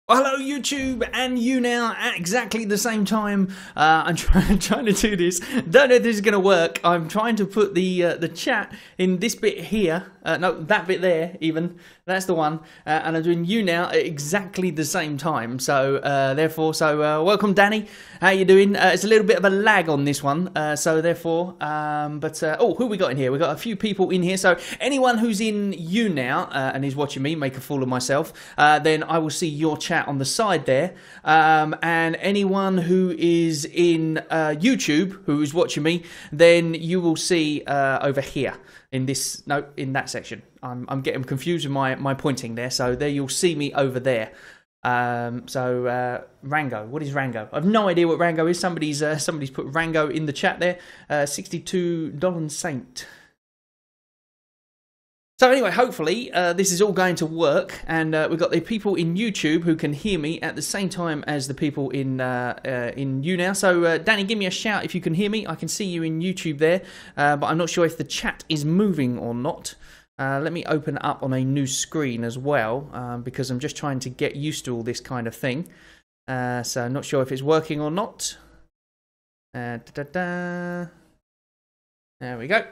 Well, hello YouTube and you now at exactly the same time. I'm trying to do this. Don't know if this is going to work. I'm trying to put the chat in this bit here. No, that bit there even. That's the one. And I'm doing you now at exactly the same time. So therefore, welcome Danny. How you doing? It's a little bit of a lag on this one. Who we got in here? We got a few people in here. So anyone who's in you now and is watching me make a fool of myself, then I will see your chat on the side there, and anyone who is in YouTube who is watching me, then you will see over here in this in that section. I'm getting confused with my pointing there, so there you'll see me over there. Rango, what is Rango? I've no idea what Rango is. Somebody's put Rango in the chat there. $62 Saint. So anyway, hopefully this is all going to work, and we've got the people in YouTube who can hear me at the same time as the people in YouNow. So Danny, give me a shout if you can hear me. I can see you in YouTube there, but I'm not sure if the chat is moving or not. Let me open up on a new screen as well, because I'm just trying to get used to all this kind of thing. So I'm not sure if it's working or not. There we go.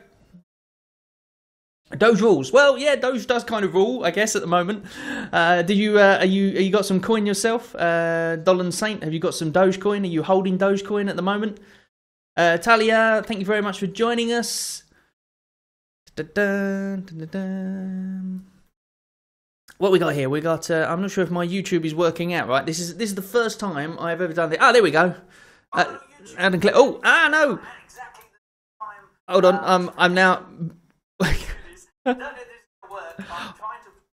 Doge rules. Well, yeah, Doge does kind of rule, I guess, at the moment. Are you got some coin yourself? Dolan Saint, have you got some Dogecoin? Are you holding Dogecoin at the moment? Talia, thank you very much for joining us. What we got here? We got. I'm not sure if my YouTube is working out right. This is the first time I've ever done this. Ah, there we go. Oh, no. Hold on. I'm now.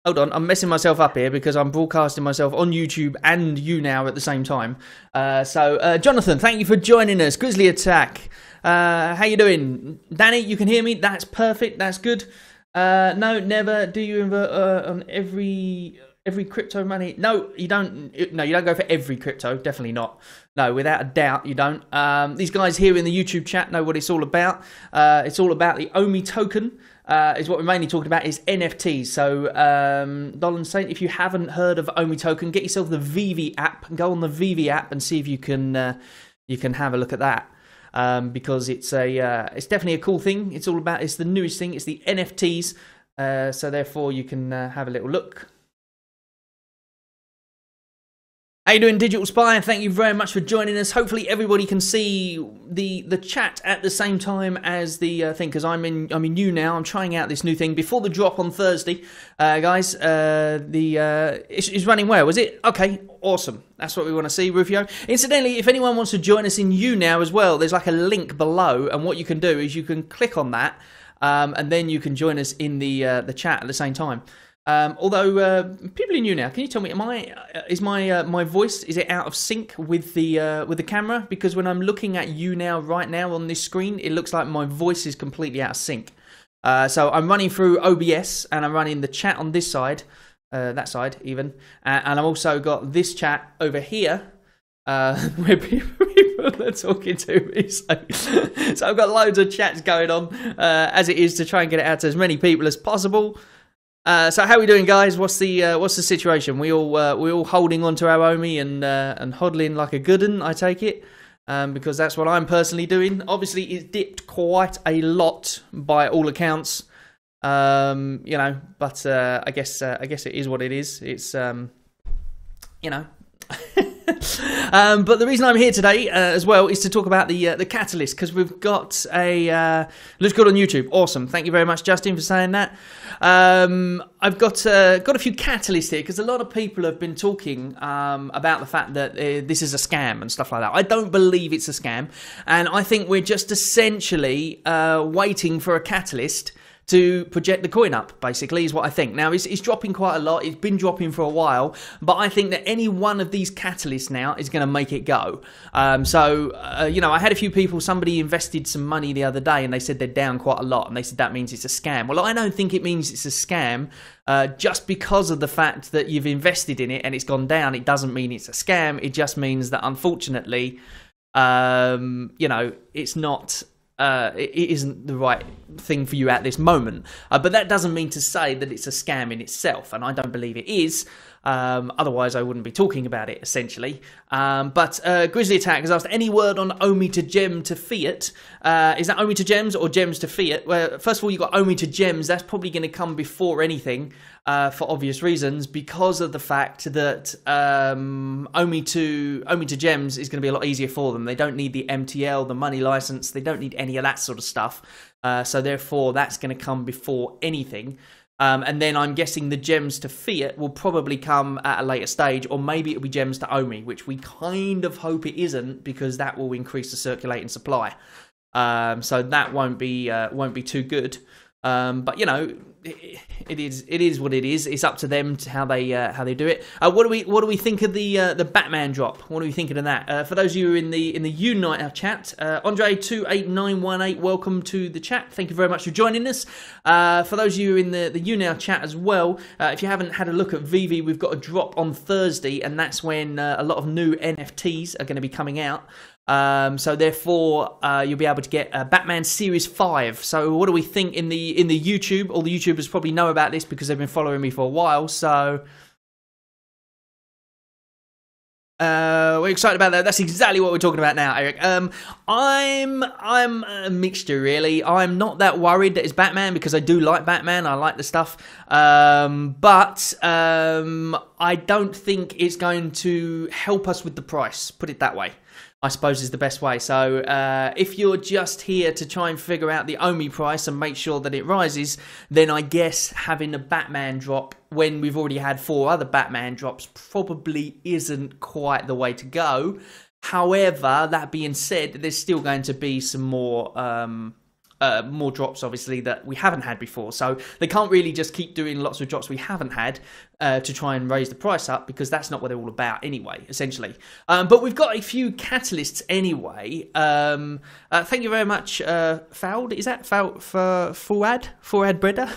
Hold on, I'm messing myself up here because I'm broadcasting myself on YouTube and you now at the same time. Jonathan, thank you for joining us. Grizzly Attack, how you doing? Danny, you can hear me? That's perfect. That's good. No, never. Do you invert on every crypto money? No, you don't. No, you don't go for every crypto. Definitely not. No, without a doubt, you don't. These guys here in the YouTube chat know what it's all about. It's all about the OMI token. Is what we're mainly talking about is NFTs. So, Dolan Saint, if you haven't heard of OMI token, get yourself the Vivi app. Go on the Vivi app and see if you can have a look at that. Because it's definitely a cool thing. It's the newest thing. It's the NFTs. So therefore, you can have a little look. How you doing, Digital Spy? Thank you very much for joining us. Hopefully everybody can see the chat at the same time as the thing, because I'm in you now. I'm trying out this new thing before the drop on Thursday, guys. It's running well, is it? Okay, awesome. That's what we want to see, Rufio. Incidentally, if anyone wants to join us in you now as well, there's like a link below, and what you can do is you can click on that, and then you can join us in the chat at the same time. Although people in you now, can you tell me, is my voice, is it out of sync with the camera? Because when I'm looking at you now right now on this screen, it looks like my voice is completely out of sync. So I'm running through OBS and I'm running the chat on this side, that side even, and I've also got this chat over here where people are talking to me. So I've got loads of chats going on as it is to try and get it out to as many people as possible. So how are we doing, guys? What's the situation? We all holding on to our OMI and hodling like a good un, I take it, because that's what I'm personally doing. Obviously, it's dipped quite a lot by all accounts, you know. But I guess it is what it is. It's you know. But the reason I'm here today as well is to talk about the catalyst, because we've got a looks good on YouTube. Awesome, thank you very much, Justin, for saying that. I've got a few catalysts here because a lot of people have been talking about the fact that this is a scam and stuff like that. I don't believe it's a scam, and I think we're just essentially waiting for a catalyst to project the coin up, basically, is what I think. Now, it's dropping quite a lot. It's been dropping for a while, but I think that any one of these catalysts now is going to make it go. You know, I had a few people, somebody invested some money the other day, and they said they're down quite a lot, and they said that means it's a scam. Well, I don't think it means it's a scam. Just because of the fact that you've invested in it and it's gone down, it doesn't mean it's a scam. It just means that, unfortunately, you know, it's not... it isn't the right thing for you at this moment. But that doesn't mean to say that it's a scam in itself, and I don't believe it is. Otherwise, I wouldn't be talking about it, essentially. But Grizzly Attack has asked, any word on Omi to Gem to Fiat? Is that Omi to Gems or Gems to Fiat? Well, first of all, you've got Omi to Gems. That's probably going to come before anything, for obvious reasons, because of the fact that Omi to Gems is going to be a lot easier for them. They don't need the MTL, the money license. They don't need any of that sort of stuff. So therefore, that's going to come before anything. And then I'm guessing the Gems to Fiat will probably come at a later stage, or maybe it'll be Gems to Omi, which we kind of hope it isn't, because that will increase the circulating supply. So that won't be too good. But you know, it is what it is. It's up to them to how they do it. What do we think of the Batman drop? What are we thinking of that? For those of you in the YouNow chat, Andre28918, welcome to the chat. Thank you very much for joining us. For those of you in the YouNow chat as well, if you haven't had a look at Vivi, we've got a drop on Thursday, and that's when a lot of new NFTs are going to be coming out. So therefore, you'll be able to get Batman Series 5. So what do we think in the YouTube? All the YouTubers probably know about this because they've been following me for a while. So we're excited about that. That's exactly what we're talking about now, Eric. I'm a mixture, really. I'm not that worried that it's Batman, because I do like Batman. I like the stuff. But I don't think it's going to help us with the price. Put it that way, I suppose, is the best way. So if you're just here to try and figure out the Omi price and make sure that it rises, then I guess having a Batman drop when we've already had 4 other Batman drops probably isn't quite the way to go. However, that being said, there's still going to be some more drops, obviously, that we haven't had before. So they can't really just keep doing lots of drops we haven't had to try and raise the price up, because that's not what they're all about anyway, essentially. But we've got a few catalysts anyway. Thank you very much, Foud. Is that Foud for Fuad Breda?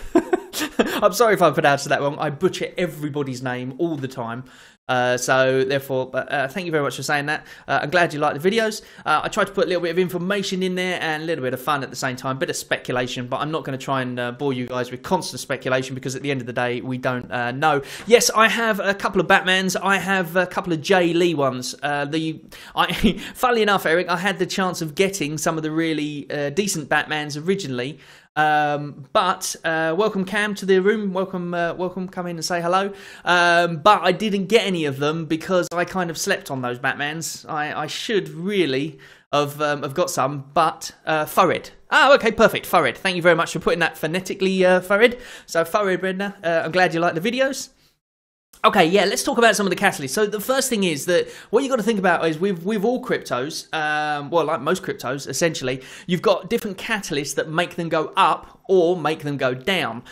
I'm sorry if I pronounced that wrong. I butcher everybody's name all the time. So therefore, thank you very much for saying that. I'm glad you like the videos. I tried to put a little bit of information in there and a little bit of fun at the same time, bit of speculation, but I'm not going to try and bore you guys with constant speculation, because at the end of the day, we don't know. Yes, I have a couple of Batmans. I have a couple of Jay Lee ones. Funnily enough, Eric, I had the chance of getting some of the really decent Batmans originally. But welcome Cam to the room. Welcome. Come in and say hello. But I didn't get any of them because I kind of slept on those Batmans. I should really have got some, but Farid. Oh, okay, perfect. Farid. Thank you very much for putting that phonetically, Farid. So Farid, Brenda, I'm glad you like the videos. Okay, yeah, let's talk about some of the catalysts. So the first thing is that what you've got to think about is with all cryptos, well, like most cryptos, essentially, you've got different catalysts that make them go up or make them go down.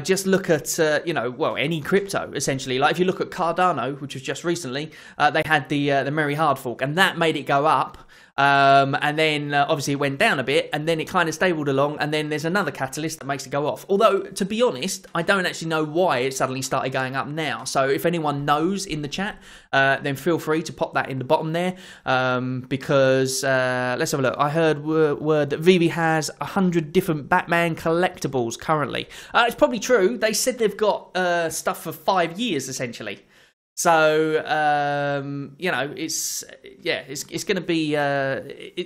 Just look at, well, any crypto, essentially. Like if you look at Cardano, which was just recently, they had the Merry Hard fork, and that made it go up. And then obviously it went down a bit, and then it kind of stabled along, and then there's another catalyst that makes it go off. Although, to be honest, I don't actually know why it suddenly started going up now. So if anyone knows in the chat, then feel free to pop that in the bottom there, because let's have a look. I heard word that Vivi has 100 different Batman collectibles currently. It's probably true. They said they've got stuff for 5 years, essentially. So, it's going to be,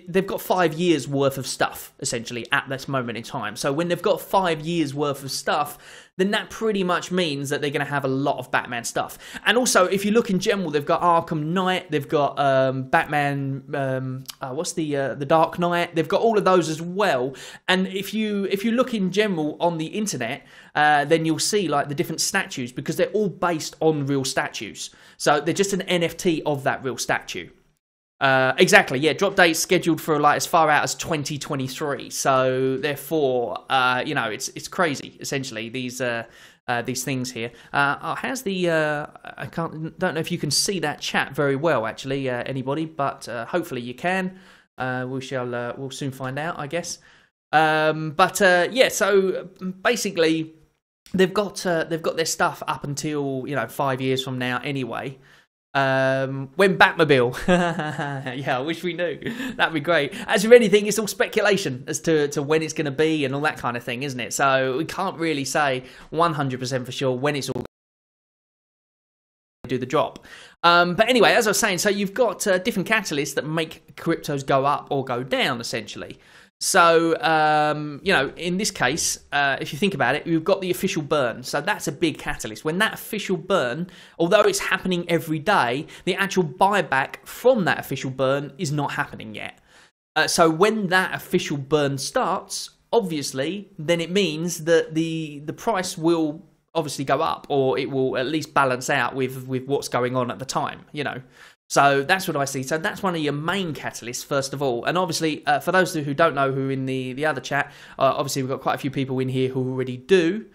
they've got 5 years worth of stuff, essentially, at this moment in time. So when they've got 5 years worth of stuff, then that pretty much means that they're going to have a lot of Batman stuff. And also, if you look in general, they've got Arkham Knight, they've got Batman, what's the Dark Knight? They've got all of those as well. And if you look in general on the internet, then you'll see like the different statues, because they're all based on real statues. So they're just an NFT of that real statue. Exactly, yeah. Drop date's scheduled for like as far out as 2023. So therefore, it's crazy. Essentially, these things here. How's the? I don't know if you can see that chat very well, actually, anybody, but hopefully you can. We'll soon find out, I guess. Yeah. So basically, they've got their stuff up until 5 years from now, anyway. When Batmobile, yeah, I wish we knew. That'd be great. As with anything, it's all speculation as to when it's going to be and all that kind of thing, isn't it? So we can't really say 100% for sure when it's all do the drop. But anyway, as I was saying, so you've got different catalysts that make cryptos go up or go down, essentially. So, you know, in this case, if you think about it, you've got the official burn. So that's a big catalyst. When that official burn, although it's happening every day, the actual buyback from that official burn is not happening yet. So when that official burn starts, obviously, then it means that the price will obviously go up, or it will at least balance out with what's going on at the time, you know. So that's what I see. So that's one of your main catalysts, first of all. And obviously, for those who don't know, who in the other chat, obviously we've got quite a few people in here who already do.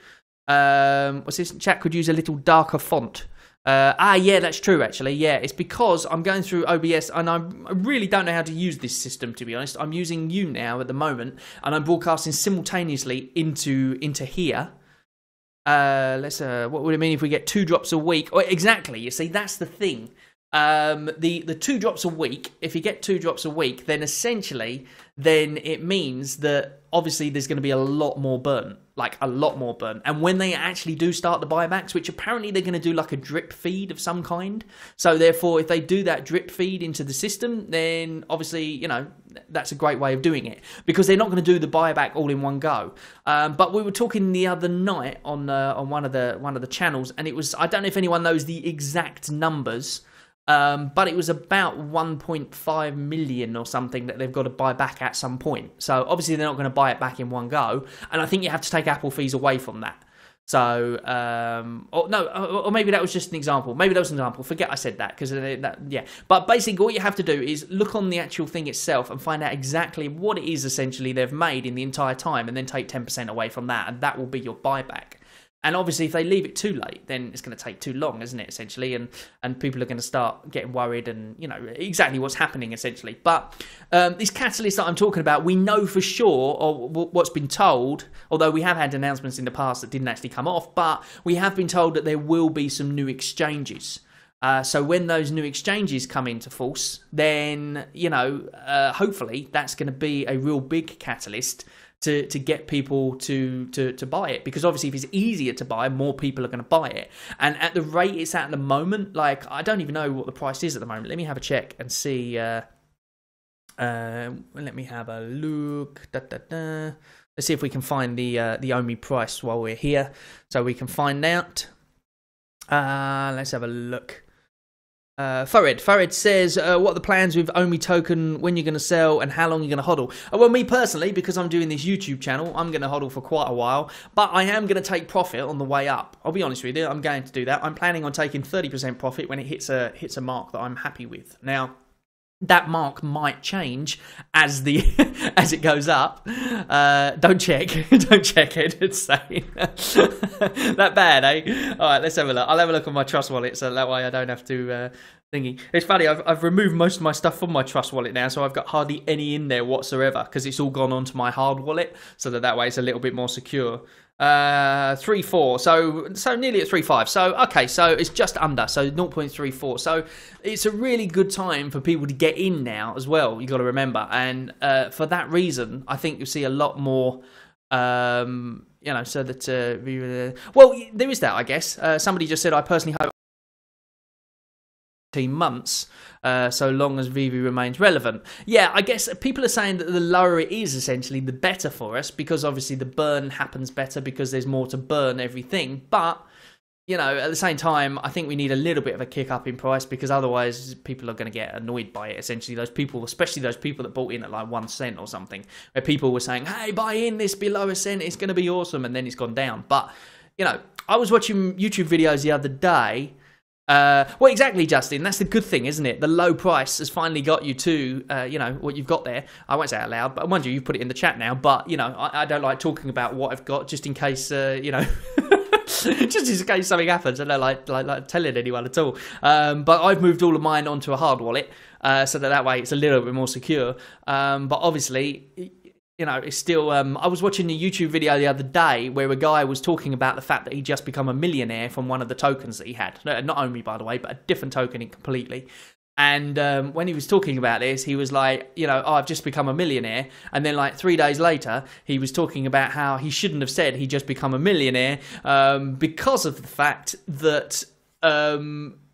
What's this? Chat could use a little darker font. Yeah, that's true, actually. Yeah, it's because I'm going through OBS and I really don't know how to use this system, to be honest. I'm using YouNow at the moment, and I'm broadcasting simultaneously into here. What would it mean if we get 2 drops a week? Oh, exactly. You see, that's the thing. The 2 drops a week, if you get 2 drops a week, then essentially, then it means that obviously there's going to be a lot more burn, like a lot more burn. And when they actually do start the buybacks, which apparently they're going to do like a drip feed of some kind. So therefore, if they do that drip feed into the system, then obviously, you know, that's a great way of doing it, because they're not going to do the buyback all in one go. But we were talking the other night on one of the channels, and it was, I don't know if anyone knows the exact numbers. But it was about 1.5 million or something that they've got to buy back at some point. So obviously they're not going to buy it back in one go. And I think you have to take Apple fees away from that. So, or maybe that was just an example. Maybe that was an example. Forget I said that, because yeah. But basically all you have to do is look on the actual thing itself and find out exactly what it is essentially they've made in the entire time, and then take 10% away from that, and that will be your buyback. And obviously, if they leave it too late, then it's going to take too long, isn't it, essentially? And people are going to start getting worried, and, you know, exactly what's happening, essentially. But these catalysts that I'm talking about, we know for sure, or what's been told, although we have had announcements in the past that didn't actually come off, but we have been told that there will be some new exchanges. So when those new exchanges come into force, then, you know, hopefully that's going to be a real big catalyst to get people to buy it, because obviously if it's easier to buy, more people are going to buy it. And at the rate it's at the moment, like, I don't even know what the price is at the moment. Let me have a check and see. Let me have a look. Let's see if we can find the OMI price while we're here, so we can find out. Let's have a look. Farid says, what are the plans with OMI token, when you're going to sell, and how long you're going to hodl? Well, me personally, because I'm doing this YouTube channel, I'm going to hodl for quite a while, but I am going to take profit on the way up. I'll be honest with you, I'm going to do that. I'm planning on taking 30% profit when it hits a mark that I'm happy with. Now, that mark might change as as it goes up. Don't check. Don't check it. It's saying that bad, eh? All right, let's have a look. I'll have a look on my Trust wallet, so that way I don't have to thingy. It's funny. I've removed most of my stuff from my Trust wallet now, so I've got hardly any in there whatsoever, because it's all gone onto my hard wallet, so that way it's a little bit more secure. 3.4, so nearly at 3.5. So okay, so it's just under, so 0.34. So it's a really good time for people to get in now as well. You got to remember, and for that reason, I think you'll see a lot more. You know, so that well, there is that. I guess somebody just said, I personally hope 18 months, so long as VV remains relevant. Yeah, I guess people are saying that the lower it is, essentially, the better for us, because obviously the burn happens better because there's more to burn everything. But, you know, at the same time, I think we need a little bit of a kick up in price, because otherwise people are going to get annoyed by it, essentially. Those people, especially those people that bought in at like 1 cent or something, where people were saying, hey, buy in this below a cent, it's going to be awesome, and then it's gone down. But, you know, I was watching YouTube videos the other day. Well, exactly, Justin. That's the good thing, isn't it? The low price has finally got you to, you know, what you've got there. I won't say it out loud, but mind you, you put it in the chat now. But, you know, I don't like talking about what I've got, just in case, you know, just in case something happens. I don't like telling anyone at all. But I've moved all of mine onto a hard wallet, so that way it's a little bit more secure. But obviously, you know, it's still, I was watching a YouTube video the other day where a guy was talking about the fact that he'd just become a millionaire from one of the tokens that he had. Not only, by the way, but a different token completely. And when he was talking about this, he was like, you know, oh, I've just become a millionaire. And then like 3 days later, he was talking about how he shouldn't have said he just become a millionaire, because of the fact that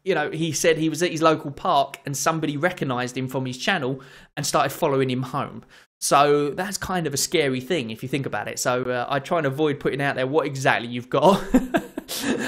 you know, he said he was at his local park and somebody recognised him from his channel and started following him home. So that's kind of a scary thing if you think about it. So I try and avoid putting out there what exactly you've got.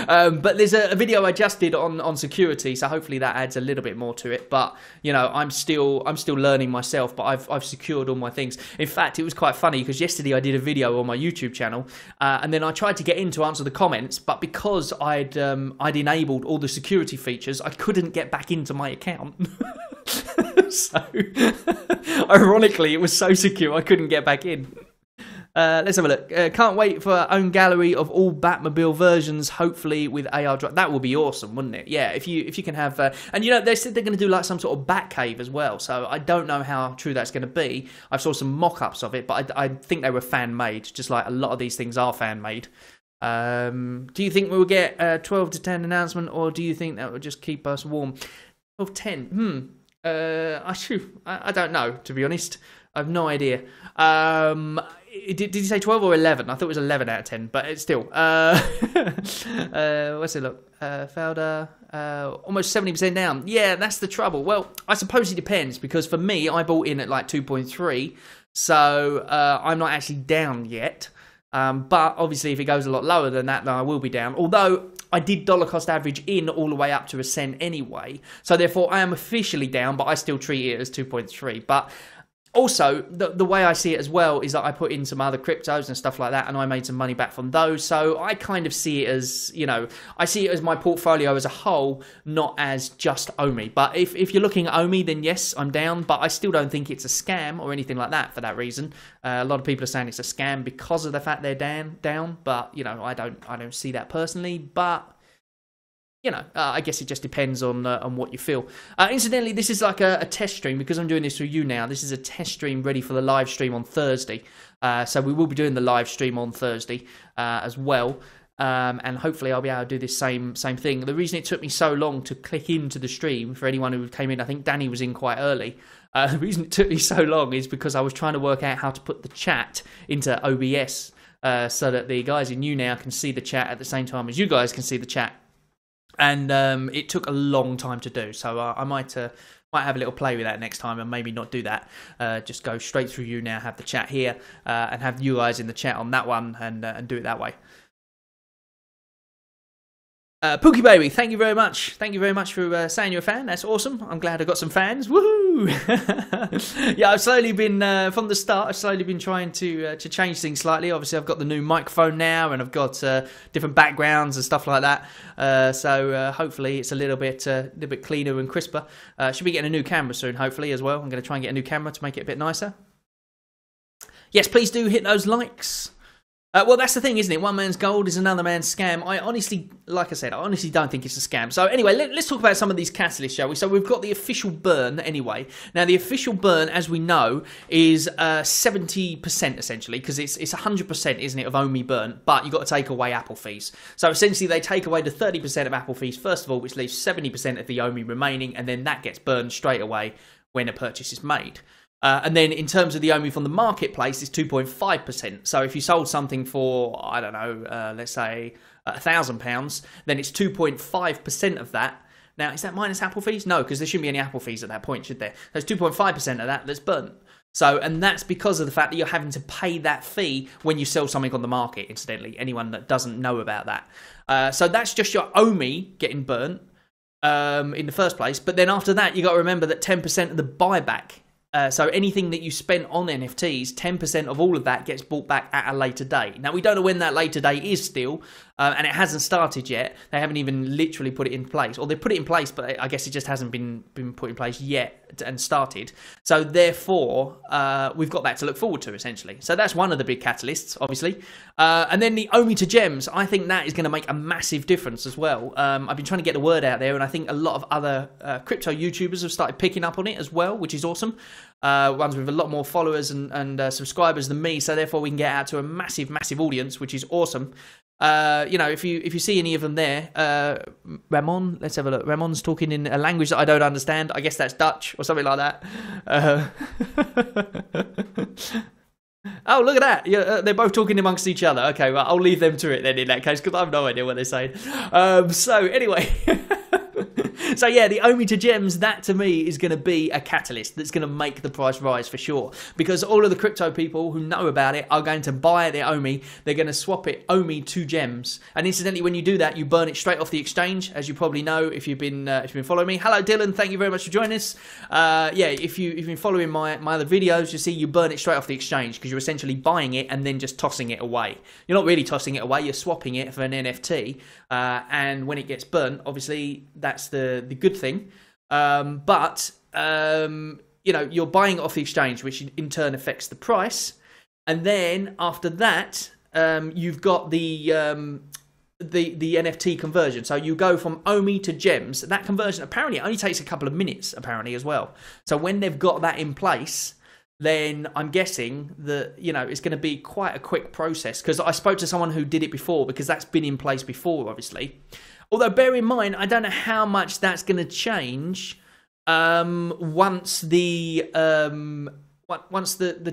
But there's a video I just did on security, so hopefully that adds a little bit more to it. But you know, I'm still learning myself, but I've secured all my things. In fact, it was quite funny because yesterday I did a video on my YouTube channel, and then I tried to get in to answer the comments, but because I'd enabled all the security features, I couldn't get back into my account. So ironically, it was so secure I couldn't get back in. Let's have a look. Can't wait for our own gallery of all Batmobile versions, hopefully with AR drive. That would be awesome, wouldn't it? Yeah, if you can have... and you know, they said they're going to do like some sort of Batcave as well, so I don't know how true that's going to be. I saw some mock-ups of it, but I think they were fan-made, just like a lot of these things are fan-made. Do you think we'll get 12 to 10 announcement, or do you think that will just keep us warm? 12 10? I don't know, to be honest. I have no idea. Did you say 12 or 11? I thought it was 11 out of 10, but it's still. What's it look? Felder, almost 70% down. Yeah, that's the trouble. Well, I suppose it depends, because for me, I bought in at like 2.3, so I'm not actually down yet. But obviously, if it goes a lot lower than that, then I will be down. Although I did dollar cost average in all the way up to a cent anyway, so therefore I am officially down, but I still treat it as 2.3. But also, the way I see it as well is that I put in some other cryptos and stuff like that, and I made some money back from those. So I kind of see it as, you know, I see it as my portfolio as a whole, not as just OMI. But if you're looking at OMI, then yes, I'm down. But I still don't think it's a scam or anything like that for that reason. A lot of people are saying it's a scam because of the fact they're down. But, you know, I don't see that personally. But you know, I guess it just depends on what you feel. Incidentally, this is like a test stream because I'm doing this through YouNow. This is a test stream ready for the live stream on Thursday. So we will be doing the live stream on Thursday as well. And hopefully I'll be able to do this same thing. The reason it took me so long to click into the stream, for anyone who came in, I think Danny was in quite early. The reason it took me so long is because I was trying to work out how to put the chat into OBS so that the guys in YouNow can see the chat at the same time as you guys can see the chat. And it took a long time to do, so I might have a little play with that next time, and maybe not do that. Just go straight through YouNow, have the chat here, and have you guys in the chat on that one, and do it that way. Pookie Baby, thank you very much. Thank you very much for saying you're a fan. That's awesome. I'm glad I got some fans. Woohoo! Yeah, I've slowly been, from the start, I've slowly been trying to change things slightly. Obviously, I've got the new microphone now, and I've got different backgrounds and stuff like that. So hopefully it's a little bit cleaner and crisper. Should be getting a new camera soon, hopefully, as well. I'm going to try and get a new camera to make it a bit nicer. Yes, please do hit those likes. Well, that's the thing, isn't it? One man's gold is another man's scam. I honestly, like I said, I honestly don't think it's a scam. So anyway, let's talk about some of these catalysts, shall we? So we've got the official burn anyway. Now, the official burn, as we know, is 70% essentially, because it's 100%, isn't it, of OMI burn, but you've got to take away Apple fees. So essentially, they take away the 30% of Apple fees, first of all, which leaves 70% of the OMI remaining, and then that gets burned straight away when a purchase is made. And then in terms of the OMI from the marketplace, it's 2.5%. So if you sold something for, I don't know, let's say £1,000, then it's 2.5% of that. Now, is that minus Apple fees? No, because there shouldn't be any Apple fees at that point, should there? There's 2.5% of that that's burnt. So, and that's because of the fact that you're having to pay that fee when you sell something on the market, incidentally. Anyone that doesn't know about that. So that's just your OMI getting burnt in the first place. But then after that, you got to remember that 10% of the buyback. So anything that you spent on NFTs, 10% of all of that gets bought back at a later date. Now, we don't know when that later date is still, and it hasn't started yet. They haven't even literally put it in place. Or they put it in place, but I guess it just hasn't been put in place yet and started. So therefore, we've got that to look forward to, essentially. So that's one of the big catalysts, obviously. And then the OMI to gems, I think that is going to make a massive difference as well. I've been trying to get the word out there, and I think a lot of other crypto YouTubers have started picking up on it as well, which is awesome. Ones with a lot more followers and subscribers than me, so therefore we can get out to a massive audience, which is awesome. You know, if you see any of them there, Ramon, let's have a look. Ramon's talking in a language that I don't understand. I guess that's Dutch or something like that. Oh, look at that. Yeah, they're both talking amongst each other. Okay, well, I'll leave them to it then in that case, because I have no idea what they're saying. So anyway, So yeah, the Omi to gems, that to me is going to be a catalyst that's going to make the price rise for sure. Because all of the crypto people who know about it are going to buy their Omi. They're going to swap it Omi to gems. And incidentally, when you do that, you burn it straight off the exchange, as you probably know if you've been following me. Hello, Dylan. Thank you very much for joining us. Yeah, if you've been following my other videos, you see you burn it straight off the exchange because you're essentially buying it and then just tossing it away. You're not really tossing it away. You're swapping it for an NFT. And when it gets burnt, obviously that's the good thing. But you know, you're buying it off the exchange, which in turn affects the price. And then after that, you've got the NFT conversion. So you go from Omi to gems. That conversion apparently only takes a couple of minutes, apparently, as well. So when they've got that in place, then I'm guessing that, you know, it's going to be quite a quick process. Because I spoke to someone who did it before, because that's been in place before, obviously. Although, bear in mind, I don't know how much that's going to change once the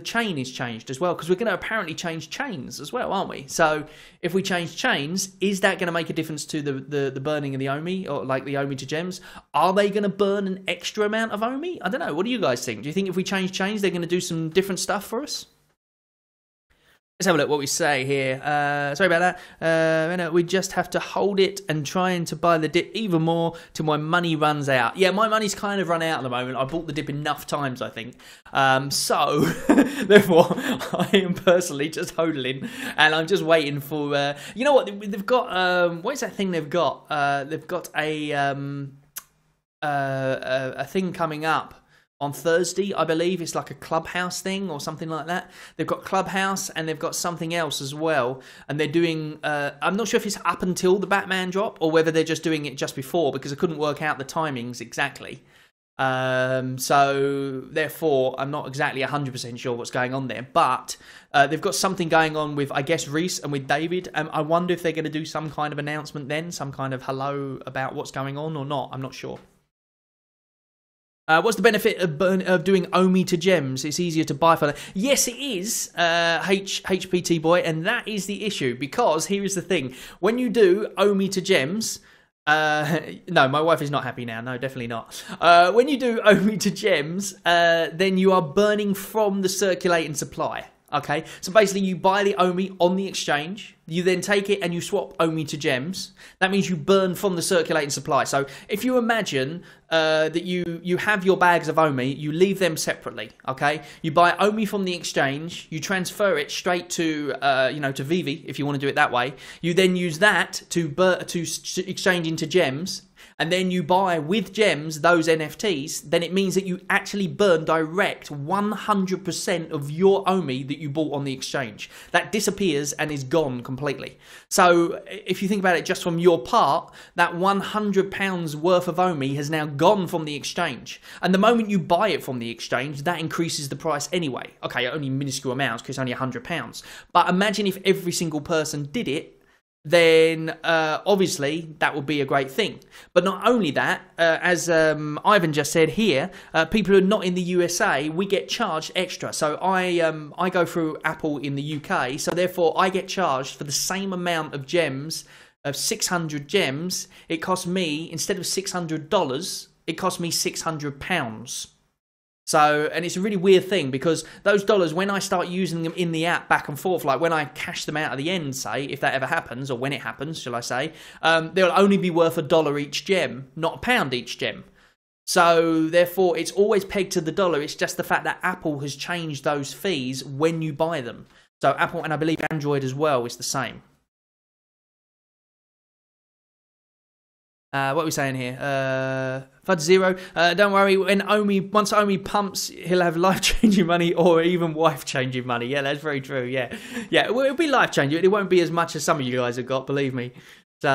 chain is changed as well, because we're going to apparently change chains as well, aren't we? So if we change chains, is that going to make a difference to the burning of the Omi, or like the Omi to gems? Are they going to burn an extra amount of Omi? I don't know. What do you guys think? Do you think if we change chains, they're going to do some different stuff for us? Let's have a look what we say here. Sorry about that. We just have to hold it and trying to buy the dip even more till my money runs out. Yeah, my money's kind of run out at the moment. I bought the dip enough times, I think. So, therefore, I am personally just hodling, and I'm just waiting for... you know what? They've got... what is that thing they've got? They've got a thing coming up on Thursday, I believe. It's like a Clubhouse thing or something like that. They've got Clubhouse and they've got something else as well. And they're doing, I'm not sure if it's up until the Batman drop or whether they're just doing it just before, because I couldn't work out the timings exactly. So therefore, I'm not exactly 100% sure what's going on there. But they've got something going on with, I guess, Reese and with David. I wonder if they're going to do some kind of announcement then, some kind of hello about what's going on or not. I'm not sure. What's the benefit of doing Omi to gems? It's easier to buy for that. Yes, it is, HPT boy, and that is the issue. Because here is the thing: when you do Omi to gems, no, my wife is not happy now. No, definitely not. When you do Omi to gems, then you are burning from the circulating supply. Okay, so basically you buy the Omi on the exchange, you then take it and you swap Omi to gems. That means you burn from the circulating supply. So if you imagine that you have your bags of Omi, you leave them separately, okay? You buy Omi from the exchange, you transfer it straight to, you know, to Vivi, if you want to do it that way. You then use that to exchange into gems. And then you buy with gems those NFTs, then it means that you actually burn direct 100% of your Omi that you bought on the exchange. That disappears and is gone completely. So if you think about it just from your part, that £100 worth of Omi has now gone from the exchange. And the moment you buy it from the exchange, that increases the price anyway. Okay, only minuscule amounts because it's only £100. But imagine if every single person did it, then obviously that would be a great thing. But not only that, as Ivan just said here, people who are not in the USA, we get charged extra. So I go through Apple in the UK, so therefore I get charged for the same amount of gems, of 600 gems. It costs me, instead of $600, it costs me £600. So, and it's a really weird thing because those dollars, when I start using them in the app back and forth, like when I cash them out at the end, say, if that ever happens, or when it happens, shall I say, they'll only be worth $1 each gem, not £1 each gem. So, therefore, it's always pegged to the dollar. It's just the fact that Apple has changed those fees when you buy them. So, Apple, and I believe Android as well, is the same. What are we saying here? Fud Zero. Don't worry. Once Omi pumps, he'll have life-changing money or even wife-changing money. Yeah, that's very true. Yeah, it'll be life-changing. It won't be as much as some of you guys have got. Believe me. So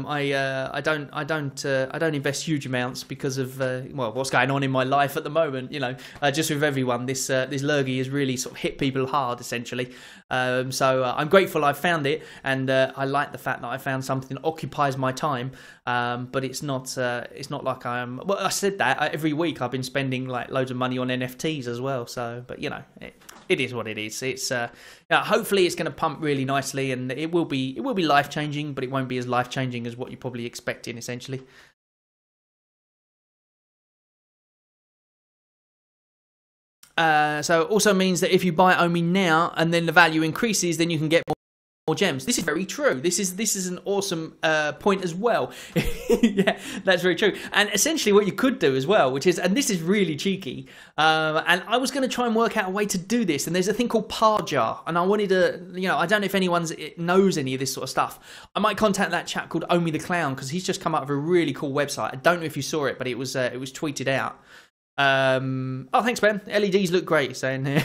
I don't invest huge amounts because of well, what's going on in my life at the moment. You know, just with everyone, this lurgy has really sort of hit people hard, essentially. So I'm grateful I found it, and I like the fact that I found something that occupies my time. But it's not like I'm. Well, I said that every week I've been spending like loads of money on NFTs as well. So, but you know, it is what it is. It's hopefully it's going to pump really nicely, and it will be life changing, but it won't be as life changing as what you're probably expecting, essentially. So it also means that if you buy Omi now and then the value increases, then you can get more gems. This is very true. This is an awesome point as well. Yeah, that's very true. And essentially what you could do as well, which is, and this is really cheeky, and I was going to try and work out a way to do this, and there's a thing called Parjar, and I wanted to, I don't know if anyone knows any of this sort of stuff. I might contact that chap called Omi the Clown, because he's just come up with a really cool website. I don't know if you saw it, but it was tweeted out. Oh, thanks, Ben. LEDs look great, saying here.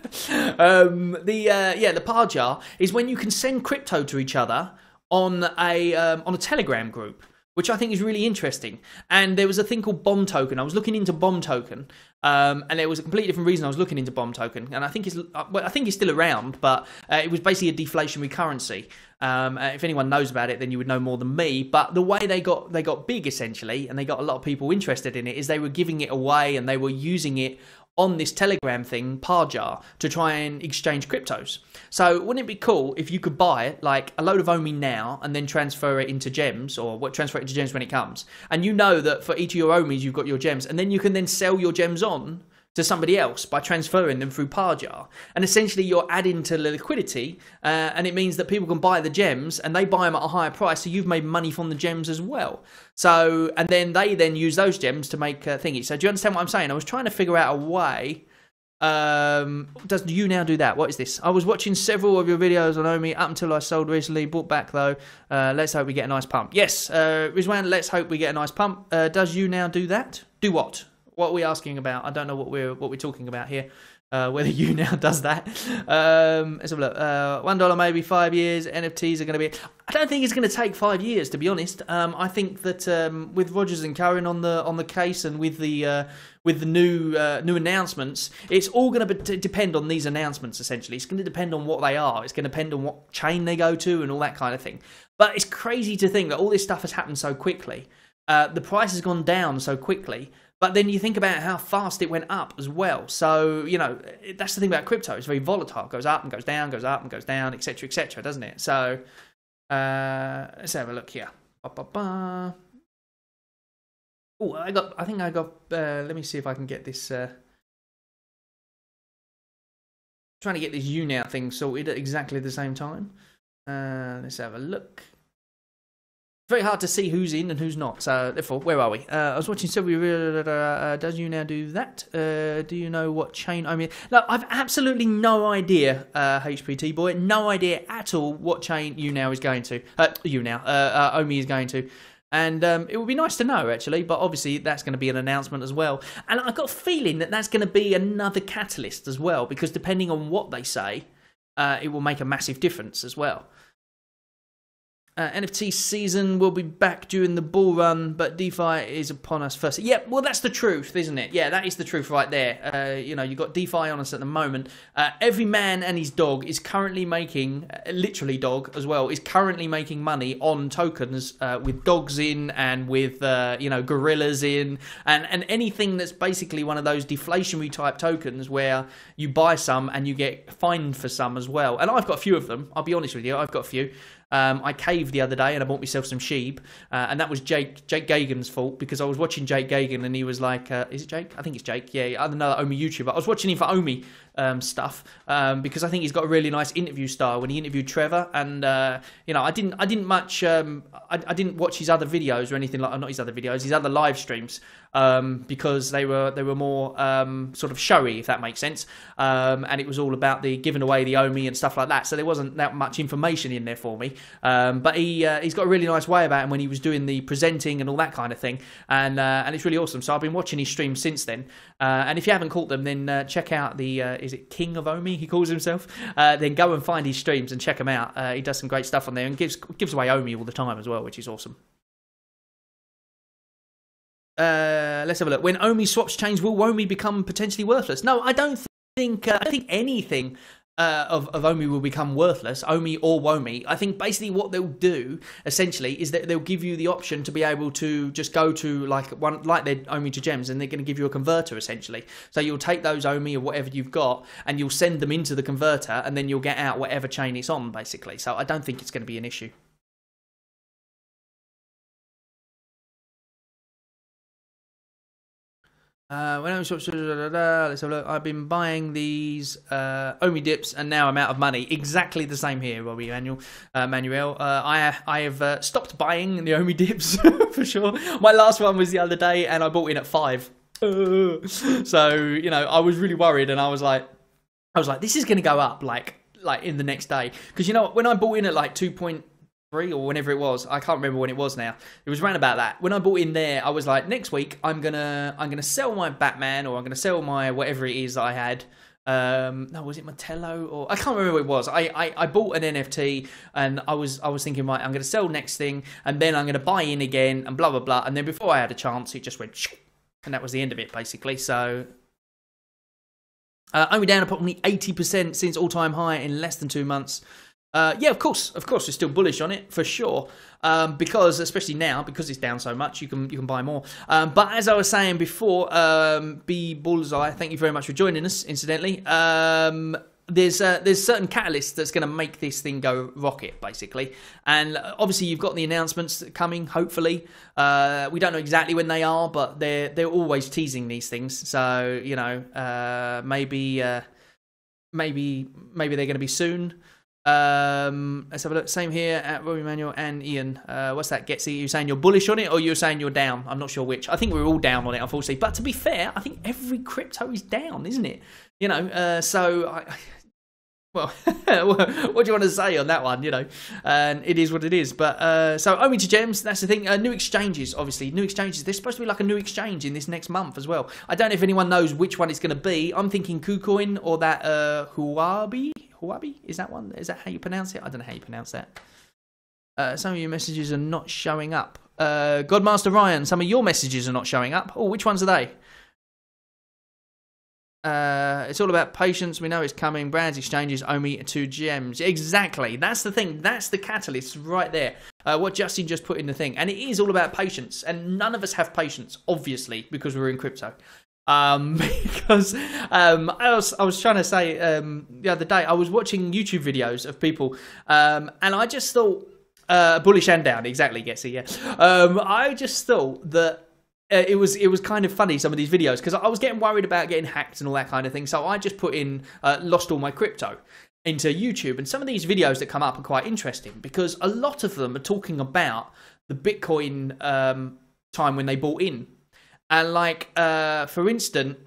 The Parjar is when you can send crypto to each other on a Telegram group, which I think is really interesting. And there was a thing called Bomb Token. I was looking into Bomb Token, and there was a completely different reason I was looking into Bomb Token. And I think it's still around, but it was basically a deflationary currency. If anyone knows about it, then you would know more than me. But the way they got big, essentially, and they got a lot of people interested in it, is they were giving it away and they were using it on this Telegram thing, Parjar, to try and exchange cryptos. So wouldn't it be cool if you could buy like a load of Omi now and then transfer it into gems, or transfer it into gems when it comes, and you know that for each of your Omis you've got your gems, and then you can then sell your gems on to somebody else by transferring them through Parjar. And essentially you're adding to the liquidity, and it means that people can buy the gems and they buy them at a higher price, so you've made money from the gems as well. So, and then they then use those gems to make thingy. So do you understand what I'm saying? I was trying to figure out a way. Does YouNow do that? What is this? I was watching several of your videos on Omi up until I sold recently, bought back though. Let's hope we get a nice pump. Yes, Rizwan, let's hope we get a nice pump. Does YouNow do that? Do what? What are we asking about? I don't know what we're talking about here. Whether YouNow does that. Let's have a look. $1 maybe 5 years. NFTs are going to be. I don't think it's going to take 5 years, to be honest. I think that with Rogers and Cohen on the case, and with the new announcements, it's all going to depend on these announcements. Essentially, it's going to depend on what they are. It's going to depend on what chain they go to and all that kind of thing. But it's crazy to think that all this stuff has happened so quickly. The price has gone down so quickly. But then you think about how fast it went up as well. So, that's the thing about crypto. It's very volatile. It goes up and goes down, goes up and goes down, etc., doesn't it? So, let's have a look here. Oh, I think I got, let me see if I can get this, trying to get this YouNow thing sorted at exactly the same time. Let's have a look. Very hard to see who's in and who's not. So therefore, where are we? I was watching several. Does YouNow do that? Do you know what chain? I mean, no, I've absolutely no idea. HPT boy, no idea at all what chain YouNow is going to. Omi is going to. And it would be nice to know, actually. But obviously, that's going to be an announcement as well. And I've got a feeling that that's going to be another catalyst as well, because depending on what they say, it will make a massive difference as well. NFT season will be back during the bull run, but DeFi is upon us first. Yeah, well, that's the truth, isn't it? Yeah, that is the truth right there. You've got DeFi on us at the moment. Every man and his dog is currently making, literally dog as well, is currently making money on tokens with dogs in and with, gorillas in, and anything that's basically one of those deflationary type tokens where you buy some and you get fined for some as well. And I've got a few of them. I'll be honest with you, I've got a few. I caved the other day and I bought myself some sheep, and that was Jake Gagan's fault, because I was watching Jake Gagan and he was like, is it Jake? I think it's Jake. Yeah, another Omi YouTuber. I was watching him for Omi stuff because I think he's got a really nice interview style when he interviewed Trevor, and I didn't watch his other videos or anything like, not his other videos, his other live streams, because they were more sort of showy, if that makes sense, and it was all about the giving away the Omi and stuff like that, so there wasn't that much information in there for me, but he's got a really nice way about him when he was doing the presenting and all that kind of thing, and it's really awesome. So I've been watching his streams since then, and if you haven't caught them, then check out the is it King of Omi he calls himself, then go and find his streams and check him out. He does some great stuff on there and gives away Omi all the time as well, which is awesome. Let's have a look. When Omi swaps chains, will Omi become potentially worthless? No, I don't think anything of Omi will become worthless, Omi or Womi. I think basically what they'll do essentially is that they'll give you the option to be able to just go to like their Omi to gems, and they're going to give you a converter essentially. So you'll take those Omi or whatever you've got and you'll send them into the converter, and then you'll get out whatever chain it's on basically. So I don't think it's going to be an issue. Let's have a look. I've been buying these Omi dips, and now I'm out of money. Exactly the same here, Robbie Manuel. I have stopped buying the Omi dips for sure. My last one was the other day, and I bought in at 5. So you know, I was really worried, and I was like, this is going to go up like in the next day, because you know when I bought in at like 2.3 or whenever it was, I can't remember when it was now. It was around about that. When I bought in there, I was like, next week I'm gonna sell my Batman, or I'm gonna sell my whatever it is that I had. No, was it Mattello, or I can't remember what it was. I bought an NFT, and I was thinking, right, I'm gonna sell next thing, and then I'm gonna buy in again, and blah blah blah. And then before I had a chance, it just went, and that was the end of it basically. So only down approximately 80% since all-time high in less than 2 months. Yeah, of course, we're still bullish on it for sure. Because especially now, because it's down so much, you can buy more. But as I was saying before, B Bullseye, thank you very much for joining us. Incidentally, there's certain catalysts that's going to make this thing go rocket, basically. And obviously, you've got the announcements coming. Hopefully, we don't know exactly when they are, but they're always teasing these things. So you know, maybe they're going to be soon. Let's have a look. Same here at Robbie Manuel and Ian. What's that, Getsy? You saying you're bullish on it, or you're saying you're down? I'm not sure which. I think we're all down on it, unfortunately. But to be fair, I think every crypto is down, isn't it? You know, well, what do you want to say on that one? You know, it is what it is. But so Omi to Gems, that's the thing. New exchanges, obviously. New exchanges. There's supposed to be like a new exchange in this next month as well. I don't know if anyone knows which one it's going to be. I'm thinking KuCoin or that Huobi. Is that one? Is that how you pronounce it? I don't know how you pronounce that. Some of your messages are not showing up. Godmaster Ryan, some of your messages are not showing up. Oh, which ones are they? It's all about patience. We know it's coming. Brands, exchanges, Omi to Gems. Exactly. That's the thing. That's the catalyst right there. What Justin just put in the thing. And it is all about patience. And none of us have patience, obviously, because we're in crypto. Because I was trying to say the other day, I was watching YouTube videos of people, and I just thought, bullish and down, exactly, Getsy, yeah. I just thought that it was kind of funny, some of these videos, because I was getting worried about getting hacked and all that kind of thing, so I just put in lost all my crypto into YouTube, and some of these videos that come up are quite interesting, because a lot of them are talking about the Bitcoin time when they bought in. And like, for instance,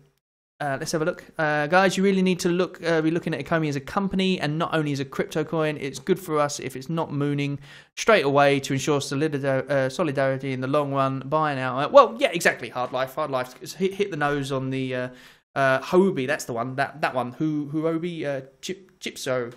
let's have a look. Guys, you really need to be looking at Ecomi as a company and not only as a crypto coin. It's good for us if it's not mooning straight away to ensure solidarity in the long run. Buying out. Well, yeah, exactly. Hard life. Hit the nose on the Huobi. That's the one. That one. Huobi. Chipso.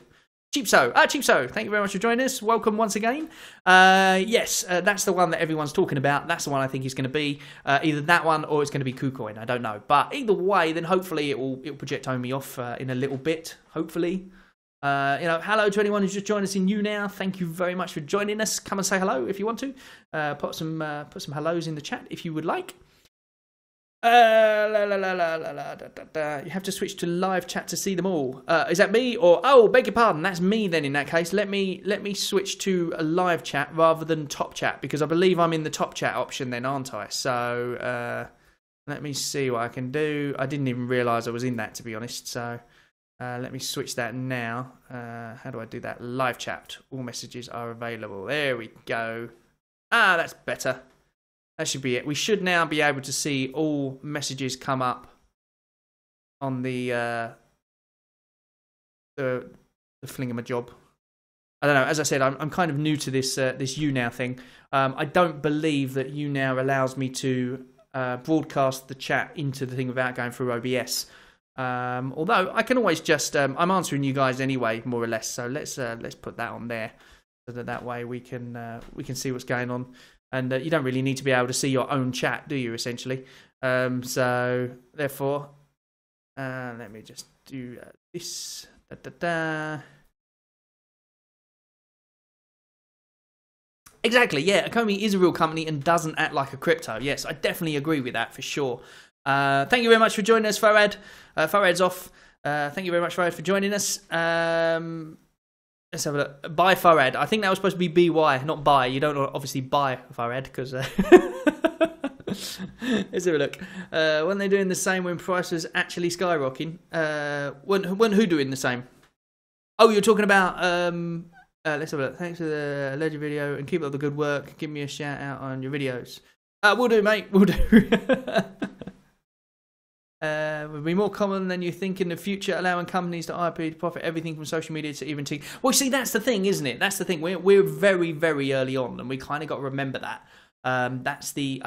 Cheapso, thank you very much for joining us. Welcome once again. Yes, that's the one that everyone's talking about. That's the one I think is going to be either that one or it's going to be KuCoin. I don't know, but either way, then hopefully it'll project Omi off in a little bit. Hopefully, you know, hello to anyone who's just joined us in YouNow. Thank you very much for joining us. Come and say hello if you want to. Put some hellos in the chat if you would like. You have to switch to live chat to see them all. Is that me or beg your pardon? That's me then. In that case, let me switch to a live chat rather than top chat, because I believe I'm in the top chat option then, aren't I? So let me see what I can do. I didn't even realise I was in that, to be honest. So let me switch that now. How do I do that? Live chat. All messages are available. There we go. That's better. That should be it. We should now be able to see all messages come up on the flingamajob. I don't know. As I said, I'm kind of new to this YouNow thing. I don't believe that YouNow allows me to broadcast the chat into the thing without going through OBS. Although I can always just I'm answering you guys anyway, more or less. So let's put that on there, so that way we can see what's going on. And you don't really need to be able to see your own chat, do you, essentially? So, therefore, let me just do this. Exactly, yeah. Ecomi is a real company and doesn't act like a crypto. Yes, I definitely agree with that for sure. Thank you very much for joining us, Farad. Farad's off. Thank you very much, Farad, for joining us. Let's have a look. Buy Farad. I think that was supposed to be BY, not buy. You don't obviously buy Farad because Let's have a look. When they're doing the same when price was actually skyrocketing. When who doing the same? Oh, you're talking about let's have a look. Thanks for the legend video and keep up the good work. Give me a shout out on your videos. We'll do, mate. We'll do. Will be more common than you think in the future, allowing companies to IP to profit everything from social media to even well, see, that's the thing, isn't it? That's the thing. We're very, very early on, and we kind of got to remember that. I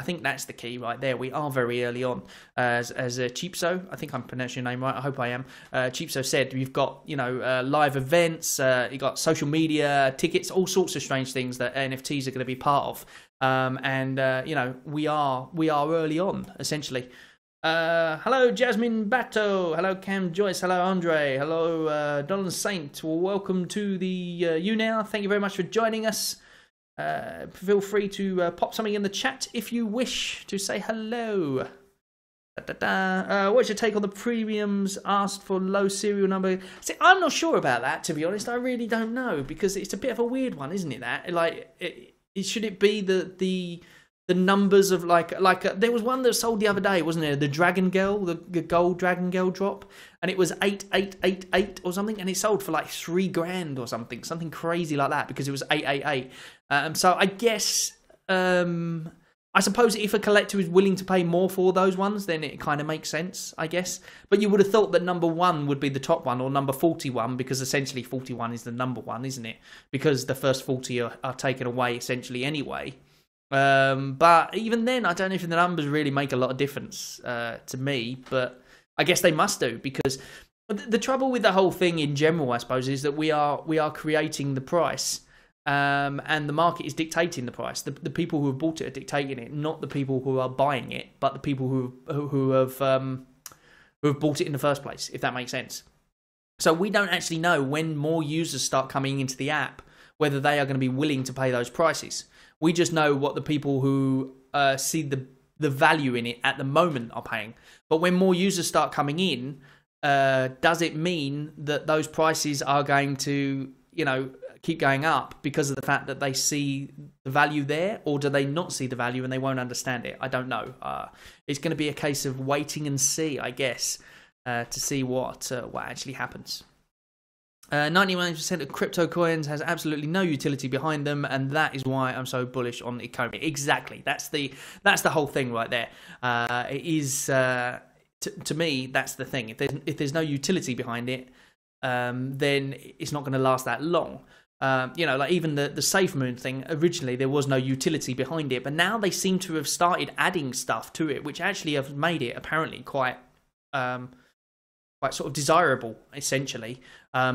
think that's the key right there. We are very early on. As Cheapso, I think I'm pronouncing your name right. I hope I am. Cheapso said we've got live events, you got social media, tickets, all sorts of strange things that NFTs are going to be part of. We are early on essentially. Hello Jasmine Bato, hello Cam Joyce, hello Andre, hello Donald Saint. Well, welcome to the YouNow. Thank you very much for joining us. Feel free to pop something in the chat if you wish to say hello. What's your take on the premiums asked for low serial number? See, I'm not sure about that, to be honest. I really don't know, because it's a bit of a weird one, isn't it? That should it be the numbers of like there was one that sold the other day, wasn't there? The Dragon Girl, the gold Dragon Girl drop, and it was 8888 or something, and it sold for like $3,000 or something crazy like that, because it was 888. So I guess I suppose if a collector is willing to pay more for those ones, then it kind of makes sense, I guess. But you would have thought that number 1 would be the top one, or number 41, because essentially 41 is the number 1, isn't it? Because the first 40 are taken away essentially anyway. But even then, I don't know if the numbers really make a lot of difference to me, but I guess they must do, because the trouble with the whole thing in general, I suppose, is that we are creating the price, and the market is dictating the price. The people who have bought it are dictating it, not the people who are buying it, but the people who have bought it in the first place, if that makes sense. So we don't actually know when more users start coming into the app whether they are going to be willing to pay those prices. We just know what the people who see the value in it at the moment are paying. But when more users start coming in, does it mean that those prices are going to, keep going up because of the fact that they see the value there, or do they not see the value and they won't understand it? I don't know. It's going to be a case of waiting and see, I guess, to see what actually happens. 99% of crypto coins has absolutely no utility behind them, and that is why I'm so bullish on the economy. Exactly, that's the whole thing right there. It is to me, that's the thing. If there's no utility behind it, then it's not going to last that long. Like even the SafeMoon thing, originally there was no utility behind it, but now they seem to have started adding stuff to it, which actually have made it apparently quite sort of desirable, essentially,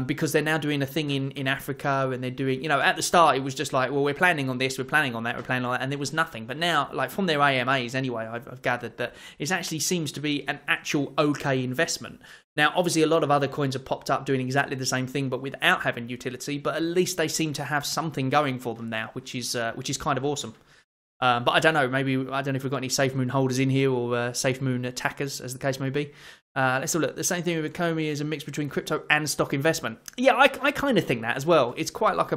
because they're now doing a thing in Africa, and they're doing, at the start it was just like, well, we're planning on this, we're planning on that, we're planning on that, and there was nothing. But now, like from their AMAs anyway, I've gathered that it actually seems to be an actual okay investment. Now, obviously, a lot of other coins have popped up doing exactly the same thing, but without having utility. But at least they seem to have something going for them now, which is kind of awesome. But I don't know. Maybe I don't know if we've got any SafeMoon holders in here, or SafeMoon attackers, as the case may be. Let's have a look. The same thing with Economy is a mix between crypto and stock investment. Yeah, I kind of think that as well. It's quite like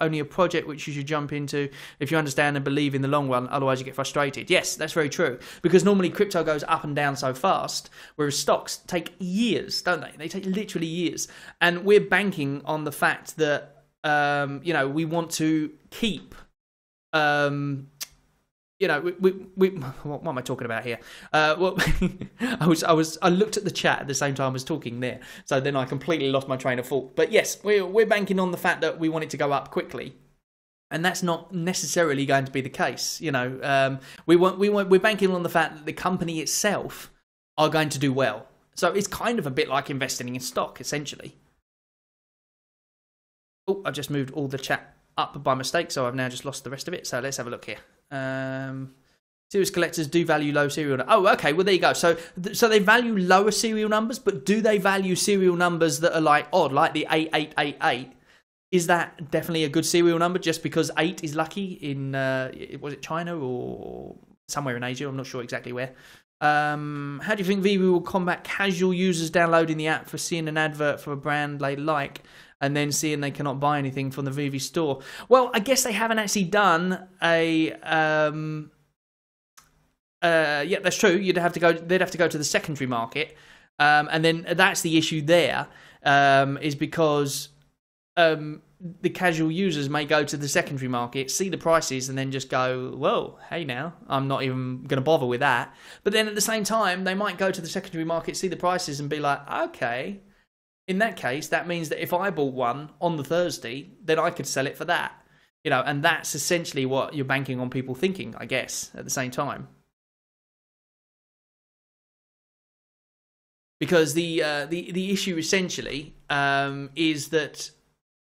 only a project which you should jump into if you understand and believe in the long run. Otherwise, you get frustrated. Yes, that's very true. Because normally crypto goes up and down so fast, whereas stocks take years, don't they? They take literally years. And we're banking on the fact that we want to keep. What am I talking about here? Well, I looked at the chat at the same time I was talking there, so then I completely lost my train of thought. But yes, we're banking on the fact that we want it to go up quickly, and that's not necessarily going to be the case. We're banking on the fact that the company itself are going to do well. So it's kind of a bit like investing in stock, essentially. Oh, I just moved all the chat up by mistake, so I've now just lost the rest of it. So let's have a look here. Serious collectors do value low serial. Oh, okay. Well, there you go. So they value lower serial numbers, but do they value serial numbers that are like odd, like the 8888? Is that definitely a good serial number just because 8 is lucky in was it China or somewhere in Asia? I'm not sure exactly where. How do you think Vivi will combat casual users downloading the app for seeing an advert for a brand they like and then seeing they cannot buy anything from the Vivi store? Well, I guess they haven't actually done a yeah, that's true. You'd have to go. They'd have to go to the secondary market, and then that's the issue. There is because the casual users may go to the secondary market, see the prices, and then just go, "Whoa, hey, now I'm not even going to bother with that." But then at the same time, they might go to the secondary market, see the prices, and be like, "Okay, in that case, that means that if I bought one on the Thursday, then I could sell it for that." You know, and that's essentially what you're banking on people thinking, I guess, at the same time. Because the issue essentially is that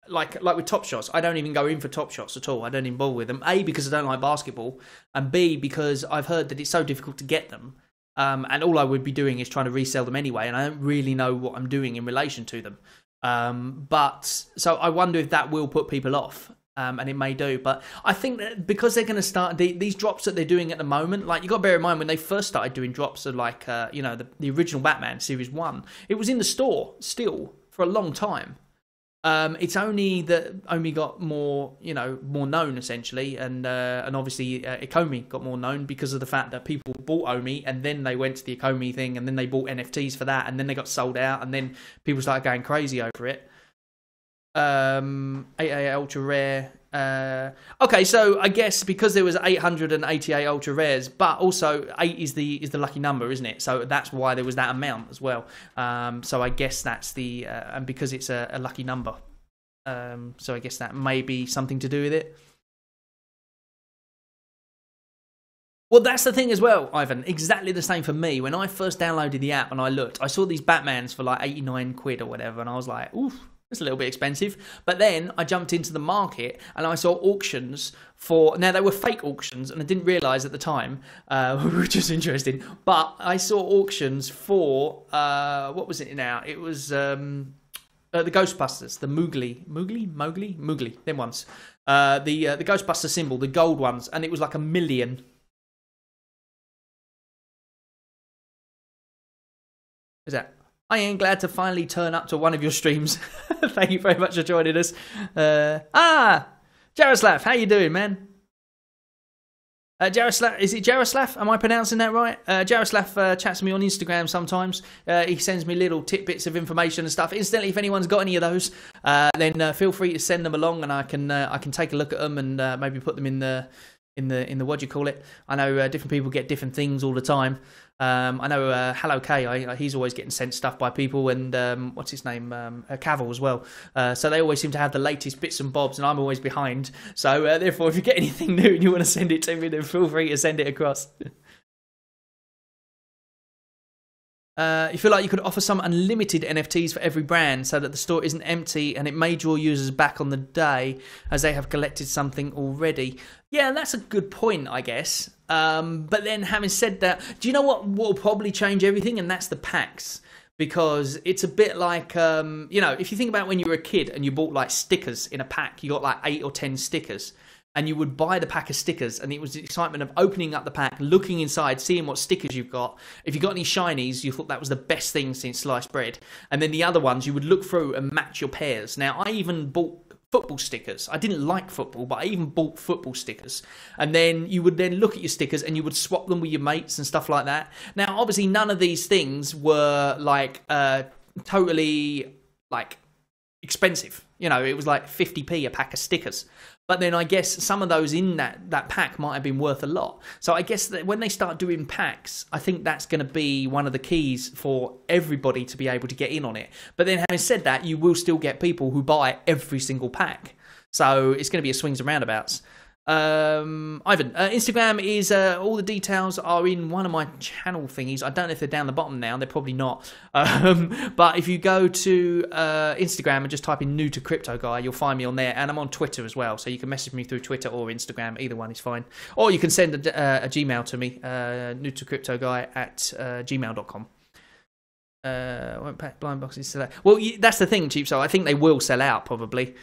like with Top Shots, I don't even go in for Top Shots at all. I don't even bother with them. A, because I don't like basketball, and B, because I've heard that it's so difficult to get them. And all I would be doing is trying to resell them anyway, and I don't really know what I'm doing in relation to them. But so I wonder if that will put people off. And it may do, but I think that because they're going to start these drops that they're doing at the moment, like you got to bear in mind when they first started doing drops of like you know, the original Batman Series 1, it was in the store still for a long time. It's only that Omi got more, you know, more known essentially, and obviously Ikomi got more known because of the fact that people bought Omi and then they went to the Ikomi thing and then they bought NFTs for that and then they got sold out and then people started going crazy over it. 88 ultra rare. Okay, so I guess because there was 888 ultra rares, but also 8 is the lucky number, isn't it? So that's why there was that amount as well. So I guess that's the and because it's a lucky number. So I guess that may be something to do with it. Well, that's the thing as well, Ivan. Exactly the same for me. When I first downloaded the app and I looked, I saw these Batmans for like 89 quid or whatever, and I was like, oof. It's a little bit expensive, but then I jumped into the market and I saw auctions for, now they were fake auctions and I didn't realise at the time, which is interesting, but I saw auctions for, what was it now? It was the Ghostbusters, the Mowgli, them ones. The Ghostbuster symbol, the gold ones, and it was like 1 million. Is that? I am glad to finally turn up to one of your streams. Thank you very much for joining us. Jaroslav, how you doing, man? Jaroslav, is it Jaroslav? Am I pronouncing that right? Jaroslav chats me on Instagram sometimes. He sends me little tidbits of information and stuff. Incidentally, if anyone's got any of those, then feel free to send them along, and I can take a look at them and maybe put them in the what do you call it? I know different people get different things all the time. I know Hello K, he's always getting sent stuff by people, and what's his name, Cavill as well. So they always seem to have the latest bits and bobs, and I'm always behind. So therefore, if you get anything new and you want to send it to me, then feel free to send it across. You feel like you could offer some unlimited NFTs for every brand so that the store isn't empty and it may draw users back on the day as they have collected something already. Yeah, that's a good point, I guess. But then having said that, do you know what will probably change everything? And that's the packs. Because it's a bit like, you know, if you think about when you were a kid and you bought like stickers in a pack, you got like 8 or 10 stickers. And you would buy the pack of stickers, and it was the excitement of opening up the pack, looking inside, seeing what stickers you've got. If you got any shinies, you thought that was the best thing since sliced bread. And then the other ones, you would look through and match your pairs. Now, I even bought football stickers. I didn't like football, but I even bought football stickers. And then you would then look at your stickers and you would swap them with your mates and stuff like that. Now, obviously, none of these things were like totally like expensive. You know, it was like 50p a pack of stickers. But then I guess some of those in that pack might have been worth a lot. So I guess that when they start doing packs, I think that's going to be one of the keys for everybody to be able to get in on it. But then having said that, you will still get people who buy every single pack. So it's going to be a swings and roundabouts. Ivan, Instagram is all the details are in one of my channel thingies. I don't know if they're down the bottom now. They're probably not. But if you go to Instagram and just type in new to crypto guy, you'll find me on there. And I'm on Twitter as well, so you can message me through Twitter or Instagram. Either one is fine. Or you can send a Gmail to me, new to crypto guy at gmail.com. Won't pack blind boxes to that. Well, that's the thing, Cheap. So I think they will sell out probably.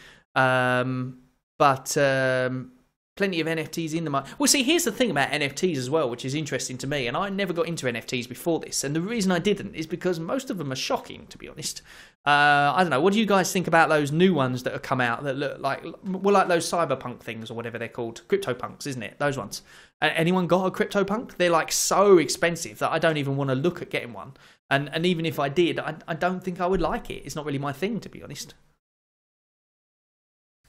plenty of NFTs in the market. Well, see, here's the thing about NFTs as well, which is interesting to me, and I never got into NFTs before this, and the reason I didn't is because most of them are shocking, to be honest. I don't know, what do you guys think about those new ones that have come out that look like, well, like those cyberpunk things or whatever they're called? CryptoPunks, isn't it? Those ones. Anyone got a CryptoPunk? They're like so expensive that I don't even want to look at getting one. And even if I did, I don't think I would like it. It's not really my thing, to be honest.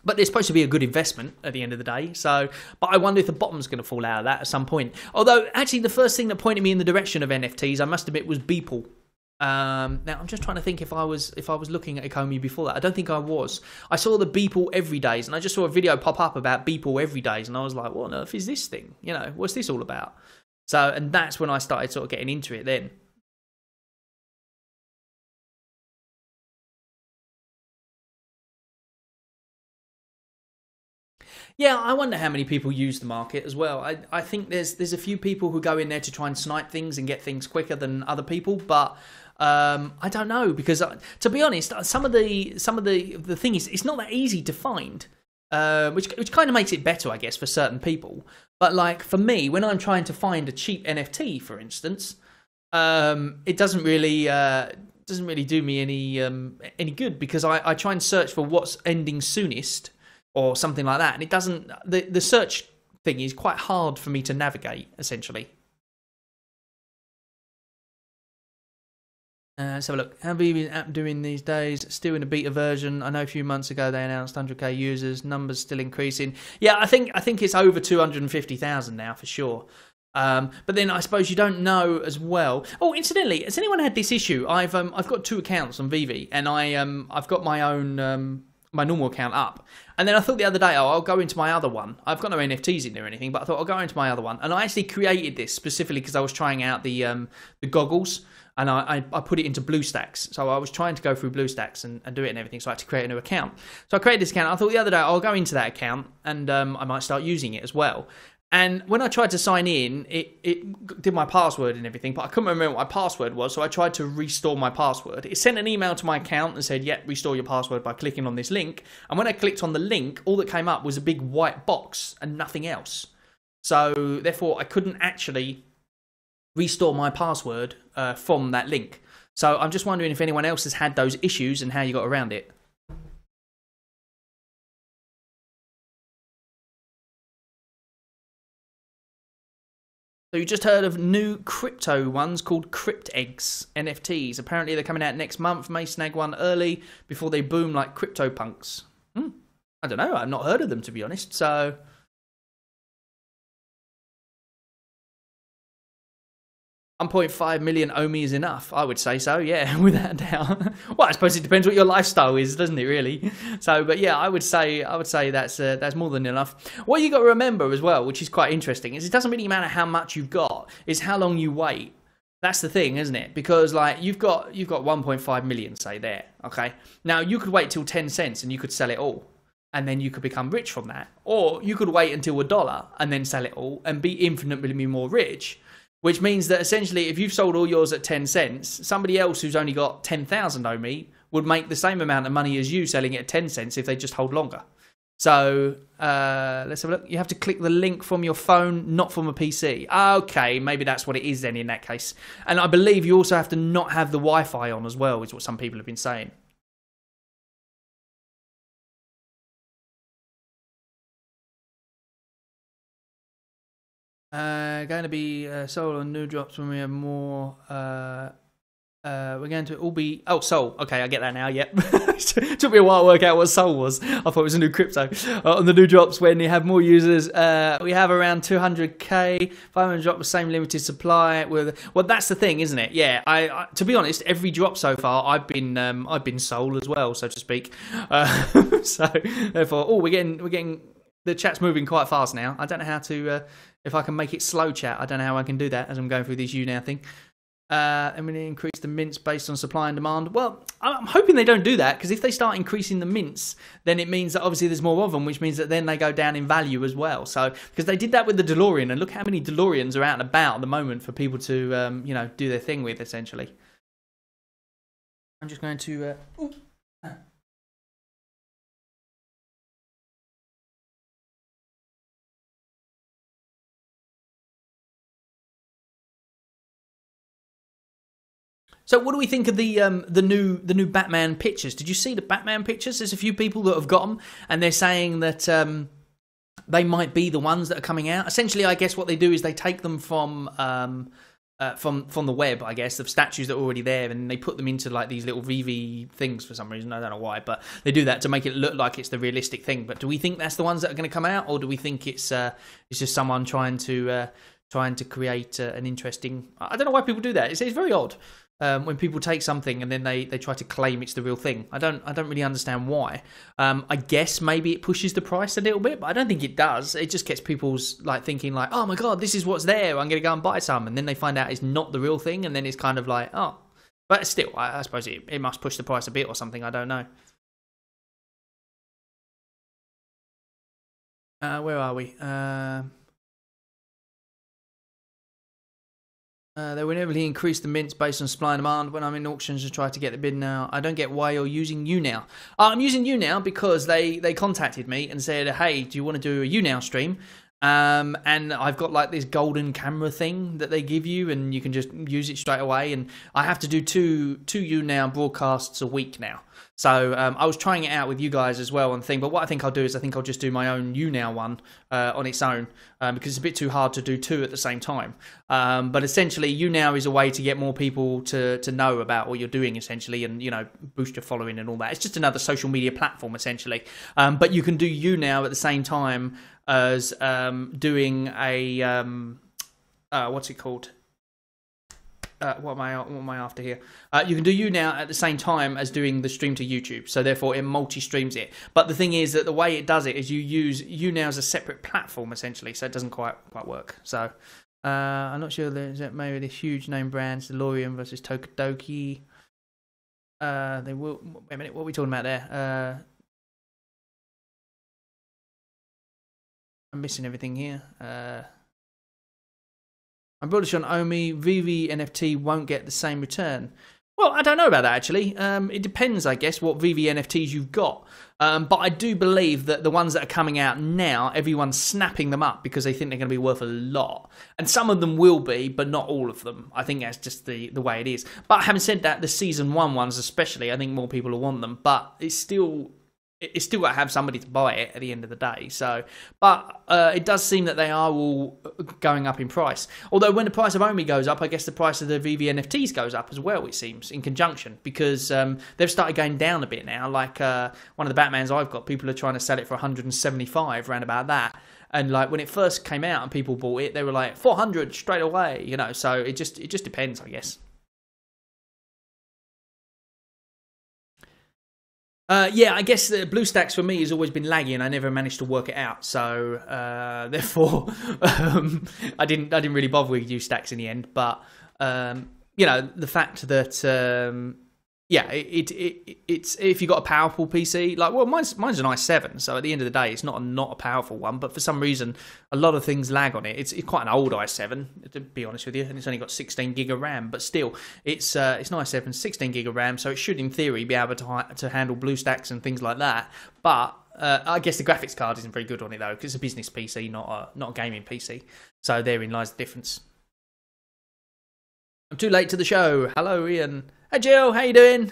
But they're supposed to be a good investment at the end of the day. So, but I wonder if the bottom's going to fall out of that at some point. Although, actually, the first thing that pointed me in the direction of NFTs, I must admit, was Beeple. Now, I'm just trying to think if I was looking at Ecomi before that. I don't think I was. I saw the Beeple Everydays, and I just saw a video pop up about Beeple Everydays, and I was like, what on earth is this thing? You know, what's this all about? So, and that's when I started sort of getting into it then. Yeah, I wonder how many people use the market as well. I think there's a few people who go in there to try and snipe things and get things quicker than other people, but I don't know, because to be honest, some of the thing is, it's not that easy to find, which kind of makes it better, I guess, for certain people. But like for me, when I'm trying to find a cheap NFT, for instance, it doesn't really do me any good, because I try and search for what's ending soonest or something like that, and it doesn't. The search thing is quite hard for me to navigate, essentially. Let's have a look. How have you app doing these days? Still in a beta version. I know a few months ago they announced 100k users. Numbers still increasing. Yeah, I think it's over 250,000 now for sure. But then I suppose you don't know as well. Oh, incidentally, has anyone had this issue? I've got 2 accounts on Vivi, and I've got my own my normal account up, and then I thought the other day, oh, I'll go into my other one. I've got no NFTs in there or anything, but I thought I'll go into my other one, and I actually created this specifically because I was trying out the goggles, and I put it into BlueStacks. So I was trying to go through BlueStacks and do it and everything, so I had to create a new account. So I created this account. I thought the other day I'll go into that account and I might start using it as well. And when I tried to sign in, it did my password and everything, but I couldn't remember what my password was, so I tried to restore my password. It sent an email to my account and said, yeah, restore your password by clicking on this link. And when I clicked on the link, all that came up was a big white box and nothing else. So therefore, I couldn't actually restore my password from that link. So I'm just wondering if anyone else has had those issues and how you got around it. So you just heard of new crypto ones called Crypt Eggs NFTs. Apparently they're coming out next month. May snag one early before they boom like CryptoPunks. I don't know. I've not heard of them, to be honest. So 1.5 million Omi is enough, I would say so, yeah, without a doubt. Well, I suppose it depends what your lifestyle is, doesn't it, really? So, but yeah, I would say that's more than enough. What you got to remember as well, which is quite interesting, is it doesn't really matter how much you've got, it's how long you wait. That's the thing, isn't it? Because like you've got 1.5 million, say, there, okay? Now you could wait till 10 cents and you could sell it all, and then you could become rich from that. Or you could wait until $1 and then sell it all and be infinitely more rich. Which means that essentially, if you've sold all yours at 10 cents, somebody else who's only got 10,000 Omi would make the same amount of money as you selling it at 10 cents if they just hold longer. So let's have a look. You have to click the link from your phone, not from a PC. Okay, maybe that's what it is then in that case. And I believe you also have to not have the Wi-Fi on as well, is what some people have been saying. Going to be sold on new drops when we have more. We're going to all be... Oh, Soul. Okay, I get that now, yep. It took me a while to work out what Soul was. I thought it was a new crypto. On the new drops, when you have more users, we have around 200k. 500 drop the same limited supply. Well, that's the thing, isn't it? Yeah, I to be honest, every drop so far, I've been Soul as well, so to speak. So, therefore... Oh, we're getting... The chat's moving quite fast now. I don't know how to... if I can make it slow chat, I don't know how I can do that as I'm going through this YouNow thing. I'm going to increase the mints based on supply and demand. Well, I'm hoping they don't do that, because if they start increasing the mints, then it means that obviously there's more of them, which means that then they go down in value as well. So, because they did that with the DeLorean, and look how many DeLoreans are out and about at the moment for people to, do their thing with, essentially. I'm just going to... So what do we think of the new Batman pictures? Did you see the Batman pictures? There's a few people that have got them, and they're saying that they might be the ones that are coming out. Essentially, I guess what they do is they take them from the web, I guess, of statues that are already there, and they put them into like these little VV things for some reason. I don't know why, but they do that to make it look like it's the realistic thing. But do we think that's the ones that are going to come out, or do we think it's just someone trying to create an interesting? I don't know why people do that. It's very odd. When people take something and then they try to claim it's the real thing. I don't really understand why. I guess maybe it pushes the price a little bit, but I don't think it does. It just gets people's like thinking like, oh my god, this is what's there, I'm gonna go and buy some, and then they find out it's not the real thing, and then it's kind of like, oh. But still, I suppose it must push the price a bit or something, I don't know. Where are we? They will inevitably increase the mints based on supply and demand. When I'm in auctions to try to get the bid now, I don't get why you're using YouNow. I'm using YouNow because they contacted me and said, hey, do you want to do a YouNow stream? And I've got like this golden camera thing that they give you, and you can just use it straight away. And I have to do two YouNow broadcasts a week now. So I was trying it out with you guys as well and thing. But what I think I'll do is I think I'll just do my own YouNow one on its own because it's a bit too hard to do two at the same time. But essentially, YouNow is a way to get more people to know about what you're doing, essentially, and boost your following and all that. It's just another social media platform, essentially. But you can do YouNow at the same time as doing a what's it called? What am I after here? You can do YouNow at the same time as doing the stream to YouTube, so therefore it multi-streams it. But the thing is that the way it does it is you use YouNow as a separate platform, essentially, so it doesn't quite work. So I'm not sure there's maybe the huge name brands, DeLorean versus Tokidoki. They will. Wait a minute, what are we talking about there? I'm missing everything here. I'm bullish on Omi. VV NFT won't get the same return. Well, I don't know about that, actually. It depends, I guess, what VV NFTs you've got. But I do believe that the ones that are coming out now, everyone's snapping them up because they think they're going to be worth a lot. And some of them will be, but not all of them. I think that's just the way it is. But having said that, the Season 1 ones especially, I think more people will want them. But it's still got to have somebody to buy it at the end of the day. So, but it does seem that they are all going up in price. Although when the price of Omi goes up, I guess the price of the VV NFTs goes up as well, it seems, in conjunction. Because they've started going down a bit now. Like one of the Batmans I've got, people are trying to sell it for 175, round about that. And like when it first came out and people bought it, they were like 400 straight away, So it just depends, I guess. Yeah, I guess the BlueStacks for me has always been laggy, and I never managed to work it out. So therefore, I didn't really bother with YouStacks in the end. But the fact that yeah, it's if you got a powerful PC, like, well, mine's an i7, so at the end of the day, it's not a powerful one. But for some reason, a lot of things lag on it. It's quite an old i7, to be honest with you, and it's only got 16 gig of RAM. But still, it's an i7, 16 gig of RAM, so it should, in theory, be able to handle BlueStacks and things like that. But I guess the graphics card isn't very good on it though, because it's a business PC, not a gaming PC. So therein lies the difference. I'm too late to the show. Hello, Ian. Hey, Jill. How you doing?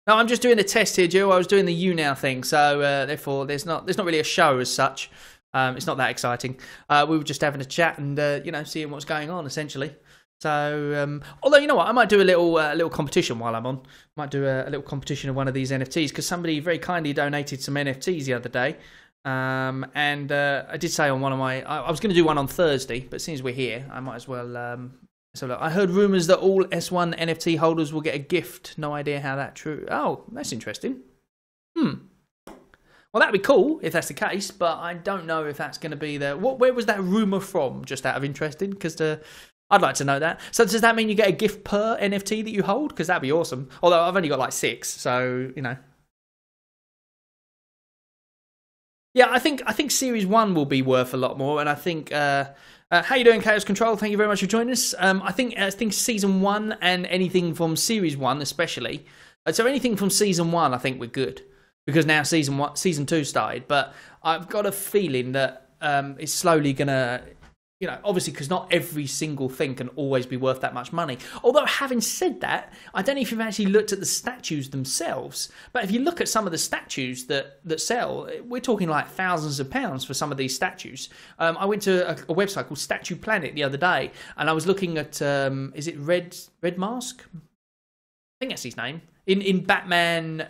No, I'm just doing a test here, Jill. I was doing the YouNow thing, so therefore there's not really a show as such. It's not that exciting. We were just having a chat and seeing what's going on essentially. So although you know what, I might do a little competition while I'm on. Might do a little competition of one of these NFTs because somebody very kindly donated some NFTs the other day. And I did say on one of my, I was going to do one on Thursday, but since we're here, I might as well. So look, I heard rumours that all S1 NFT holders will get a gift. No idea how that's true. Oh, that's interesting. Well, that'd be cool if that's the case, but I don't know if that's going to be the... Where was that rumour from, just out of interest? Because I'd like to know that. So does that mean you get a gift per NFT that you hold? Because that'd be awesome. Although I've only got like 6, so, Yeah, I think Series 1 will be worth a lot more, and I think... how you doing, Chaos Control? Thank you very much for joining us. I think Season 1 and anything from Series 1 especially. So anything from Season 1, I think we're good. Because now Season 2 started. But I've got a feeling that it's slowly going to... You know, obviously, because not every single thing can always be worth that much money. Although, having said that, I don't know if you've actually looked at the statues themselves, but if you look at some of the statues that sell, we're talking like thousands of pounds for some of these statues. I went to a website called Statue Planet the other day, and I was looking at, is it Red Mask? I think that's his name. In Batman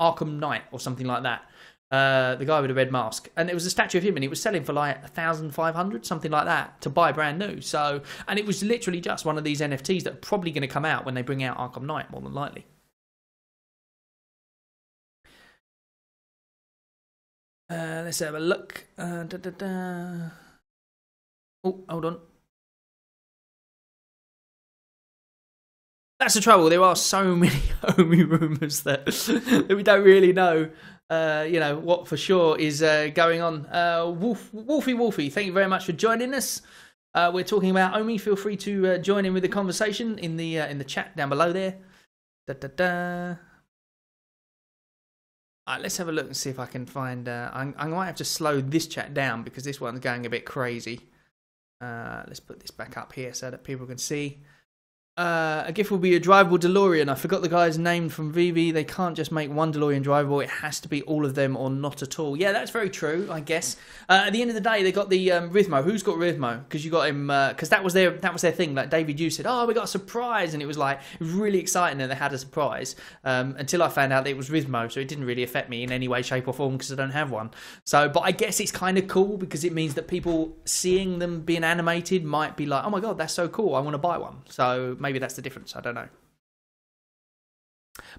Arkham Knight or something like that. The guy with a red mask, and it was a statue of him, and he was selling for like 1,500, something like that, to buy brand new. So, and it was literally just one of these NFTs that are probably going to come out when they bring out Arkham Knight, more than likely. Let's have a look. Oh, hold on. That's the trouble. There are so many Omi rumours that we don't really know. You know, what for sure is going on. Wolfie, thank you very much for joining us. We're talking about Omi. Feel free to join in with the conversation in the chat down below there. Let's have a look and see if I can find... I might have to slow this chat down because this one's going a bit crazy. Let's put this back up here so that people can see. A gift will be a drivable DeLorean. I forgot the guy's name from VV. They can't just make one DeLorean drivable. It has to be all of them or not at all. Yeah, that's very true, I guess. At the end of the day, they got the Rhythmo. Who's got Rhythmo? Because you got him. Because that was their thing. Like David, you said, "Oh, we got a surprise," and it was like really exciting that they had a surprise. Until I found out that it was Rhythmo, so it didn't really affect me in any way, shape, or form because I don't have one. So, but I guess it's kind of cool because it means that people seeing them being animated might be like, "Oh my god, that's so cool! I want to buy one." So maybe that's the difference. I don't know.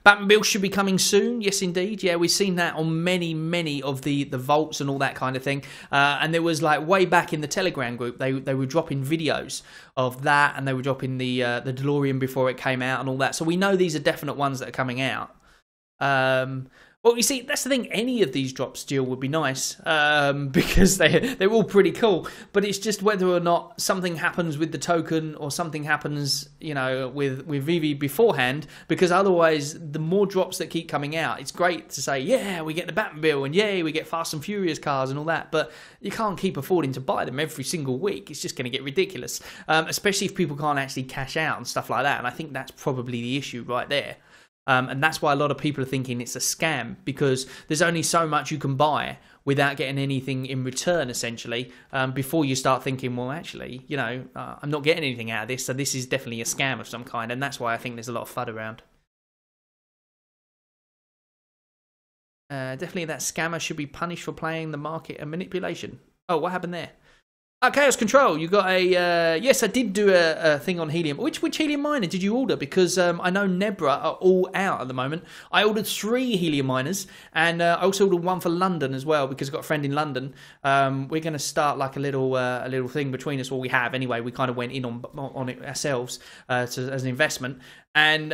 Batmobile should be coming soon. Yes, indeed. Yeah, we've seen that on many of the vaults and all that kind of thing. And there was like way back in the Telegram group, they were dropping videos of that, and they were dropping the DeLorean before it came out and all that. So we know these are definite ones that are coming out. Well, you see, that's the thing. Any of these drops still would be nice because they're all pretty cool. But it's just whether or not something happens with the token or something happens, you know, with VV beforehand. Because otherwise, the more drops that keep coming out, it's great to say, yeah, we get the Batmobile and yay, we get Fast and Furious cars and all that. But you can't keep affording to buy them every single week. It's just going to get ridiculous, especially if people can't actually cash out and stuff like that. And I think that's probably the issue right there. And that's why a lot of people are thinking it's a scam, because there's only so much you can buy without getting anything in return, essentially, before you start thinking, well, actually, you know, I'm not getting anything out of this, so this is definitely a scam of some kind, and that's why I think there's a lot of FUD around. Definitely that scammer should be punished for playing the market and manipulation. Oh, what happened there? Chaos Control, you got a... yes, I did do a thing on helium. Which helium miner did you order? Because I know Nebra are all out at the moment. I ordered 3 helium miners, and I also ordered one for London as well, because I've got a friend in London. We're going to start like a little thing between us, what we have anyway. We kind of went in on it ourselves as an investment. And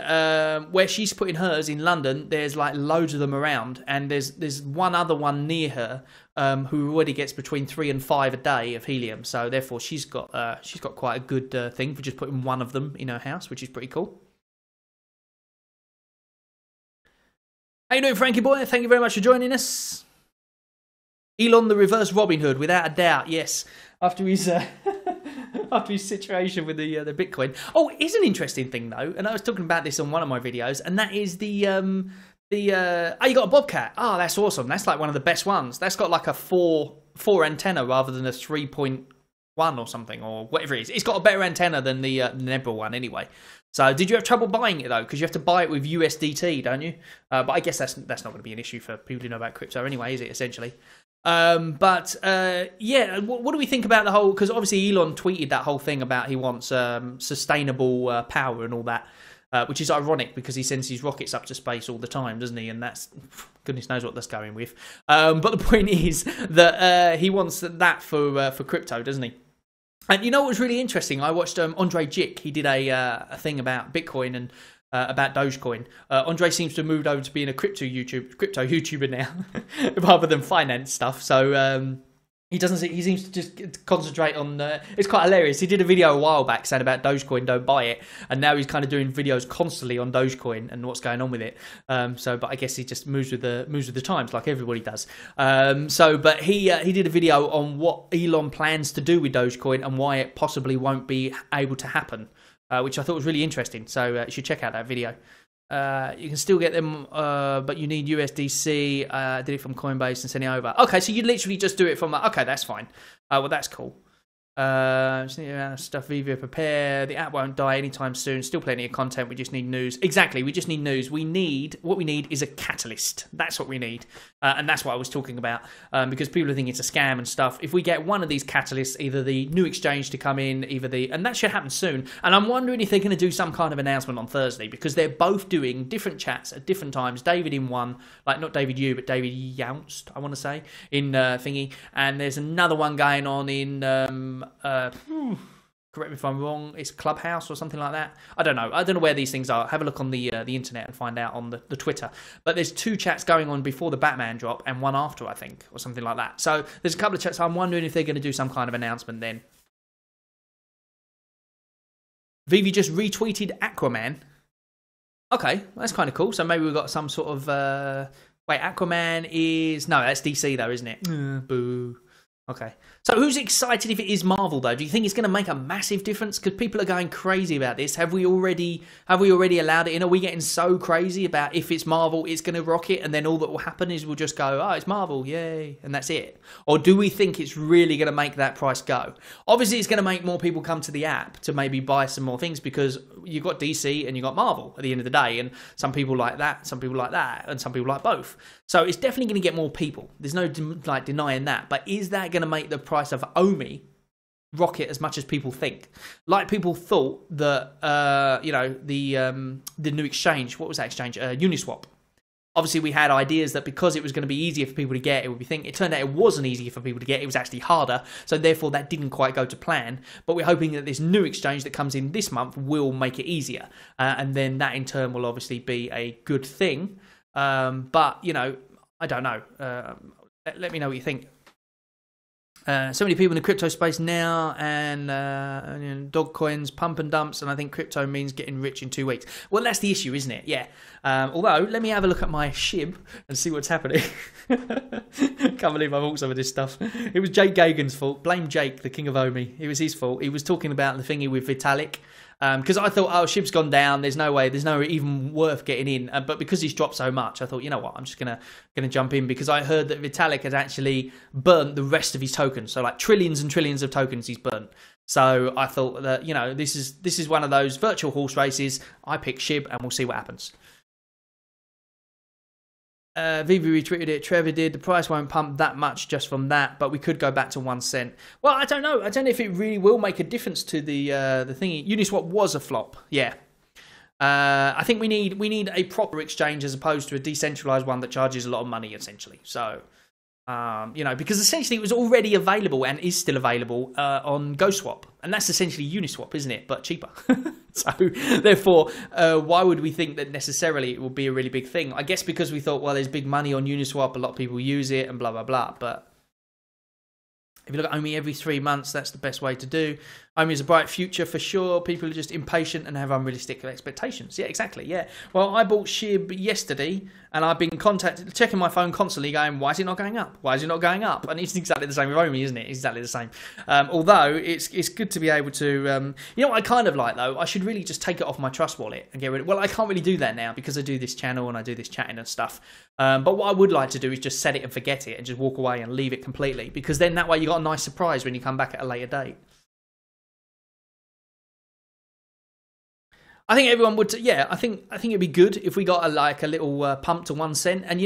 where she's putting hers in London, there's like loads of them around, and there's one other one near her who already gets between 3 and 5 a day of helium. So therefore, she's got quite a good thing for just putting one of them in her house, which is pretty cool. How you doing, Frankie boy? Thank you very much for joining us. Elon, the reverse Robin Hood, without a doubt. Yes, after his. After his situation with the Bitcoin. Oh, it's an interesting thing though, and I was talking about this on one of my videos, and that is oh, you got a Bobcat. Oh, that's awesome. That's like one of the best ones. That's got like a 4 antenna rather than a 3.1 or something, or whatever it is. It's got a better antenna than the Nebra one anyway. So did you have trouble buying it though? Because you have to buy it with USDT, don't you? But I guess that's not going to be an issue for people who know about crypto anyway, is it, essentially? Yeah, what do we think about the whole, because obviously Elon tweeted that whole thing about he wants sustainable power and all that, which is ironic because he sends his rockets up to space all the time, doesn't he? And that's, goodness knows what that's going with. But the point is that he wants that for crypto, doesn't he? And you know what was really interesting? I watched Andre Jick. He did a thing about Bitcoin and about Dogecoin. Andre seems to have moved over to being a crypto YouTuber now, rather than finance stuff. So He doesn't. He seems to just concentrate on. It's quite hilarious. He did a video a while back saying about Dogecoin, don't buy it, and now he's kind of doing videos constantly on Dogecoin and what's going on with it. But I guess he just moves with the times, like everybody does. But he did a video on what Elon plans to do with Dogecoin and why it possibly won't be able to happen, which I thought was really interesting. So you should check out that video. You can still get them, but you need USDC. Did it from Coinbase and send it over. Okay, so you literally just do it from that. Okay, that's fine. Well, that's cool. Just need stuff Viva prepare. The app won't die anytime soon. Still plenty of content. We just need news. Exactly. We just need news. What we need is a catalyst. That's what we need, and that's what I was talking about. Because people are thinking it's a scam and stuff. If we get one of these catalysts, either the new exchange to come in, and that should happen soon. And I'm wondering if they're going to do some kind of announcement on Thursday, because they're both doing different chats at different times. David in one, like not David Yu, but David Younst, I want to say, in thingy, and there's another one going on in. Correct me if I'm wrong, it's Clubhouse or something like that. I don't know where these things are. Have a look on the internet and find out on the Twitter. But there's 2 chats going on before the Batman drop and one after, I think, or something like that. So there's a couple of chats. I'm wondering if they're going to do some kind of announcement then. Vivi just retweeted Aquaman. Okay, that's kind of cool. So maybe we've got some sort of wait, Aquaman is no, that's DC though, isn't it? Boo. Okay. So who's excited if it is Marvel, though? Do you think it's going to make a massive difference? Because people are going crazy about this. Have we already allowed it in? Are we getting so crazy about if it's Marvel, it's going to rocket, and then all that will happen is we'll just go, oh, it's Marvel, yay, and that's it? Or do we think it's really going to make that price go? Obviously, it's going to make more people come to the app to maybe buy some more things, because you've got DC and you've got Marvel at the end of the day, and some people like that, some people like that, and some people like both. So it's definitely going to get more people. There's no denying that. But is that going to make the price of Omi rocket as much as people think? Like people thought that the new exchange, what was that exchange? Uniswap. Obviously, we had ideas that because it was going to be easier for people to get, it turned out it wasn't easier for people to get. It was actually harder. So therefore, that didn't quite go to plan. But we're hoping that this new exchange that comes in this month will make it easier, and then that in turn will obviously be a good thing. But I don't know. Let me know what you think. So many people in the crypto space now, and dog coins, pump and dumps, and I think crypto means getting rich in 2 weeks. Well, that's the issue, isn't it? Yeah. Although, let me have a look at my SHIB and see what's happening. Can't believe I bought some of this stuff. It was Jake Gagan's fault. Blame Jake, the king of Omi. It was his fault. He was talking about the thingy with Vitalik. Because I thought, oh, SHIB's gone down. There's no way. There's no even worth getting in. But because he's dropped so much, I thought, you know what? I'm just gonna jump in, because I heard that Vitalik has actually burnt the rest of his tokens. So like trillions and trillions of tokens he's burnt. So I thought that this is one of those virtual horse races. I pick SHIB and we'll see what happens. Vivi retweeted it. Trevor did. The price won't pump that much just from that, but we could go back to 1 cent. Well, I don't know. I don't know if it really will make a difference to the thingy. Uniswap was a flop. Yeah. I think we need a proper exchange as opposed to a decentralized one that charges a lot of money, essentially. So, because essentially it was already available and is still available on GoSwap, and that's essentially Uniswap, isn't it? But cheaper. So therefore, why would we think that necessarily it will be a really big thing? I guess because we thought, well, there's big money on Uniswap, a lot of people use it, and blah blah blah. But if you look at Omi every 3 months, that's the best way to do. Omi is a bright future for sure. People are just impatient and have unrealistic expectations. Yeah, exactly. Yeah. Well, I bought SHIB yesterday, and I've been checking my phone constantly, going, "Why is it not going up? Why is it not going up?" And it's exactly the same with Omi, isn't it? It's exactly the same. Although it's good to be able to. What I kind of like though, I should really just take it off my Trust wallet and get rid of it. Well, I can't really do that now because I do this channel and I do this chatting and stuff. But what I would like to do is just set it and forget it and just walk away and leave it completely, because then that way you got a nice surprise when you come back at a later date. I think everyone would. Yeah, I think it'd be good if we got a little pump to 1 cent. And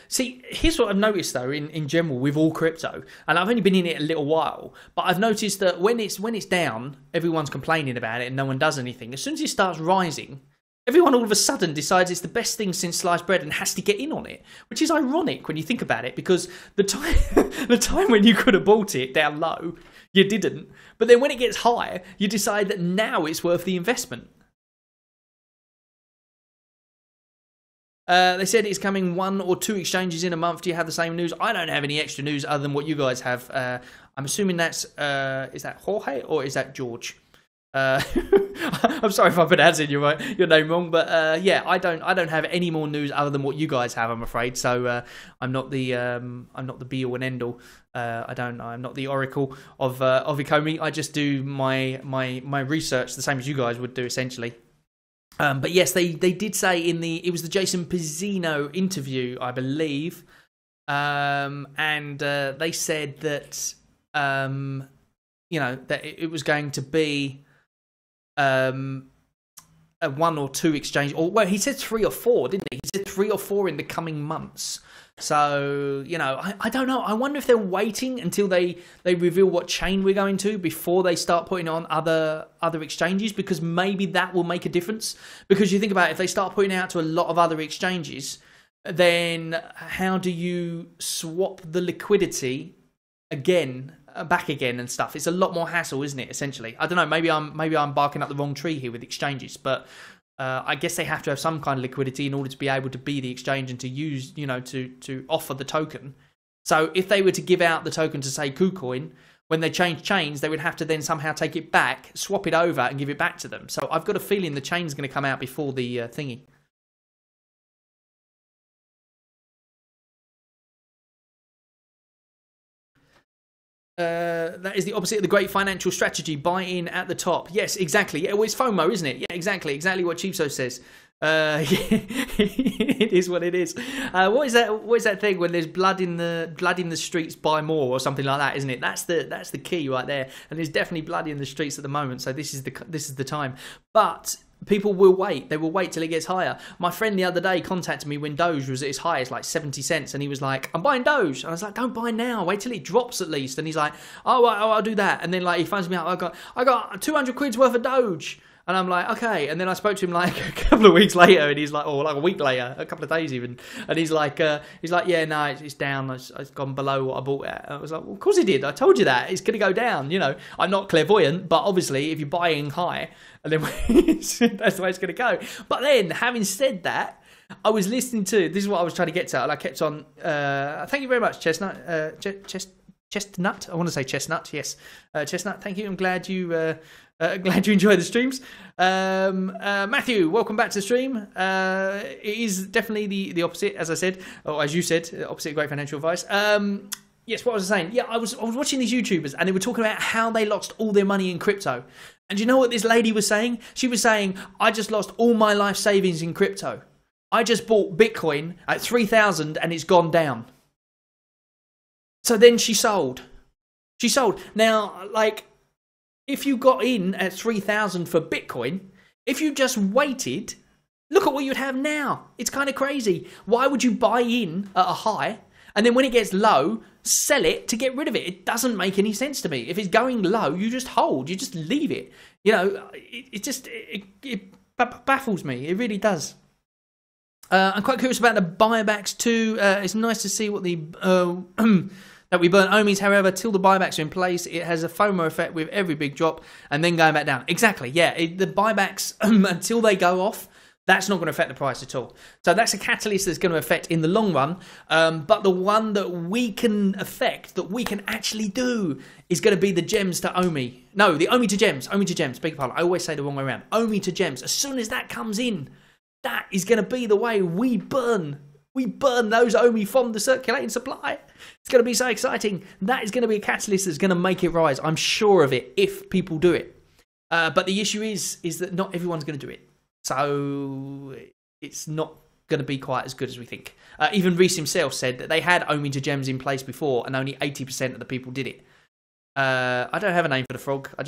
see, here's what I've noticed though in general with all crypto, and I've only been in it a little while, but I've noticed that when it's down, everyone's complaining about it and no one does anything. As soon as it starts rising, everyone all of a sudden decides it's the best thing since sliced bread and has to get in on it, which is ironic when you think about it, because the time when you could have bought it down low, you didn't. But then when it gets higher, you decide that now it's worth the investment. They said it's coming 1 or 2 exchanges in a month. Do you have the same news? I don't have any extra news other than what you guys have. I'm assuming that's is that Jorge or is that George? I'm sorry if I'm pronouncing your name wrong, but yeah, I don't have any more news other than what you guys have, I'm afraid. So I'm not the be all and end all. I'm not the oracle of Ecomi. I just do my research the same as you guys would do, essentially. But yes, they did say it was the Jason Pizzino interview, I believe, and they said that that it was going to be a 1 or 2 exchange, or well, he said 3 or 4, didn't he? He said 3 or 4 in the coming months. So I don't know. I wonder if they're waiting until they reveal what chain we're going to before they start putting on other exchanges, because maybe that will make a difference. Because you think about it, if they start putting it out to a lot of other exchanges, then how do you swap the liquidity back again and stuff? It's a lot more hassle, isn't it, essentially? I don't know, maybe I'm barking up the wrong tree here with exchanges, but I guess they have to have some kind of liquidity in order to be able to be the exchange and to use, to offer the token. So if they were to give out the token to, say, KuCoin, when they change chains, they would have to then somehow take it back, swap it over, and give it back to them. So I've got a feeling the chain's going to come out before the thingy. That is the opposite of the great financial strategy. Buy in at the top. Yes, exactly. Yeah, well, it's FOMO, isn't it? Yeah, exactly what Cheapso says. It is what it is. What is that thing when there's blood in the streets? Buy more or something like that, isn't it? That's the key right there. And there's definitely blood in the streets at the moment. So this is the time. But people will wait. They will wait till it gets higher. My friend the other day contacted me when Doge was at its highest, like 70 cents, and he was like, "I'm buying Doge." And I was like, "Don't buy now. Wait till it drops at least." And he's like, "Oh, I'll do that." And then like he phones me up. I got 200 quid's worth of Doge. And I'm like, okay. And then I spoke to him like a couple of weeks later, and he's like, like a week later, a couple of days even. And he's like, yeah, no, it's down. It's gone below what I bought it at. I was like, well, of course it did. I told you that. It's going to go down. I'm not clairvoyant, but obviously if you're buying high, and then that's the way it's going to go. But then, having said that, I was listening to, this is what I was trying to get to, and I kept on, thank you very much, Chestnut. Chestnut? I want to say Chestnut, yes. Chestnut, thank you. I'm glad you enjoy the streams. Matthew, welcome back to the stream. It is definitely the opposite, as I said, or as you said, opposite of great financial advice. Yes, what was I saying? Yeah, I was watching these YouTubers, and they were talking about how they lost all their money in crypto. And you know what this lady was saying? She was saying, I just lost all my life savings in crypto. I just bought Bitcoin at 3,000 and it's gone down. So then she sold. Now, like, if you got in at 3,000 for Bitcoin, if you just waited, look at what you'd have now. It's kind of crazy. Why would you buy in at a high and then when it gets low, sell it to get rid of it? It doesn't make any sense to me. If it's going low, you just hold. You just leave it. It baffles me. It really does. I'm quite curious about the buybacks too. It's nice to see what the that we burn Omis. However, till the buybacks are in place, it has a FOMO effect with every big drop and then going back down. Exactly, yeah. The buybacks, until they go off, that's not going to affect the price at all. So that's a catalyst that's going to affect in the long run. But the one that we can affect, that we can actually do, is going to be the gems to Omi. No, the Omi to gems. Beg your pardon. I always say the wrong way around. Omi to gems. As soon as that comes in, that is going to be the way we burn. We burn those Omi from the circulating supply. It's going to be so exciting. That is going to be a catalyst that's going to make it rise. I'm sure of it if people do it. But the issue is that not everyone's going to do it. So it's not going to be quite as good as we think. Even Reese himself said that they had Omi to gems in place before and only 80% of the people did it. I don't have a name for the frog. I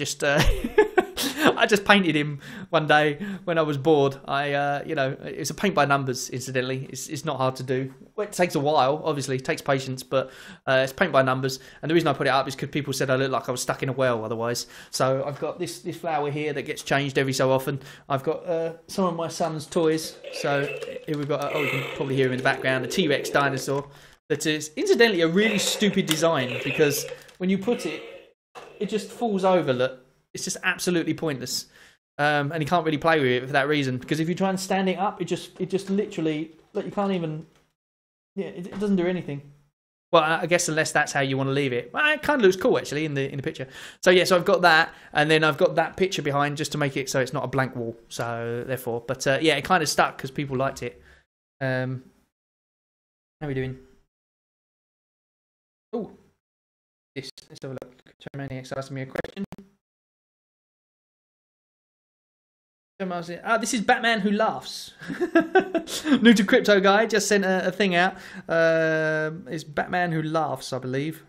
just painted him one day when I was bored. It's a paint by numbers, incidentally. It's not hard to do. Well, it takes a while, obviously. It takes patience, but it's paint by numbers. And the reason I put it up is because people said I looked like I was stuck in a well otherwise. So I've got this flower here that gets changed every so often. I've got some of my son's toys. So here we've got, you can probably hear him in the background, a T-Rex dinosaur. That is, incidentally, a really stupid design because when you put it, it just falls over, look. It's just absolutely pointless, and you can't really play with it for that reason. Because if you try and stand it up, it just literally Look, you can't even. Yeah, it doesn't do anything. Well, I guess unless that's how you want to leave it. Well, it kind of looks cool actually in the picture. So yeah, so I've got that, and then I've got that picture behind just to make it so it's not a blank wall. So therefore, but yeah, it kind of stuck because people liked it. How are we doing? Oh, let's have a look. Maniac's asking me a question. This is Batman Who Laughs. New to crypto guy just sent a thing out. It's Batman Who Laughs, I believe.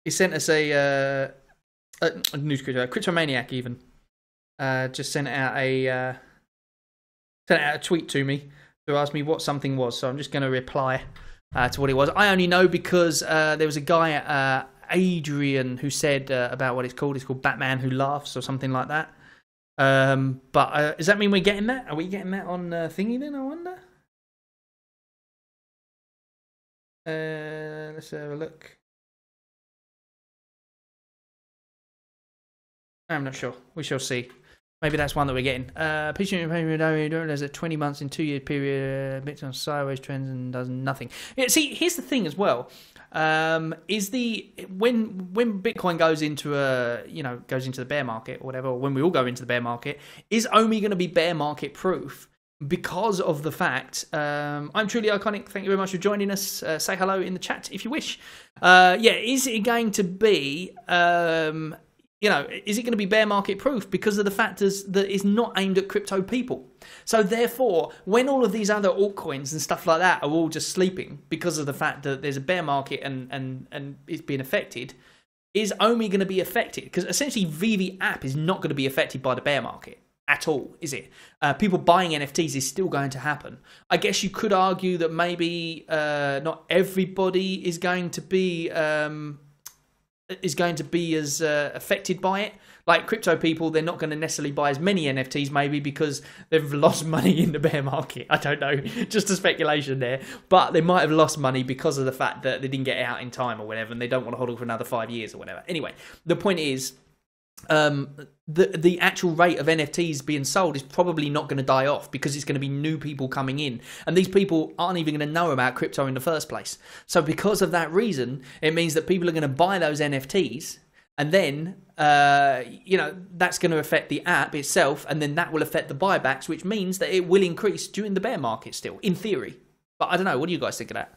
He sent us a new to crypto, Crypto Maniac even. Just sent out a tweet to me to ask me what something was. So I'm just going to reply to what it was. I only know because there was a guy, Adrian, who said about what it's called. It's called Batman Who Laughs or something like that. But does that mean we're getting that? Are we getting that on thingy then, I wonder? Let's have a look. I'm not sure. We shall see. Maybe that's one that we're getting. There's a 20 months in 2-year period, Bitcoin sideways trends and does nothing. Yeah, see, here's the thing as well. Is when Bitcoin goes into the bear market or whatever, or when we all go into the bear market, is OMI going to be bear market proof? Because of the fact, I'm truly iconic. Thank you very much for joining us. Say hello in the chat if you wish. Yeah, is it going to be? Is it going to be bear market proof because of the factors that it's not aimed at crypto people? So therefore, when all of these other altcoins and stuff like that are all just sleeping because of the fact that there's a bear market and it's being affected, is OMI going to be affected? Because essentially VV app is not going to be affected by the bear market at all, is it? People buying NFTs is still going to happen. I guess you could argue that maybe not everybody is going to be as affected by it. Like crypto people, they're not going to necessarily buy as many NFTs maybe because they've lost money in the bear market. I don't know, just a speculation there. But they might have lost money because of the fact that they didn't get it out in time or whatever, and they don't want to hold it for another 5 years or whatever. Anyway, the point is, the actual rate of NFTs being sold is probably not going to die off because it's going to be new people coming in, and these people aren't even going to know about crypto in the first place. So because of that reason, it means that people are going to buy those NFTs, and then that's going to affect the app itself, and then that will affect the buybacks, which means that it will increase during the bear market still, in theory. But I don't know, what do you guys think of that?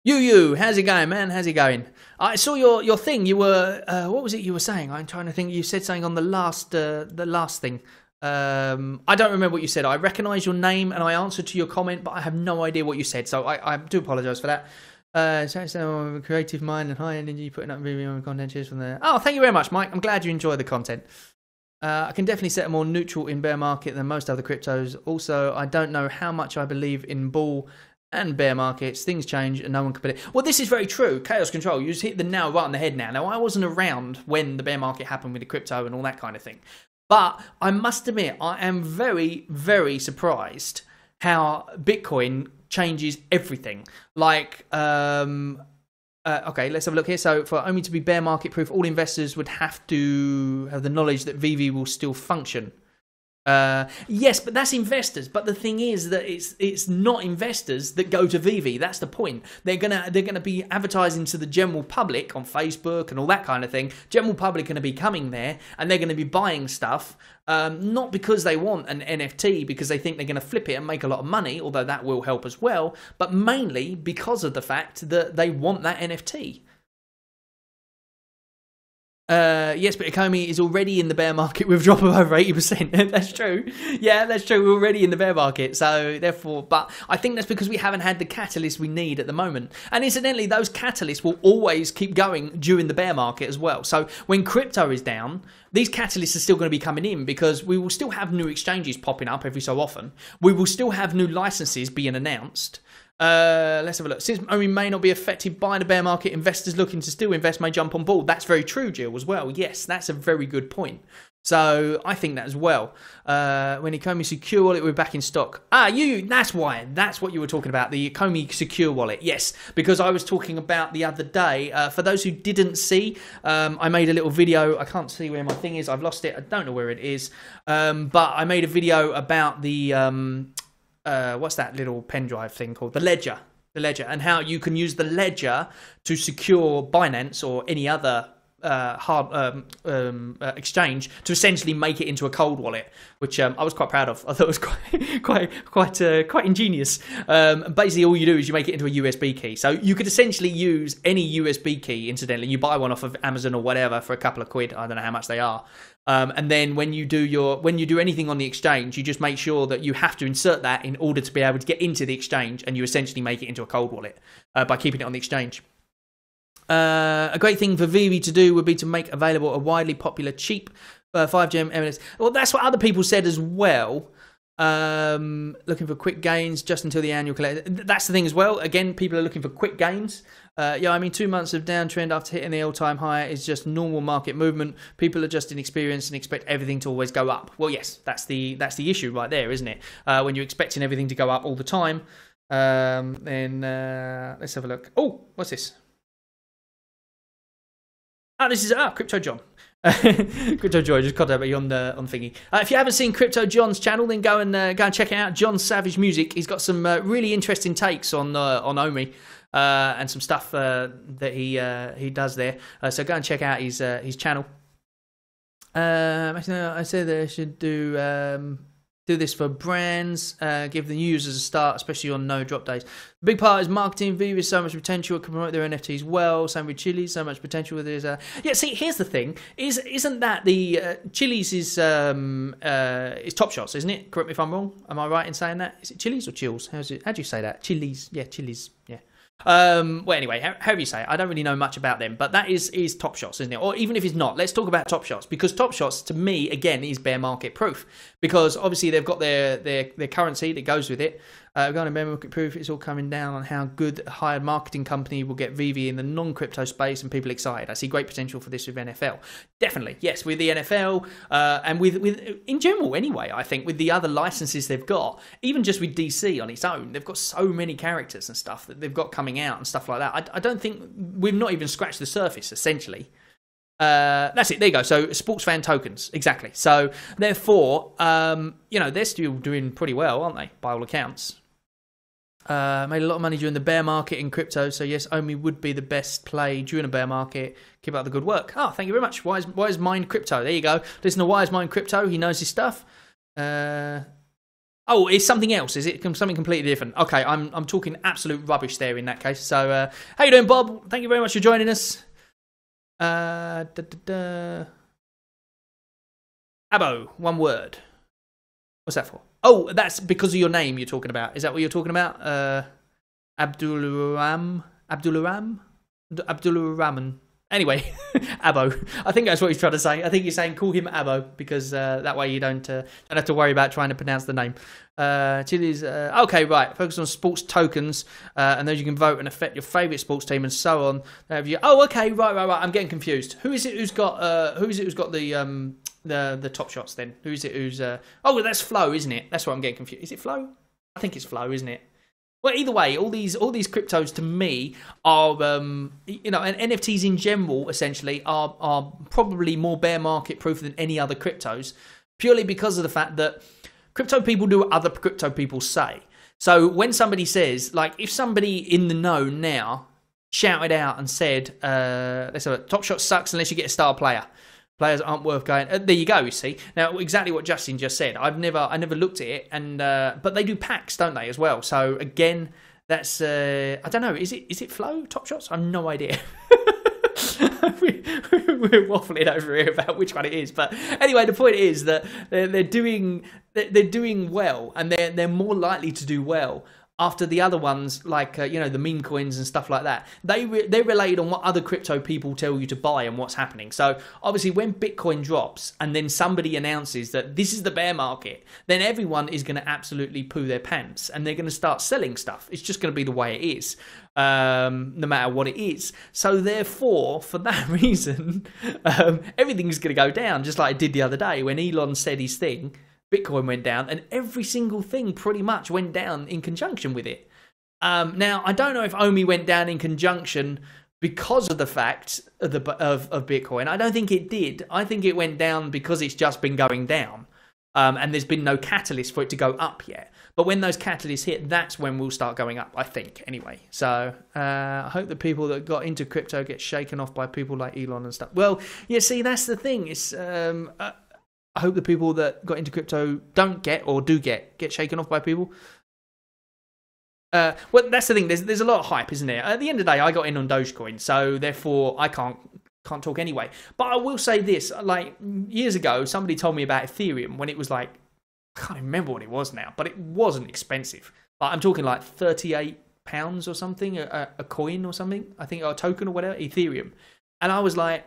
How's it going, man? How's it going? I saw your thing. You were what was it you were saying? I'm trying to think. You said something on the last thing. I don't remember what you said. I recognise your name and I answered to your comment, but I have no idea what you said. So I do apologise for that. So creative mind and high energy, putting up video content. Cheers from there. Oh, thank you very much, Mike. I'm glad you enjoy the content. I can definitely set a more neutral in bear market than most other cryptos. Also, I don't know how much I believe in bull and bear markets. Things change and no one can predict. Well, this is very true. Chaos Control, you just hit the nail right on the head now. Now, I wasn't around when the bear market happened with the crypto and all that kind of thing. But I must admit, I am very, very surprised how Bitcoin changes everything. Like, okay, let's have a look here. So for OMI to be bear market proof, all investors would have to have the knowledge that VV will still function. Yes, but that's investors. But the thing is that it's not investors that go to VV. That's the point. They're gonna be advertising to the general public on Facebook and all that kind of thing. General public are gonna be coming there and they're gonna be buying stuff, not because they want an NFT, because they think they're gonna flip it and make a lot of money, although that will help as well. But mainly because of the fact that they want that NFT. Yes, but Economy is already in the bear market with a drop of over 80%. That's true. Yeah, that's true. We're already in the bear market. So therefore, but I think that's because we haven't had the catalyst we need at the moment. And incidentally, those catalysts will always keep going during the bear market as well. So when crypto is down, these catalysts are still going to be coming in because we will still have new exchanges popping up every so often. We will still have new licenses being announced. Let's have a look. Since OMI may not be affected by the bear market, investors looking to still invest may jump on board. That's very true, Jill, as well. Yes, that's a very good point. So I think that as well. When Ecomi Secure Wallet, we're back in stock. That's why. That's what you were talking about, the Ecomi Secure Wallet. Yes, because I was talking about the other day. For those who didn't see, I made a little video. I can't see where my thing is. I've lost it. I don't know where it is. But I made a video about the, what's that little pen drive thing called? The Ledger. The Ledger. And how you can use the Ledger to secure Binance or any other exchange to essentially make it into a cold wallet, which I was quite proud of. I thought it was quite ingenious. Basically, all you do is you make it into a USB key, so you could essentially use any USB key. Incidentally, you buy one off of Amazon or whatever for a couple of quid. I don't know how much they are. And then when you do anything on the exchange, you just make sure that you have to insert that in order to be able to get into the exchange, and you essentially make it into a cold wallet by keeping it on the exchange. A great thing for Vivi to do would be to make available a widely popular, cheap 5gem MNS. Well, that's what other people said as well. Looking for quick gains just until the annual collect. That's the thing as well. Again, people are looking for quick gains. Yeah, I mean, 2 months of downtrend after hitting the all-time high is just normal market movement. People are just inexperienced and expect everything to always go up. Well, yes, that's the issue right there, isn't it? When you're expecting everything to go up all the time, then let's have a look. Oh, what's this? This is Crypto John. Crypto Joy just contact me on thingy. If you haven't seen Crypto John's channel, then go and check it out. John Savage Music. He's got some really interesting takes on Omi and some stuff that he does there. So go and check out his channel. I said that I should do this for brands, give the new users a start, especially on no drop days. The big part is marketing. Viva has so much potential, it can promote their NFTs well. Same with Chili's, so much potential with this. Yeah, see, here's the thing: isn't that the Chili's is Top Shots, isn't it? Correct me if I'm wrong. Am I right in saying that? Is it Chili's or Chills? How do you say that? Chili's, yeah, Chili's, yeah. Well, anyway, however you say it, I don't really know much about them, but that is Top Shots, isn't it? Or even if it's not, let's talk about Top Shots, because Top Shots, to me, again, is bear market proof, because obviously they've got their currency that goes with it. Regarding bear market proof, it's all coming down on how good a hired marketing company will get Vivi in the non-crypto space, and people excited. I see great potential for this with NFL. Definitely, yes, with the NFL and with in general anyway. I think with the other licenses they've got, even just with DC on its own, they've got so many characters and stuff that they've got coming out and stuff like that. I don't think we've not even scratched the surface essentially. That's it. There you go. So sports fan tokens, exactly. So therefore, they're still doing pretty well, aren't they? By all accounts. Made a lot of money during the bear market in crypto. So yes, Omi would be the best play during a bear market. Keep up the good work. Oh, thank you very much. Wise Mind Crypto. There you go. Listen to Wise Mind Crypto. He knows his stuff. Oh, it's something else. Is it something completely different? Okay, I'm talking absolute rubbish there in that case. So how you doing, Bob? Thank you very much for joining us. Abo, one word. What's that for? Oh, that's because of your name you're talking about. Is that what you're talking about? Abdulrahman. Anyway, Abo. I think that's what he's trying to say. I think he's saying call him Abo because that way you don't have to worry about trying to pronounce the name. Chili's. Okay, right. Focus on sports tokens and those you can vote and affect your favourite sports team and so on. Oh, okay, right. I'm getting confused. Who is it who's got the Top Shots then? Who is it who's? Oh, that's Flow, isn't it? That's what I'm getting confused. Is it Flow? I think it's Flow, isn't it? Well, either way, all these cryptos to me are, and NFTs in general, essentially, are probably more bear market proof than any other cryptos, purely because of the fact that crypto people do what other crypto people say. So when somebody says, like, if somebody in the know now shouted out and said, let's have Top Shot sucks unless you get a star player. Players aren't worth going. There you go. You see now exactly what Justin just said. I never looked at it, and but they do packs, don't they, as well? So again, that's I don't know. Is it Flow Top Shots? I have no idea. We're waffling over here about which one it is, but anyway, the point is that they're doing well, and they're more likely to do well after the other ones, like you know, the meme coins and stuff like that. They're related on what other crypto people tell you to buy and what's happening. So obviously, when Bitcoin drops and then somebody announces that this is the bear market, then everyone is going to absolutely poo their pants and they're going to start selling stuff. It's just going to be the way it is, no matter what it is. So therefore, for that reason, everything's going to go down, just like it did the other day when Elon said his thing. Bitcoin went down, and every single thing pretty much went down in conjunction with it. Now, I don't know if OMI went down in conjunction because of the fact of Bitcoin. I don't think it did. I think it went down because it's just been going down, and there's been no catalyst for it to go up yet. But when those catalysts hit, that's when we'll start going up, I think, anyway. So I hope the people that got into crypto get shaken off by people like Elon and stuff. Well, yeah, see, that's the thing. It's... I hope the people that got into crypto don't get or do get shaken off by people. Well, that's the thing. There's a lot of hype, isn't there? At the end of the day, I got in on Dogecoin, so therefore I can't talk anyway. But I will say this: like years ago, somebody told me about Ethereum when it was like, I can't remember what it was now, but it wasn't expensive. Like, I'm talking like £38 or something, a coin or something. I think, or a token or whatever, Ethereum. And I was like,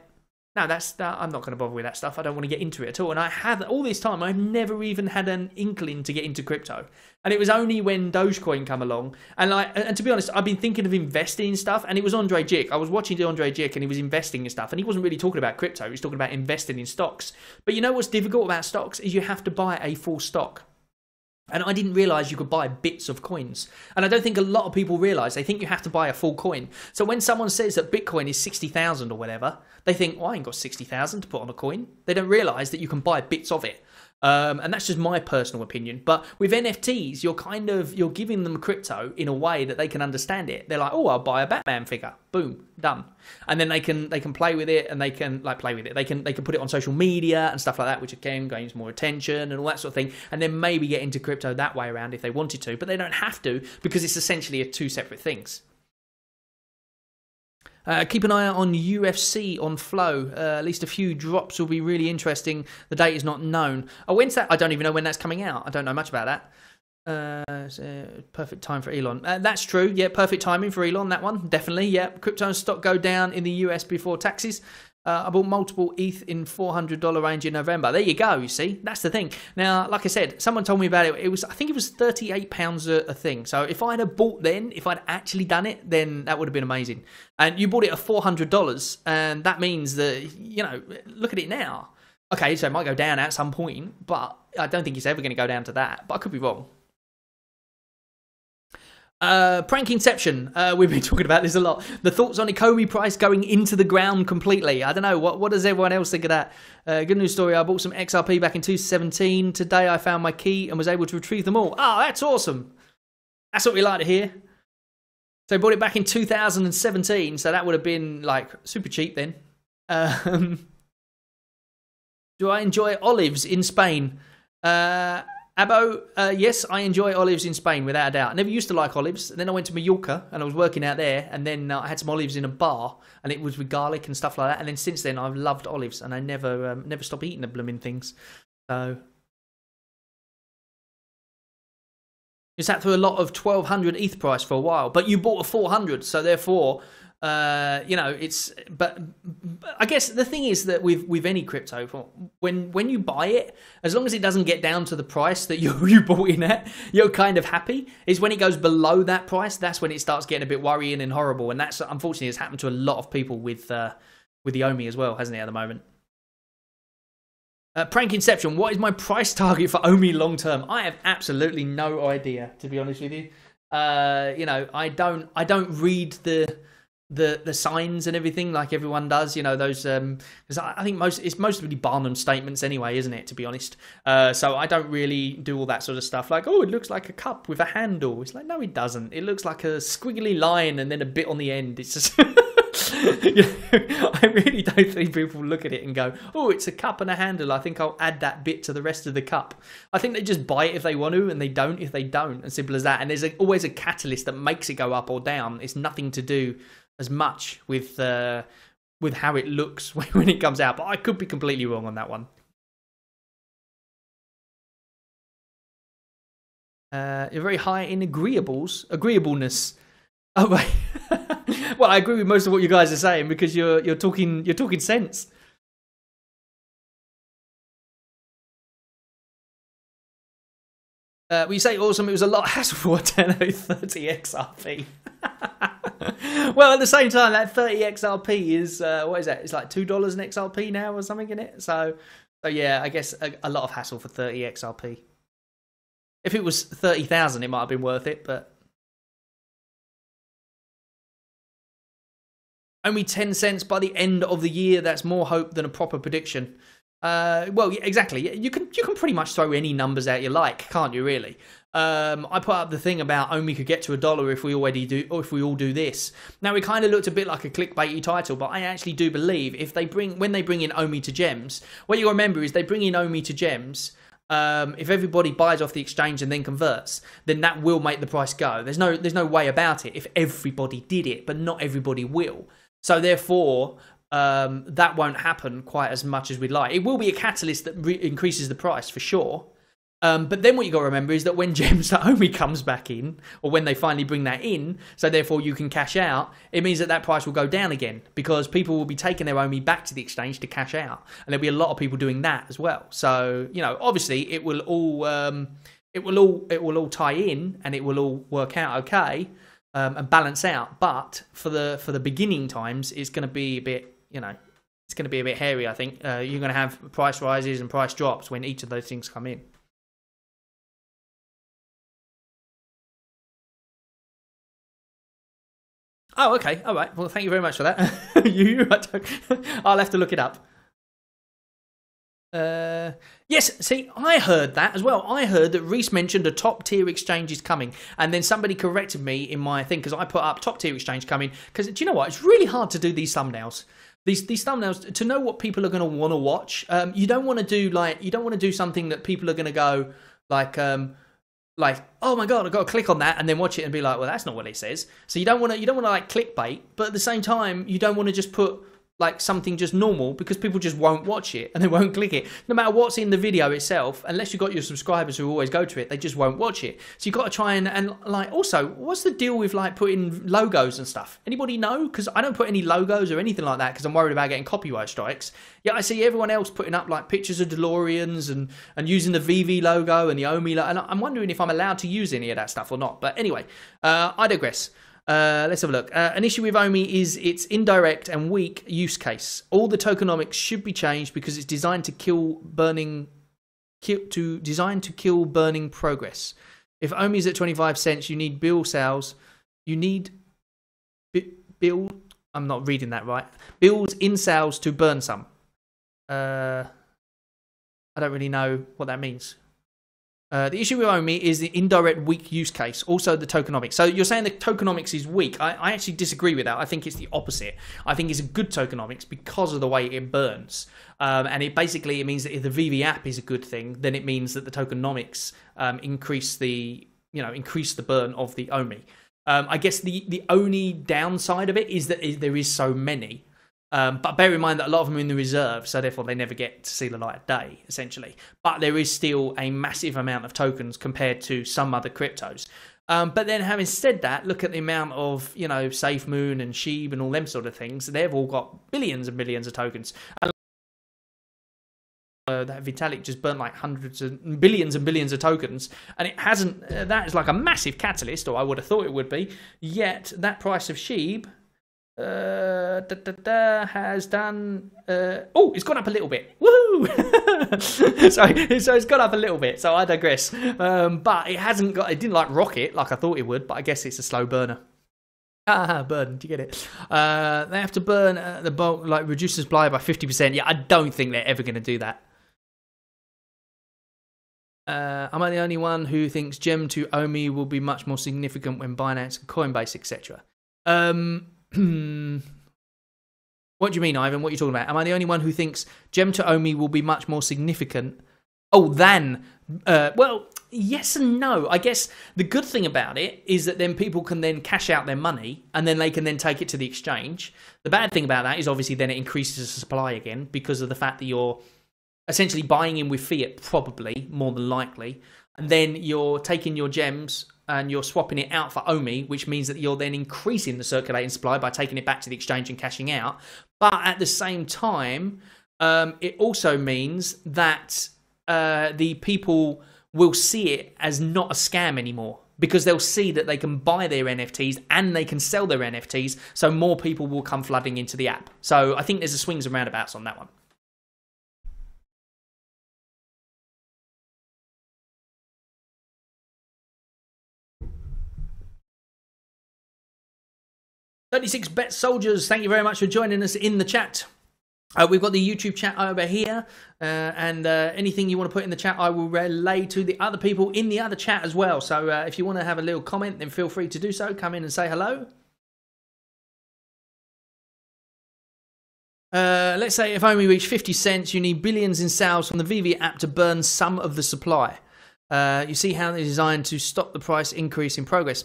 no, I'm not going to bother with that stuff. I don't want to get into it at all. And I have, all this time, I've never even had an inkling to get into crypto. And it was only when Dogecoin come along. And to be honest, I've been thinking of investing in stuff. And it was Andre Jick. I was watching Andre Jick and he was investing in stuff. And he wasn't really talking about crypto. He was talking about investing in stocks. But you know what's difficult about stocks is you have to buy a full stock. And I didn't realise you could buy bits of coins. And I don't think a lot of people realise. They think you have to buy a full coin. So when someone says that Bitcoin is 60,000 or whatever, they think, well, I ain't got 60,000 to put on a coin. They don't realise that you can buy bits of it. And that's just my personal opinion. But with NFTs, you're giving them crypto in a way that they can understand it. They're like, oh, I'll buy a Batman figure. Boom, done. And then they can play with it, and they can play with it. They can put it on social media and stuff like that, which again gains more attention and all that sort of thing. And then maybe get into crypto that way around if they wanted to, but they don't have to because it's essentially two separate things. Keep an eye out on UFC on Flow. At least a few drops will be really interesting. The date is not known. Oh, when's that? I don't even know when that's coming out. I don't know much about that. Perfect time for Elon. That's true. Yeah, perfect timing for Elon, that one. Definitely, yeah. Crypto and stock go down in the US before taxes. I bought multiple ETH in $400 range in November. There you go, you see. That's the thing. Now, like I said, someone told me about it. I think it was £38 a thing. So if I'd have bought then, if I'd actually done it, then that would have been amazing. And you bought it at $400, and that means that, you know, look at it now. Okay, so it might go down at some point, but I don't think it's ever going to go down to that. But I could be wrong. Prank Inception. We've been talking about this a lot. The thoughts on Ecomi price going into the ground completely. I don't know. What does everyone else think of that? Good news story. I bought some XRP back in 2017. Today I found my key and was able to retrieve them all. Oh, that's awesome. That's what we like to hear. So I bought it back in 2017. So that would have been like super cheap then. Do I enjoy olives in Spain? Abo, yes, I enjoy olives in Spain, without a doubt. I never used to like olives. And then I went to Mallorca, and I was working out there, and then I had some olives in a bar, and it was with garlic and stuff like that. And then since then, I've loved olives, and I never stopped eating the blooming things. So you sat through a lot of 1,200 ETH price for a while, but you bought a 400, so therefore... you know, but I guess the thing is that with any crypto, when you buy it, as long as it doesn't get down to the price that you bought in at, you're kind of happy. It's when it goes below that price, that's when it starts getting a bit worrying and horrible. And that's unfortunately has happened to a lot of people with the OMI as well, hasn't it, at the moment? Prank Inception, what is my price target for OMI long term? I have absolutely no idea, to be honest with you. You know, I don't read the signs and everything like everyone does, you know, those because I think it's mostly Barnum statements anyway, isn't it, to be honest? So I don't really do all that sort of stuff like, oh, it looks like a cup with a handle. It's like, no, it doesn't. It looks like a squiggly line and then a bit on the end. It's just you know, I really don't think people look at it and go, oh, it's a cup and a handle, I think I'll add that bit to the rest of the cup. I think they just buy it if they want to, and they don't if they don't. As simple as that. And there's always a catalyst that makes it go up or down. It's nothing to do as much with how it looks when it comes out, but I could be completely wrong on that one. You're very high in agreeableness. Oh, right. Well, I agree with most of what you guys are saying because you're talking sense. When you say awesome, it was a lot of hassle for a 1030 XRP. Well, at the same time, that 30 XRP is what is that? It's like $2 an XRP now or something in it. So yeah, I guess a lot of hassle for 30 XRP. If it was 30,000, it might have been worth it, but only 10 cents by the end of the year. That's more hope than a proper prediction. Well, yeah, exactly. You can pretty much throw any numbers out you like, can't you? Really. I put up the thing about Omi could get to $1 if we already do, or if we all do this. Now, it kind of looked a bit like a clickbaity title, but I actually do believe when they bring in Omi to gems, what you remember is they bring in Omi to gems. If everybody buys off the exchange and then converts, then that will make the price go. There's no way about it if everybody did it, but not everybody will. So therefore, that won't happen quite as much as we'd like. It will be a catalyst that increases the price for sure. But then what you got to remember is that when Gems.Omi comes back in, or when they finally bring that in, so therefore you can cash out, it means that price will go down again because people will be taking their Omi back to the exchange to cash out, and there'll be a lot of people doing that as well. So obviously it will all tie in and it will all work out okay and balance out. But for the beginning times, it's going to be a bit it's going to be a bit hairy. I think you're going to have price rises and price drops when each of those things come in. Oh, okay. All right. Well, thank you very much for that. I'll have to look it up. Yes, see, I heard that as well. I heard that Reese mentioned a top tier exchange is coming, and then somebody corrected me in my thing because I put up top tier exchange coming. Because do you know what? It's really hard to do these thumbnails. These thumbnails to know what people are going to want to watch. You don't want to do something that people are going to go like, oh my god, I've got to click on that and then watch it and be like, well, that's not what it says. So you don't want to like clickbait, but at the same time, you don't want to just put like something just normal because people just won't watch it and they won't click it. No matter what's in the video itself, unless you've got your subscribers who always go to it, they just won't watch it. So you've got to try and like, also, what's the deal with like putting logos and stuff? Anybody know? Because I don't put any logos or anything like that because I'm worried about getting copyright strikes. Yeah, I see everyone else putting up like pictures of DeLoreans and using the VV logo and the Omi logo, and I'm wondering if I'm allowed to use any of that stuff or not. But anyway, I digress. Let's have a look. An issue with Omi is its indirect and weak use case. All the tokenomics should be changed because it's designed to kill burning progress. If Omi is at 25 cents, you need bill sales. You need build. I'm not reading that right. Builds in sales to burn some. I don't really know what that means. The issue with Omi is the indirect weak use case, also the tokenomics. So you're saying the tokenomics is weak. I actually disagree with that. I think it's the opposite. I think it's a good tokenomics because of the way it burns. And it means that if the VV app is a good thing, then it means that the tokenomics increase the burn of the Omi. I guess the only downside of it is that there is so many. But bear in mind that a lot of them are in the reserve, so therefore they never get to see the light of day, essentially. But there is still a massive amount of tokens compared to some other cryptos. But then having said that, look at the amount of, SafeMoon and Sheeb and all them sort of things. They've all got billions and billions of tokens. And that Vitalik just burnt like hundreds and billions of tokens, and it hasn't. That is like a massive catalyst, or I would have thought it would be. Yet that price of Sheeb has done it's gone up a little bit. Woohoo! so it's gone up a little bit, so I digress. But it didn't like rocket like I thought it would, but I guess it's a slow burner. Burn, do you get it? They have to burn the bulk, like reduce the supply by 50%. Yeah, I don't think they're ever going to do that. Am I the only one who thinks Gem to Omi will be much more significant when Binance and Coinbase, etc.? What do you mean, Ivan? What are you talking about? Am I the only one who thinks Gem to Omi will be much more significant? Well, yes and no. I guess the good thing about it is that then people can then cash out their money and then they can then take it to the exchange. The bad thing about that is obviously then it increases the supply again because of the fact that you're essentially buying in with fiat, probably, more than likely. and then you're taking your gems and you're swapping it out for OMI, which means that you're then increasing the circulating supply by taking it back to the exchange and cashing out. But at the same time, it also means that the people will see it as not a scam anymore, because they'll see that they can buy their NFTs and they can sell their NFTs, so more people will come flooding into the app. So I think there's a swings and roundabouts on that one. "36 Bet Soldiers, thank you very much for joining us in the chat. We've got the YouTube chat over here, and anything you want to put in the chat, I will relay to the other people in the other chat as well. So if you want to have a little comment, then feel free to do so. Come in and say hello. Let's say if OMI reached 50 cents, you need billions in sales from the VV app to burn some of the supply. You see how they're designed to stop the price increase in progress.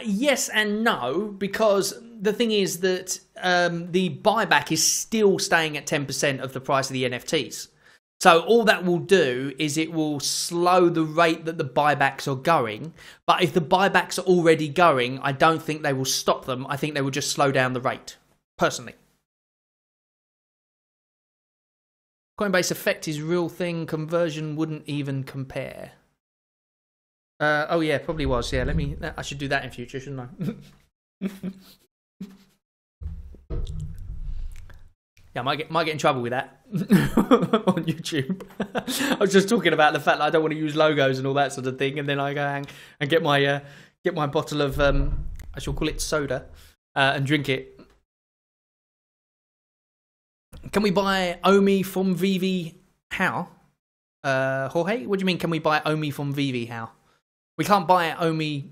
Yes and no, because the thing is that the buyback is still staying at 10% of the price of the NFTs. So all that will do is it will slow the rate that the buybacks are going. But if the buybacks are already going, I don't think they will stop them. I think they will just slow down the rate, personally. Coinbase Effect is real thing. Conversion wouldn't even compare. Oh yeah, probably was. Yeah, I should do that in future, shouldn't I? Yeah, I might get in trouble with that on YouTube. I was just talking about the fact that I don't want to use logos and all that sort of thing, and then I go and get my bottle of I shall call it soda and drink it. Can we buy OMI from VV? How? Jorge, what do you mean? Can we buy OMI from VV? How? We can't buy OMI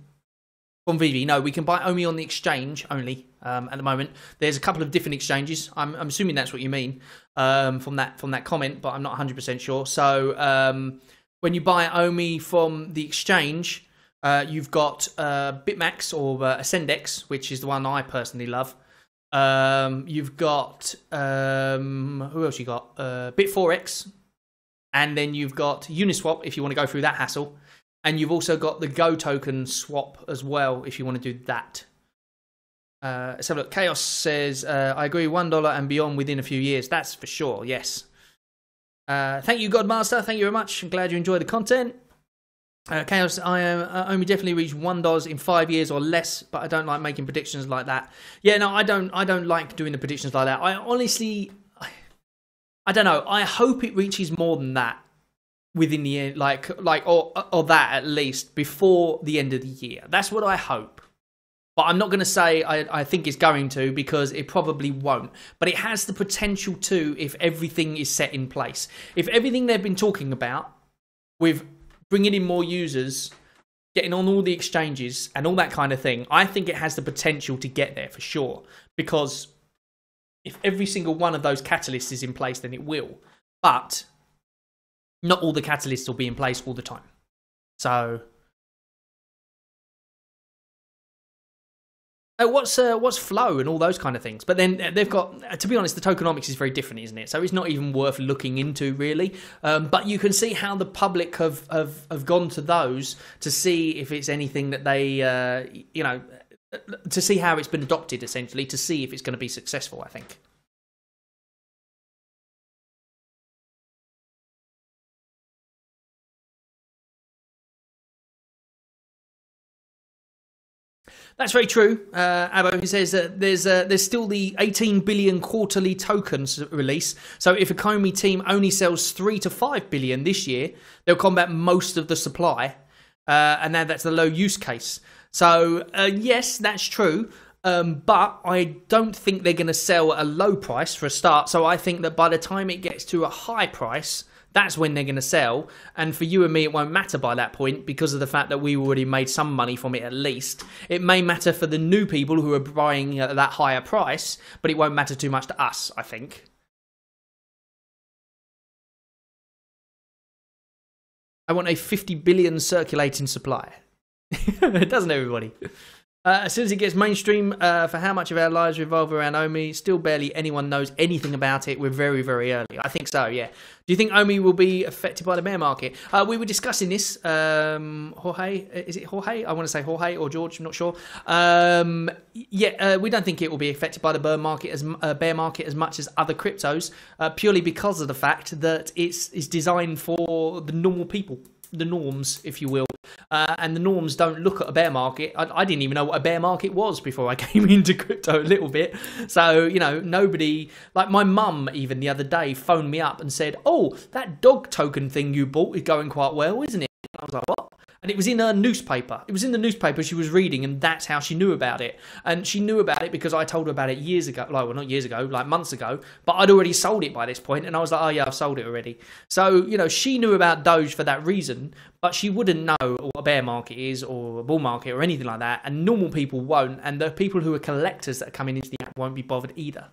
from VV. No, we can buy OMI on the exchange only at the moment. There's a couple of different exchanges. I'm assuming that's what you mean from that comment, but I'm not 100% sure. So when you buy OMI from the exchange, you've got Bitmax or Ascendex, which is the one I personally love. You've got who else you got? Bit4x, and then you've got Uniswap if you want to go through that hassle. And you've also got the Go token swap as well, if you want to do that. Let's have a look. Chaos says, I agree, $1 and beyond within a few years. That's for sure, yes. Thank you, Godmaster. Thank you very much. I'm glad you enjoy the content. Chaos, I only definitely reach $1 in 5 years or less, but I don't like making predictions like that. Yeah, no, I don't like doing the predictions like that. I honestly, I don't know. I hope it reaches more than that. Within the end, or that at least before the end of the year. That's what I hope. But I'm not going to say I think it's going to, because it probably won't. But it has the potential to, if everything is set in place. If everything they've been talking about, with bringing in more users, getting on all the exchanges and all that kind of thing, I think it has the potential to get there for sure. Because if every single one of those catalysts is in place, then it will. But not all the catalysts will be in place all the time. So, what's flow and all those kind of things. But then they've got, to be honest, the tokenomics is very different, isn't it? So it's not even worth looking into, really. But you can see how the public have gone to those to see if it's anything that they, to see how it's been adopted, essentially, to see if it's going to be successful, I think. That's very true. Abbo, he says that there's still the 18 billion quarterly tokens release. So if a Comey team only sells 3 to 5 billion this year, they'll combat most of the supply. And now that's the low use case. So yes, that's true. But I don't think they're going to sell at a low price for a start. So I think that by the time it gets to a high price, that's when they're going to sell. And for you and me, it won't matter by that point because of the fact that we already made some money from it at least. It may matter for the new people who are buying at that higher price, but it won't matter too much to us, I think. I want a 50 billion circulating supply. Doesn't everybody? As soon as it gets mainstream, for how much of our lives revolve around Omi, still barely anyone knows anything about it. We're very, very early. I think so, yeah. Do you think Omi will be affected by the bear market? We were discussing this. Jorge, is it Jorge? I want to say Jorge or George, I'm not sure. We don't think it will be affected by the bear market as much as other cryptos, purely because of the fact that it's designed for the normal people. The norms, if you will, and the norms don't look at a bear market. I didn't even know what a bear market was before I came into crypto a little bit. So, you know, nobody, like my mum even the other day phoned me up and said, oh, that dog token thing you bought is going quite well, isn't it? And I was like, what? And it was in her newspaper. It was in the newspaper she was reading, and that's how she knew about it. And she knew about it because I told her about it years ago. Like, well, not years ago, like months ago. But I'd already sold it by this point, and I was like, oh yeah, I've sold it already. So, you know, she knew about Doge for that reason, but she wouldn't know what a bear market is or a bull market or anything like that. And normal people won't, and the people who are collectors that are coming into the app won't be bothered either.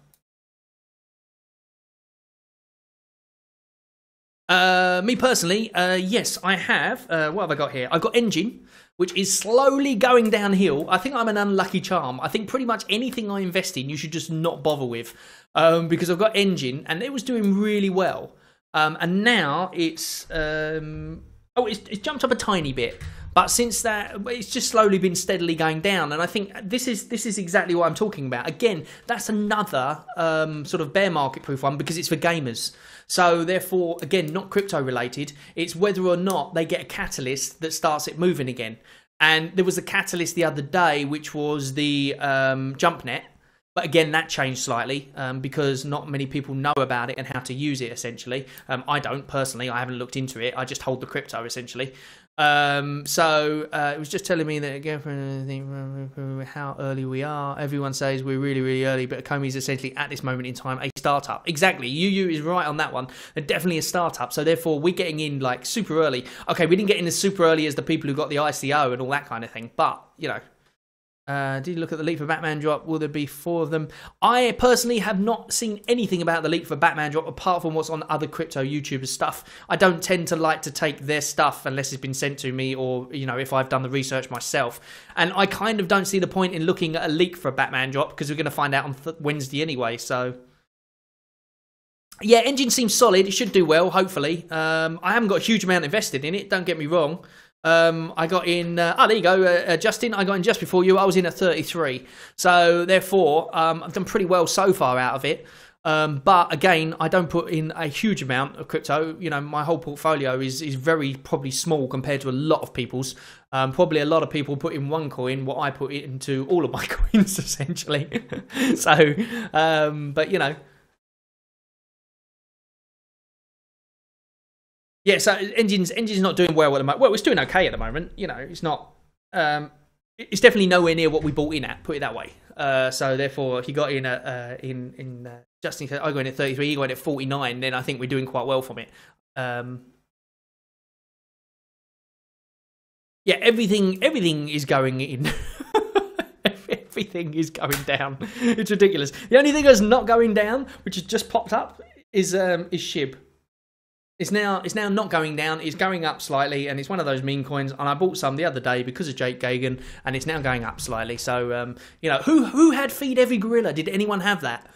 Me personally, yes, I have. What have I got here? I've got Engine, which is slowly going downhill. I think I'm an unlucky charm. I think pretty much anything I invest in, you should just not bother with, because I've got Engine, and it was doing really well, and now it's it's jumped up a tiny bit. But since that, it's just slowly been steadily going down, and I think this is exactly what I'm talking about. Again, that's another sort of bear market proof one because it's for gamers. So therefore, again, not crypto related. It's whether or not they get a catalyst that starts it moving again. And there was a catalyst the other day, which was the jump net. But again, that changed slightly because not many people know about it and how to use it, essentially. I don't, personally. I haven't looked into it. I just hold the crypto, essentially. It was just telling me that, again, how early we are. Everyone says we're really, really early, but Akomi is essentially, at this moment in time, a startup. Exactly. UU is right on that one. They're definitely a startup. So therefore, we're getting in, like, super early. Okay, we didn't get in as super early as the people who got the ICO and all that kind of thing. But, you know. Did you look at the leak for Batman drop? Will there be 4 of them? I personally have not seen anything about the leak for Batman drop apart from what's on other crypto YouTubers stuff. I don't tend to like to take their stuff unless it's been sent to me or, you know, if I've done the research myself. And I kind of don't see the point in looking at a leak for a Batman drop because we're going to find out on Wednesday anyway, so... Yeah, Engine seems solid. It should do well, hopefully. I haven't got a huge amount invested in it, don't get me wrong. I got in, there you go, Justin, I got in just before you. I was in at 33. So, therefore, I've done pretty well so far out of it. But, again, I don't put in a huge amount of crypto. You know, my whole portfolio is very probably small compared to a lot of people's. Probably a lot of people put in one coin, what I put into all of my coins, essentially. So, but, you know. Yeah, so Engine's not doing well at the moment. Well, it's doing okay at the moment. You know, it's not. It's definitely nowhere near what we bought in at. Put it that way. So therefore, if you got in at Justin said I got in at 33, you got in at 49, then I think we're doing quite well from it. Yeah, everything is going in. Everything is going down. It's ridiculous. The only thing that's not going down, which has just popped up, is SHIB. It's now not going down. It's going up slightly, and it's one of those meme coins. And I bought some the other day because of Jake Gagan, and it's now going up slightly. So you know, who had Feed Every Gorilla? Did anyone have that?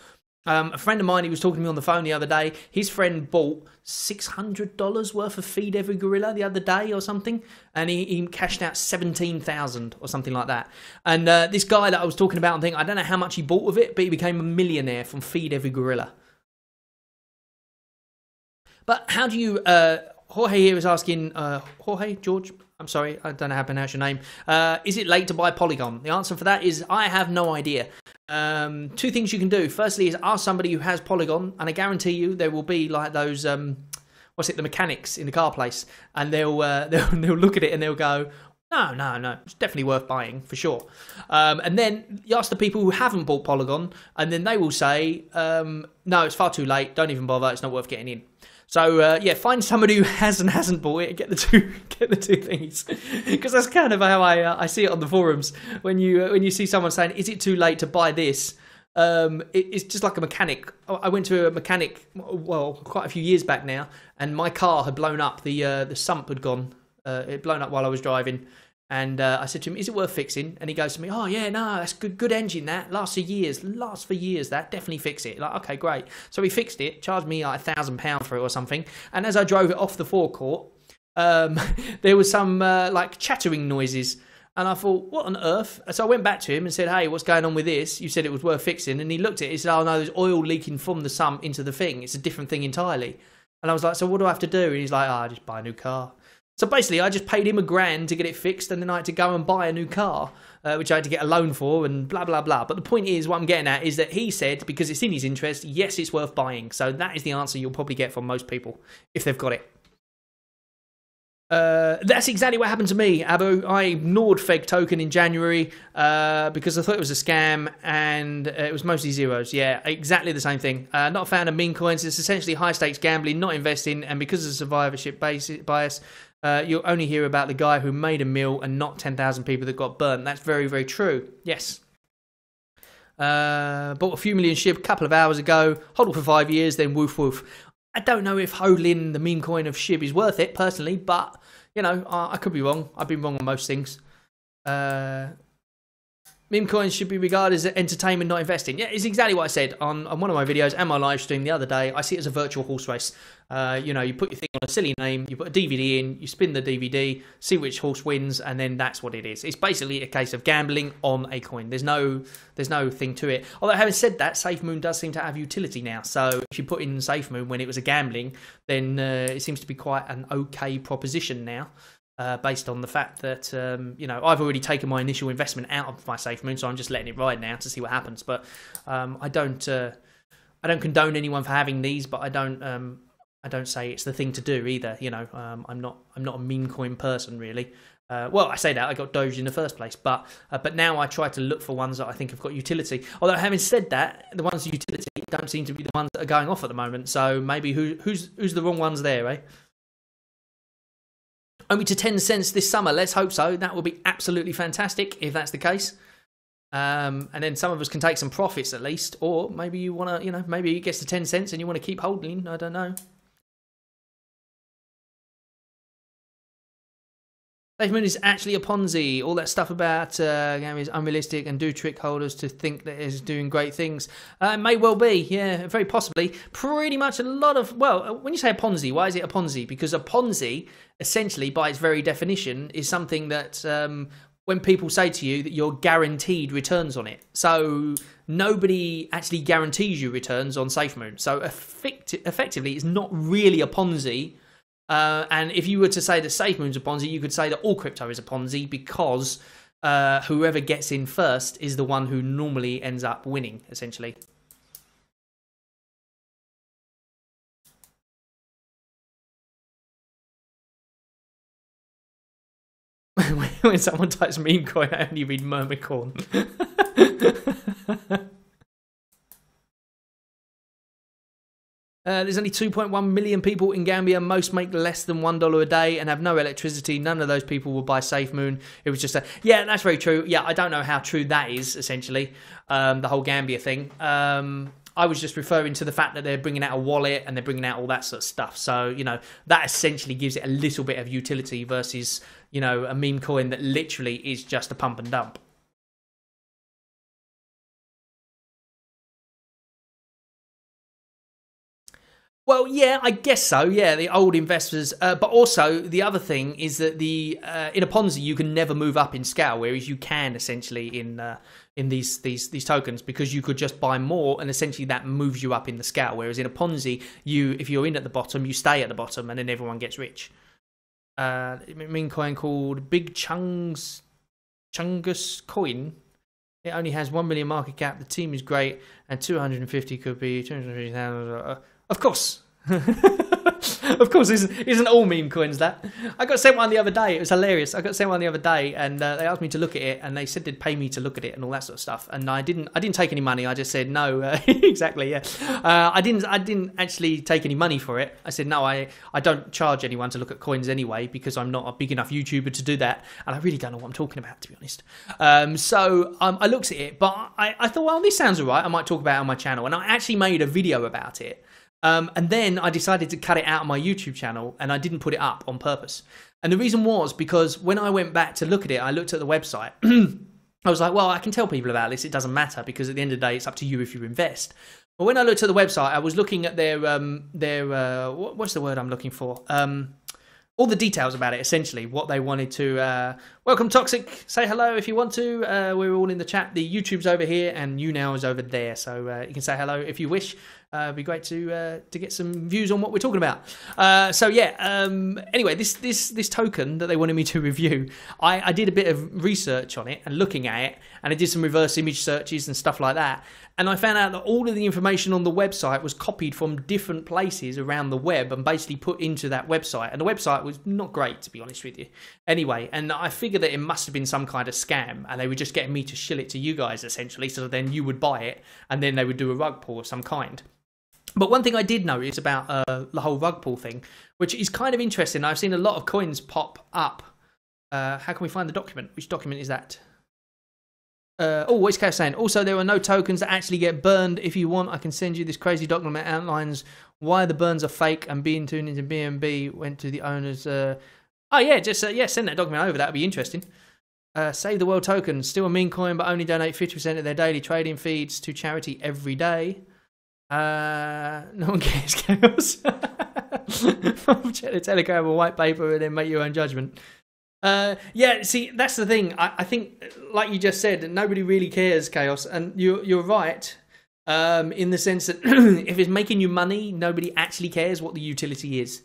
A friend of mine, he was talking to me on the phone the other day. His friend bought $600 worth of Feed Every Gorilla the other day or something, and he cashed out 17,000 or something like that. And this guy that I was talking about, I don't know how much he bought of it, but he became a millionaire from Feed Every Gorilla. But how do you... Jorge here is asking... Jorge? George? I'm sorry, I don't know how to pronounce your name. Is it late to buy Polygon? The answer for that is I have no idea. 2 things you can do. Firstly is ask somebody who has Polygon, and I guarantee you there will be like those... what's it? The mechanics in the car place. And they'll look at it and they'll go... No, it's definitely worth buying, for sure. And then you ask the people who haven't bought Polygon, and then they will say, no, it's far too late, don't even bother, it's not worth getting in. So yeah, find somebody who hasn't bought it, get the two things, because that's kind of how I see it on the forums. When you see someone saying, "Is it too late to buy this?" It's just like a mechanic. I went to a mechanic, well, quite a few years back now, and my car had blown up. The sump had gone. It had blown up while I was driving, And I said to him, is it worth fixing? And he goes to me, oh yeah, no, that's good engine, that lasts for years, that, definitely fix it. Like, okay, great. So he fixed it, charged me like £1,000 for it or something. And as I drove it off the forecourt, there was some like chattering noises. And I thought, what on earth? So I went back to him and said, hey, what's going on with this? You said it was worth fixing. And he looked at it, he said, oh no, there's oil leaking from the sump into the thing. It's a different thing entirely. And I was like, so what do I have to do? And he's like, oh, just buy a new car. So basically, I just paid him £1,000 to get it fixed, and then I had to go and buy a new car, which I had to get a loan for, and blah, blah, blah. But the point is, what I'm getting at is that he said, because it's in his interest, yes, it's worth buying. So that is the answer you'll probably get from most people, if they've got it. That's exactly what happened to me, Abu. I ignored Feg token in January because I thought it was a scam, and it was mostly zeros. Yeah, exactly the same thing. Not a fan of meme coins. It's essentially high stakes gambling, not investing, and because of survivorship bias, you'll only hear about the guy who made a meal and not 10,000 people that got burnt. That's very, very true. Yes. Bought a few million SHIB a couple of hours ago. Hodl for 5 years, then woof woof. I don't know if hodling the meme coin of SHIB is worth it, personally, but, you know, I could be wrong. I've been wrong on most things. Meme coins should be regarded as entertainment, not investing. Yeah, it's exactly what I said on one of my videos and my live stream the other day. I see it as a virtual horse race. You know, you put your thing on a silly name, you put a DVD in, you spin the DVD, see which horse wins, and then that's what it is. It's basically a case of gambling on a coin. There's no thing to it. Although having said that, SafeMoon does seem to have utility now. So if you put in SafeMoon when it was a gambling, then it seems to be quite an okay proposition now. Based on the fact that, you know, I've already taken my initial investment out of my SafeMoon, so I'm just letting it ride now to see what happens. But I don't condone anyone for having these, but I don't say it's the thing to do either. You know, I'm not a meme coin person really. Well, I say that I got Doge in the first place, but now I try to look for ones that I think have got utility. Although having said that, the ones with utility don't seem to be the ones that are going off at the moment. So maybe who's the wrong ones there, eh? Only to 10 cents this summer. Let's hope so. That would be absolutely fantastic if that's the case. And then some of us can take some profits at least. Or maybe you want to, you know, maybe it gets to 10 cents and you want to keep holding. I don't know. SafeMoon is actually a Ponzi. All that stuff about is unrealistic and do trick holders to think that it's doing great things. It may well be, yeah, very possibly. Pretty much a lot of, well, when you say a Ponzi, why is it a Ponzi? Because a Ponzi, essentially, by its very definition, is something that when people say to you that you're guaranteed returns on it. So nobody actually guarantees you returns on SafeMoon. So effectively, it's not really a Ponzi. And if you were to say that SafeMoon's a Ponzi, you could say that all crypto is a Ponzi because whoever gets in first is the one who normally ends up winning, essentially. When someone types meme coin, I only read Mermicorn. There's only 2.1 million people in Gambia. Most make less than $1 a day and have no electricity. None of those people will buy SafeMoon. It was just a... Yeah, that's very true. Yeah, I don't know how true that is, essentially, the whole Gambia thing. I was just referring to the fact that they're bringing out a wallet and they're bringing out all that sort of stuff. So, you know, that essentially gives it a little bit of utility versus, you know, a meme coin that literally is just a pump and dump. Well, yeah, I guess so. Yeah, the old investors, but also the other thing is that the in a Ponzi you can never move up in scale, whereas you can essentially in these tokens because you could just buy more, and essentially that moves you up in the scale. Whereas in a Ponzi, if you're in at the bottom, you stay at the bottom, and then everyone gets rich. Meme coin called Big Chungus coin. It only has 1 million market cap. The team is great, and 250 could be 250,000. Of course. Of course, isn't all meme coins that. I got sent one the other day. It was hilarious. I got sent one the other day, and they asked me to look at it, and they said they'd pay me to look at it and all that sort of stuff. And I didn't take any money. I just said no. Exactly, yeah. I didn't actually take any money for it. I said no. I don't charge anyone to look at coins anyway because I'm not a big enough YouTuber to do that, and I really don't know what I'm talking about, to be honest. So I looked at it, but I thought, well, this sounds alright. I might talk about it on my channel, and I actually made a video about it. And then I decided to cut it out of my YouTube channel, and I didn't put it up on purpose. And the reason was because when I went back to look at it, I looked at the website. I was like, well, I can tell people about this. It doesn't matter, because at the end of the day, it's up to you if you invest. But when I looked at the website, I was looking at their what's the word I'm looking for? All the details about it, essentially, what they wanted to... welcome, Toxic. Say hello if you want to. We're all in the chat. The YouTube's over here, and YouNow is over there. So you can say hello if you wish. It'd be great to get some views on what we're talking about. So yeah, anyway, this token that they wanted me to review, I did a bit of research on it and looking at it, and I did some reverse image searches and stuff like that. And I found out that all of the information on the website was copied from different places around the web and basically put into that website. And the website was not great, to be honest with you. Anyway, and I figured that it must have been some kind of scam, and they were just getting me to shill it to you guys, essentially, so then you would buy it, and then they would do a rug pull of some kind. But one thing I did notice about the whole rug pull thing, which is kind of interesting, I've seen a lot of coins pop up. How can we find the document? Which document is that? What's Chaos saying? Also, there are no tokens that actually get burned. If you want, I can send you this crazy document that outlines why the burns are fake and being tuned into BNB went to the owners. Oh yeah, just send that document over. That would be interesting. Save the World token, still a meme coin, but only donate 50% of their daily trading feeds to charity every day. No one cares, Chaos. Check the Telegram or white paper and then make your own judgment. Yeah, see, that's the thing. I think, like you just said, nobody really cares, Chaos, and you're right, in the sense that if it's making you money, nobody actually cares what the utility is.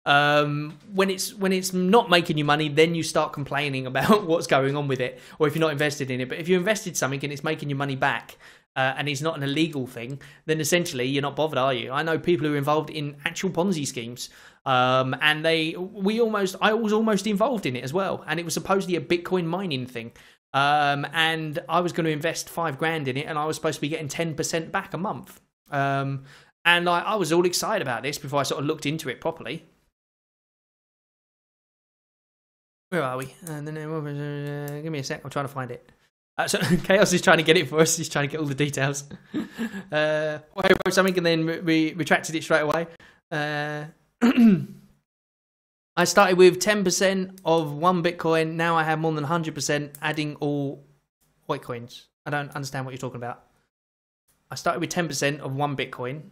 When it's not making you money, then you start complaining about what's going on with it, or if you're not invested in it. But if you invested something and it's making your money back, and it's not an illegal thing, then essentially you're not bothered, are you? I know people who are involved in actual Ponzi schemes, and I was almost involved in it as well, and it was supposedly a Bitcoin mining thing, and I was going to invest $5,000 in it, and I was supposed to be getting 10% back a month, and I was all excited about this before I sort of looked into it properly. Where are we? And then give me a sec. I'm trying to find it. So Chaos is trying to get it for us. He's trying to get all the details. I wrote something and then retracted it straight away. I started with 10% of one Bitcoin. Now I have more than 100%, adding all Bitcoins. I don't understand what you're talking about. I started with 10% of one Bitcoin.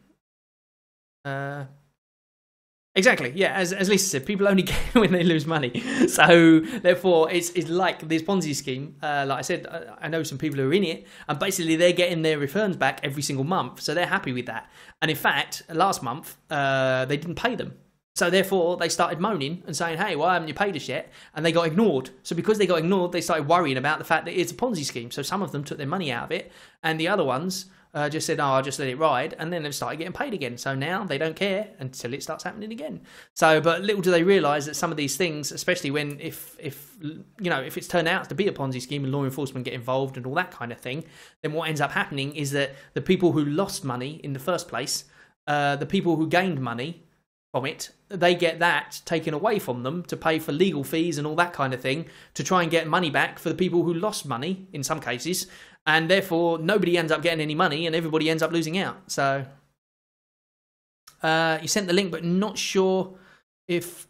Exactly, yeah, as Lisa said, people only care when they lose money. So, therefore, it's like this Ponzi scheme. Like I said, I know some people who are in it, and basically they're getting their returns back every single month, so they're happy with that. And in fact, last month, they didn't pay them. So, therefore, they started moaning and saying, hey, why haven't you paid us yet? And they got ignored. So, because they got ignored, they started worrying about the fact that it's a Ponzi scheme. So, some of them took their money out of it, and the other ones... just said, oh, I'll just let it ride, and then they've started getting paid again. So now they don't care until it starts happening again. So, but little do they realise that some of these things, especially when if it's turned out to be a Ponzi scheme and law enforcement get involved and all that kind of thing, then what ends up happening is that the people who lost money in the first place, the people who gained money from it, they get that taken away from them to pay for legal fees and all that kind of thing to try and get money back for the people who lost money in some cases. And therefore, nobody ends up getting any money, and everybody ends up losing out. So, you sent the link, but not sure if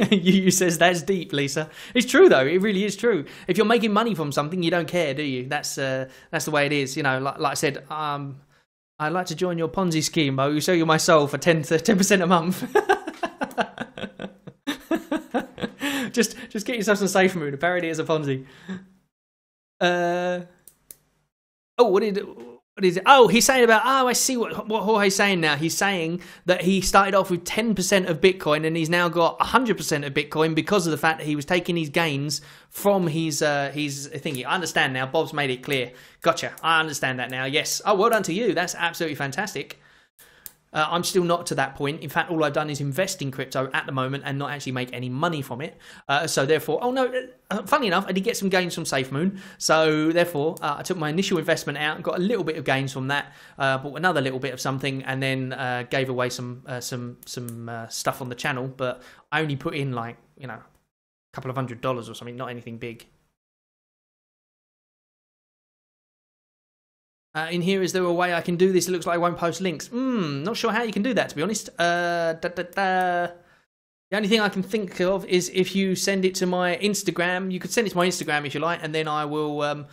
you says that's deep, Lisa. It's true though. It really is true. If you're making money from something, you don't care, do you? That's the way it is. You know, like I said, I'd like to join your Ponzi scheme. I will sell you my soul for 10% a month. just get yourself some safe mood. Apparently, it's a Ponzi. What is it? Oh, he's saying about, I see what Jorge's saying now. He's saying that he started off with 10% of Bitcoin and he's now got 100% of Bitcoin because of the fact that he was taking his gains from his thingy. I understand now. Bob's made it clear. Gotcha. I understand that now. Yes. Oh, well done to you. That's absolutely fantastic. I'm still not to that point. In fact, all I've done is invest in crypto at the moment and not actually make any money from it. So therefore, funny enough, I did get some gains from SafeMoon. So therefore, I took my initial investment out and got a little bit of gains from that. Bought another little bit of something and then gave away some stuff on the channel. But I only put in like, a couple of $100 or something, not anything big. In here, is there a way I can do this? It looks like I won't post links. Not sure how you can do that, to be honest. The only thing I can think of is if you send it to my Instagram. You could send it to my Instagram if you like, and then I will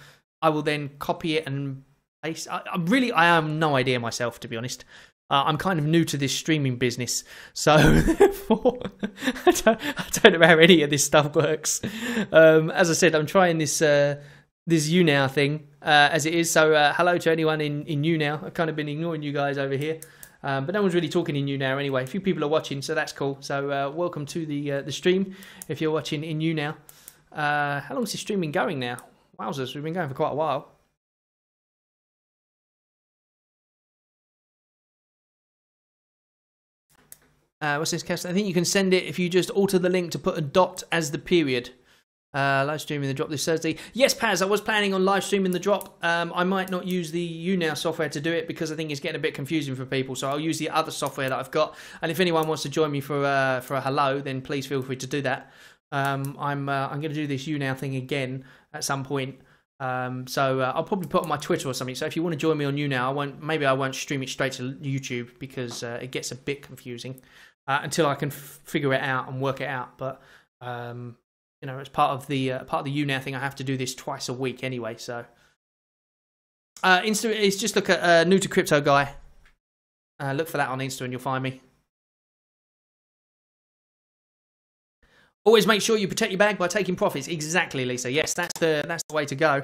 then copy it and paste. I have no idea myself, to be honest. I'm kind of new to this streaming business, so therefore I don't know how any of this stuff works. As I said, I'm trying this YouNow thing as it is. So hello to anyone in YouNow. I've kind of been ignoring you guys over here, but no one's really talking in YouNow anyway. A few people are watching, so that's cool. So welcome to the stream if you're watching in YouNow. How long is this stream been going now? Wowzers, we've been going for quite a while. What's this, Cass? I think you can send it if you just alter the link to put a dot as the period. Live streaming the drop this Thursday. Yes, Paz, I was planning on live streaming the drop. I might not use the YouNow software to do it because I think it's getting a bit confusing for people. So I'll use the other software that I've got. And if anyone wants to join me for a hello, then please feel free to do that. I'm going to do this YouNow thing again at some point. So I'll probably put on my Twitter or something. So if you want to join me on YouNow, maybe I won't stream it straight to YouTube because it gets a bit confusing until I can figure it out and work it out. But you know, as part of the YouNow thing, I have to do this twice a week anyway. So Insta is just look at new to crypto guy. Look for that on Insta and you'll find me. Always make sure you protect your bag by taking profits. Exactly, Lisa. Yes, that's the way to go.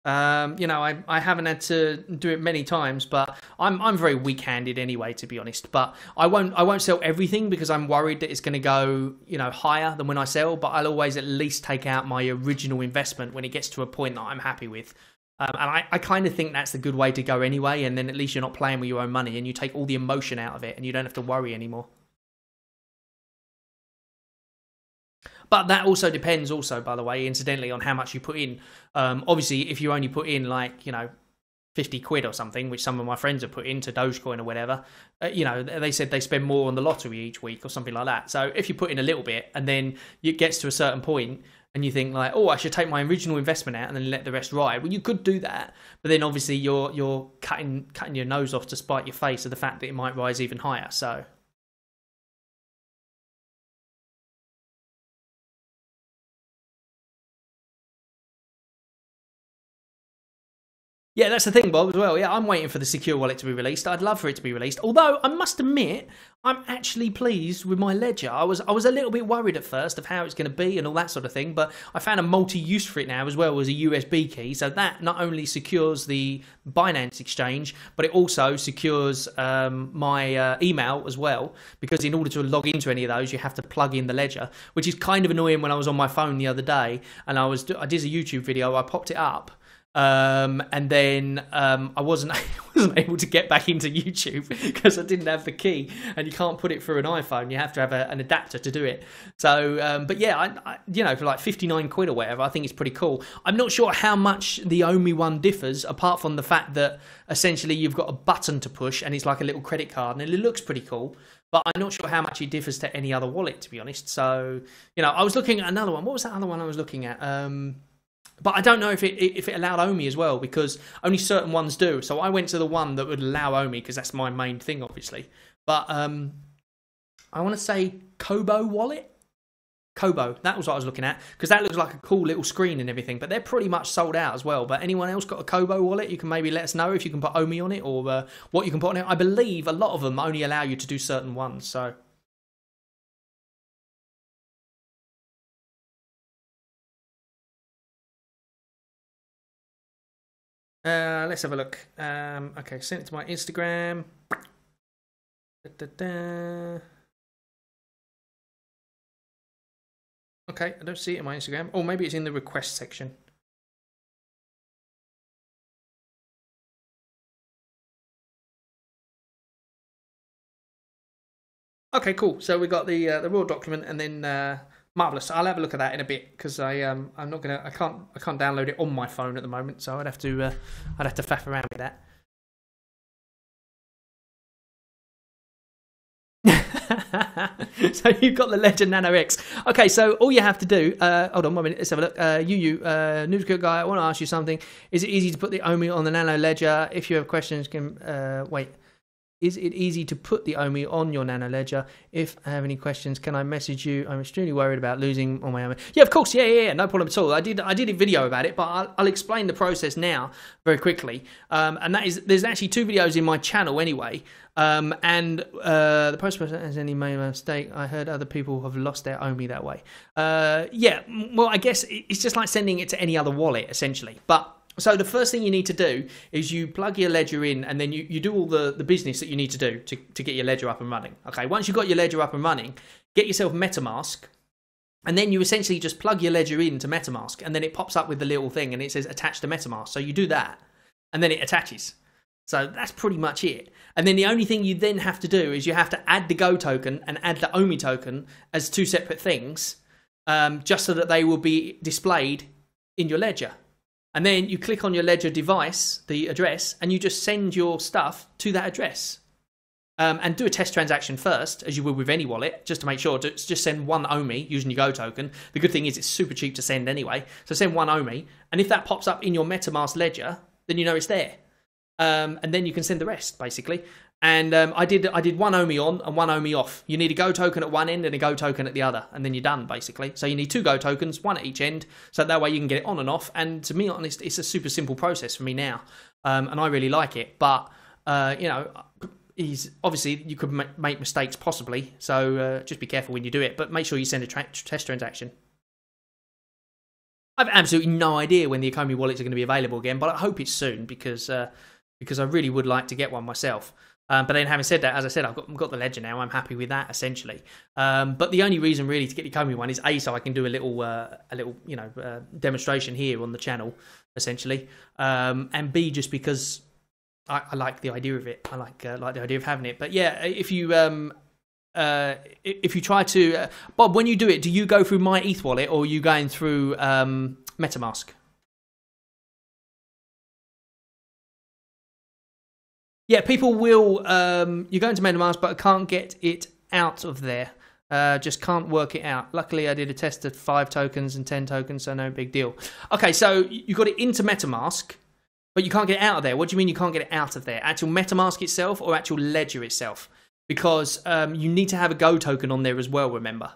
You know, I haven't had to do it many times, but I'm very weak-handed anyway, to be honest. But I won't sell everything because I'm worried that it's going to go, you know, higher than when I sell. But I'll always at least take out my original investment when it gets to a point that I'm happy with. And I kind of think that's the good way to go anyway. And then at least you're not playing with your own money and you take all the emotion out of it and you don't have to worry anymore. But that also depends by the way, incidentally, on how much you put in. Obviously, if you only put in like, you know, 50 quid or something, which some of my friends have put into Dogecoin or whatever, you know, they said they spend more on the lottery each week or something like that. So if you put in a little bit and then it gets to a certain point and you think like, oh, I should take my original investment out and then let the rest ride. Well, you could do that. But then obviously you're cutting your nose off to spite your face of the fact that it might rise even higher. So... Yeah, that's the thing, Bob, as well. Yeah, I'm waiting for the secure wallet to be released. I'd love for it to be released. Although, I must admit, I'm actually pleased with my ledger. I was a little bit worried at first of how it's going to be and all that sort of thing, but I found a multi-use for it now as well as a USB key. So that not only secures the Binance exchange, but it also secures my email as well, because in order to log into any of those, you have to plug in the ledger, which is kind of annoying when I was on my phone the other day and I did a YouTube video, I popped it up. And then I wasn't able to get back into YouTube because I didn't have the key, and you can't put it through an iPhone. You have to have an adapter to do it. So, but yeah, I you know, for like 59 quid or whatever, I think it's pretty cool. I'm not sure how much the Omi one differs, apart from the fact that essentially you've got a button to push and it's like a little credit card, and it looks pretty cool. But I'm not sure how much it differs to any other wallet, to be honest. So, you know, I was looking at another one. What was that other one I was looking at? But I don't know if it allowed Omi as well, because only certain ones do. So I went to the one that would allow Omi because that's my main thing, obviously. But I want to say Kobo wallet. Kobo, that was what I was looking at, because that looks like a cool little screen and everything. But they're pretty much sold out as well. But anyone else got a Kobo wallet? You can maybe let us know if you can put Omi on it or what you can put on it. I believe a lot of them only allow you to do certain ones. So. Let's have a look. Okay, send it to my Instagram. Okay, I don't see it in my Instagram. Oh, maybe it's in the request section. Okay, cool. So we got the raw document, and then marvelous. I'll have a look at that in a bit because I can't download it on my phone at the moment, so I'd have to faff around with that. So you've got the Ledger Nano X. Okay, so all you have to do, hold on 1 minute, let's have a look. News Good Guy, I want to ask you something. Is it easy to put the OMI on the Nano Ledger? If you have questions, wait. Is it easy to put the OMI on your Nano Ledger? If I have any questions, can I message you? I'm extremely worried about losing all my OMI. Yeah, of course. Yeah, no problem at all. I did a video about it, but I'll explain the process now very quickly. And that is, there's actually 2 videos in my channel anyway. The post person has any made a mistake. I heard other people have lost their OMI that way. Yeah, well, I guess it's just like sending it to any other wallet, essentially. But so the first thing you need to do is you plug your Ledger in, and then you do all the business that you need to do to get your Ledger up and running. Okay, once you've got your Ledger up and running, get yourself MetaMask, and then you essentially just plug your Ledger into MetaMask, and then it pops up with the little thing, and it says attach to MetaMask. So you do that, and then it attaches. So that's pretty much it. And then the only thing you then have to do is you have to add the Go token and add the OMI token as 2 separate things, just so that they will be displayed in your Ledger. And then you click on your Ledger device, the address, and you just send your stuff to that address. And do a test transaction first, as you would with any wallet, just to make sure. Just send 1 OMI using your Go token. The good thing is it's super cheap to send anyway. So send 1 OMI. And if that pops up in your MetaMask Ledger, then you know it's there. And then you can send the rest, basically. And I did 1 OMI on and 1 OMI off. You need a Go token at one end and a Go token at the other, and then you're done, basically. So you need 2 Go tokens, 1 at each end, so that way you can get it on and off. And to be honest, it's a super simple process for me now, and I really like it. But you know, obviously you could make mistakes possibly, so just be careful when you do it. But make sure you send a test transaction. I've absolutely no idea when the Ecomi wallets are going to be available again, but I hope it's soon because I really would like to get one myself. But then, having said that, as I said, I've got the Ledger now. I'm happy with that, essentially. But the only reason really to get the Ecomi one is A, so I can do a little demonstration here on the channel, essentially, and B, just because I like the idea of it. I like the idea of having it. But yeah, if you try to Bob, when you do it, do you go through my ETH wallet or are you going through MetaMask? Yeah, people will. You go into MetaMask, but I can't get it out of there. Just can't work it out. Luckily, I did a test of 5 tokens and 10 tokens, so no big deal. Okay, so you got it into MetaMask, but you can't get it out of there. What do you mean you can't get it out of there? Actual MetaMask itself or actual Ledger itself? Because you need to have a Go token on there as well, remember.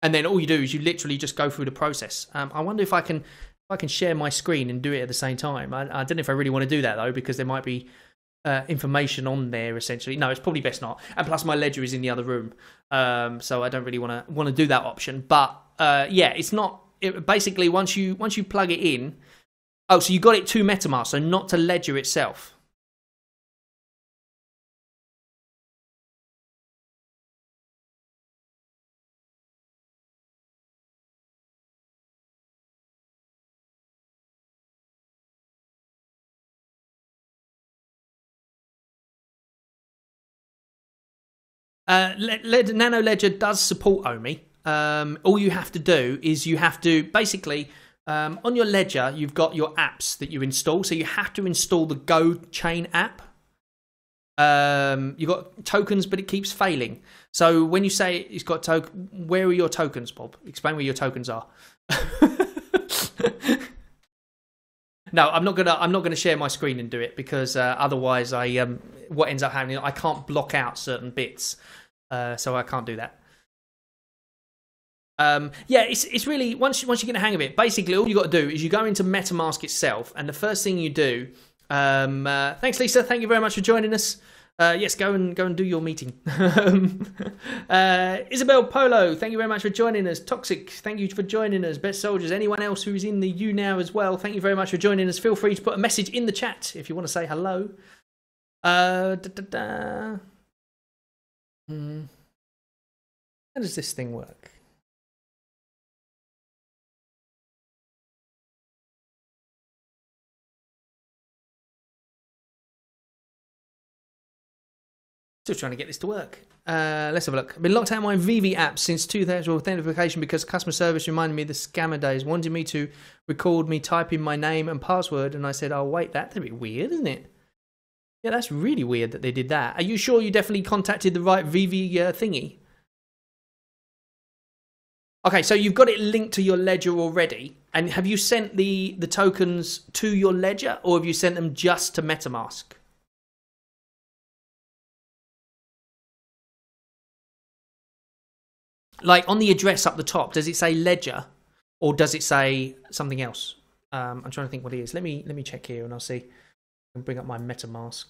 And then all you do is you literally just go through the process. I wonder if I can share my screen and do it at the same time. I don't know if I really want to do that, though, because there might be information on there, essentially. No, it's probably best not. And plus my Ledger is in the other room, so I don't really want to do that option. But yeah, it's not basically once you plug it in. Oh, so you got it to MetaMask, so not to Ledger itself. Nano Ledger does support OMI. All you have to do is you have to basically on your Ledger you've got your apps that you install. So you have to install the Go Chain app. You've got tokens, but it keeps failing. So when you say it's got where are your tokens, Bob? Explain where your tokens are. No, I'm not gonna share my screen and do it because otherwise what ends up happening, I can't block out certain bits, so I can't do that. Yeah, it's really once you get the hang of it, basically all you got to do is you go into MetaMask itself, and the first thing you do. Thanks, Lisa. Thank you very much for joining us. Yes, go and do your meeting. Isabel Polo, thank you very much for joining us. Toxic, thank you for joining us. Best Soldiers, anyone else who's in the YouNow as well, thank you very much for joining us. Feel free to put a message in the chat if you want to say hello. How does this thing work? Still trying to get this to work. Let's have a look. I've been locked out of my VV app since 2000 authentication because customer service reminded me of the scammer days, wanted me to record me typing my name and password, and I said, "Oh wait, that's a bit weird, isn't it?" Yeah, that's really weird that they did that. Are you sure you definitely contacted the right VV thingy? Okay, so you've got it linked to your ledger already. And have you sent the tokens to your ledger, or have you sent them just to MetaMask? Like on the address up the top, does it say ledger, or does it say something else? I'm trying to think what it is. Let me check here, and I'll see. I can bring up my MetaMask.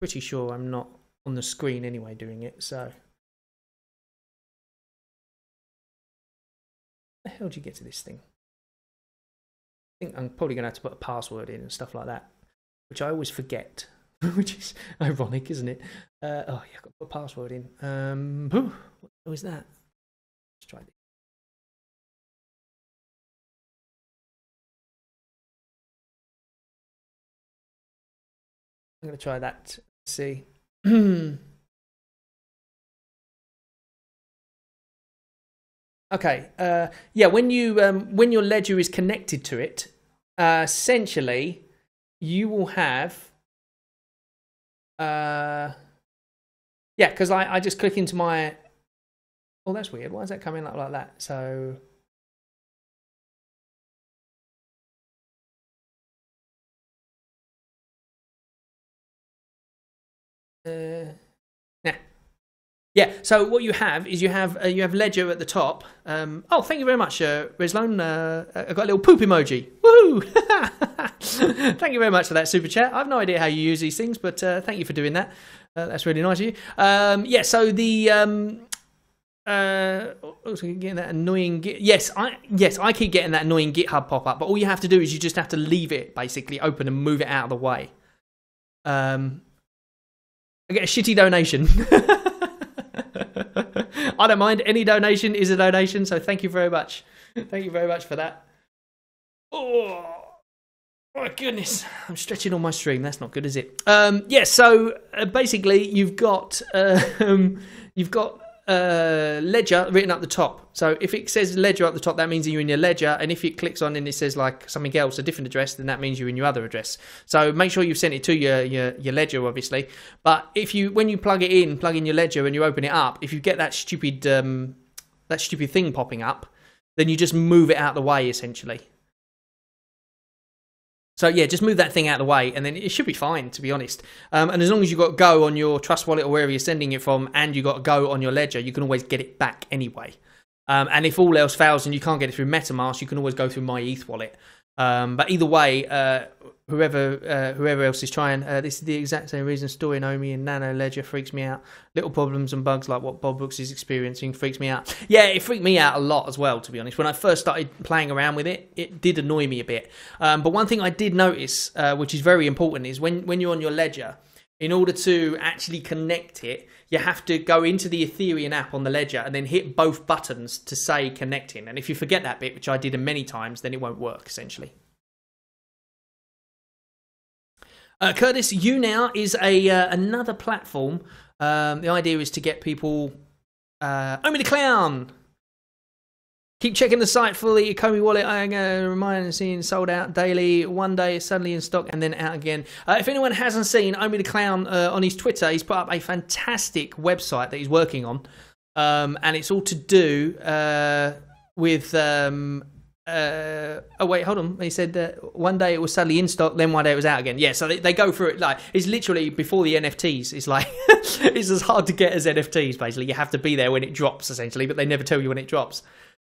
Pretty sure I'm not on the screen anyway doing it. So, how the hell do you get to this thing? I think I'm probably going to have to put a password in and stuff like that, which I always forget, which is ironic, isn't it? Oh yeah, I've got to put a password in. What was that? Let's try this. I'm going to try that. Let's see. Okay. Yeah. When your ledger is connected to it, essentially, you will have. Yeah, because I just click into my. Oh, that's weird. Why is that coming up like that? So. Nah. Yeah. So what you have is you have ledger at the top. Oh, thank you very much, Reslone. I got a little poop emoji. Woohoo! Thank you very much for that super chat. I have no idea how you use these things, but thank you for doing that. That's really nice of you. Yeah. So the also getting that annoying yes I keep getting that annoying GitHub pop up, but all you have to do is you just have to leave it basically open and move it out of the way. I get a shitty donation. I don't mind. Any donation is a donation, so thank you very much. Thank you very much for that. Oh my goodness, I'm stretching on my stream. That's not good, is it? Yeah. So basically, you've got ledger written up the top. So if it says ledger up the top, that means you're in your ledger, and if it clicks on and it says like something else, a different address, then that means you're in your other address. So make sure you've sent it to your ledger, obviously. But when you plug in your ledger and you open it up, if you get that stupid thing popping up, then you just move it out of the way essentially. So yeah, just move that thing out of the way, and then it should be fine, to be honest. And as long as you've got Go on your Trust Wallet or wherever you're sending it from, and you've got Go on your ledger, you can always get it back anyway. And if all else fails and you can't get it through MetaMask, you can always go through My ETH wallet. But either way, whoever else is trying, this is the exact same reason storing Omi and Nano Ledger freaks me out. Little problems and bugs like what Bob Brooks is experiencing freaks me out. Yeah, it freaked me out a lot as well, to be honest. When I first started playing around with it, it did annoy me a bit. But one thing I did notice, which is very important, is when you're on your ledger, in order to actually connect it, you have to go into the Ethereum app on the ledger and then hit both buttons to say connecting. And if you forget that bit, which I did many times, then it won't work, essentially. Curtis, YouNow is another platform. The idea is to get people... Omi the Clown! Keep checking the site for the Komi wallet. I remind seeing sold out daily. One day it's suddenly in stock and then out again. If anyone hasn't seen Omi the Clown on his Twitter, he's put up a fantastic website that he's working on. And it's all to do with... oh wait, hold on. He said that one day it was suddenly in stock, then one day it was out again. Yeah, so they go through it like it's literally before the NFTs. It's like it's as hard to get as NFTs. Basically, you have to be there when it drops, essentially, but they never tell you when it drops.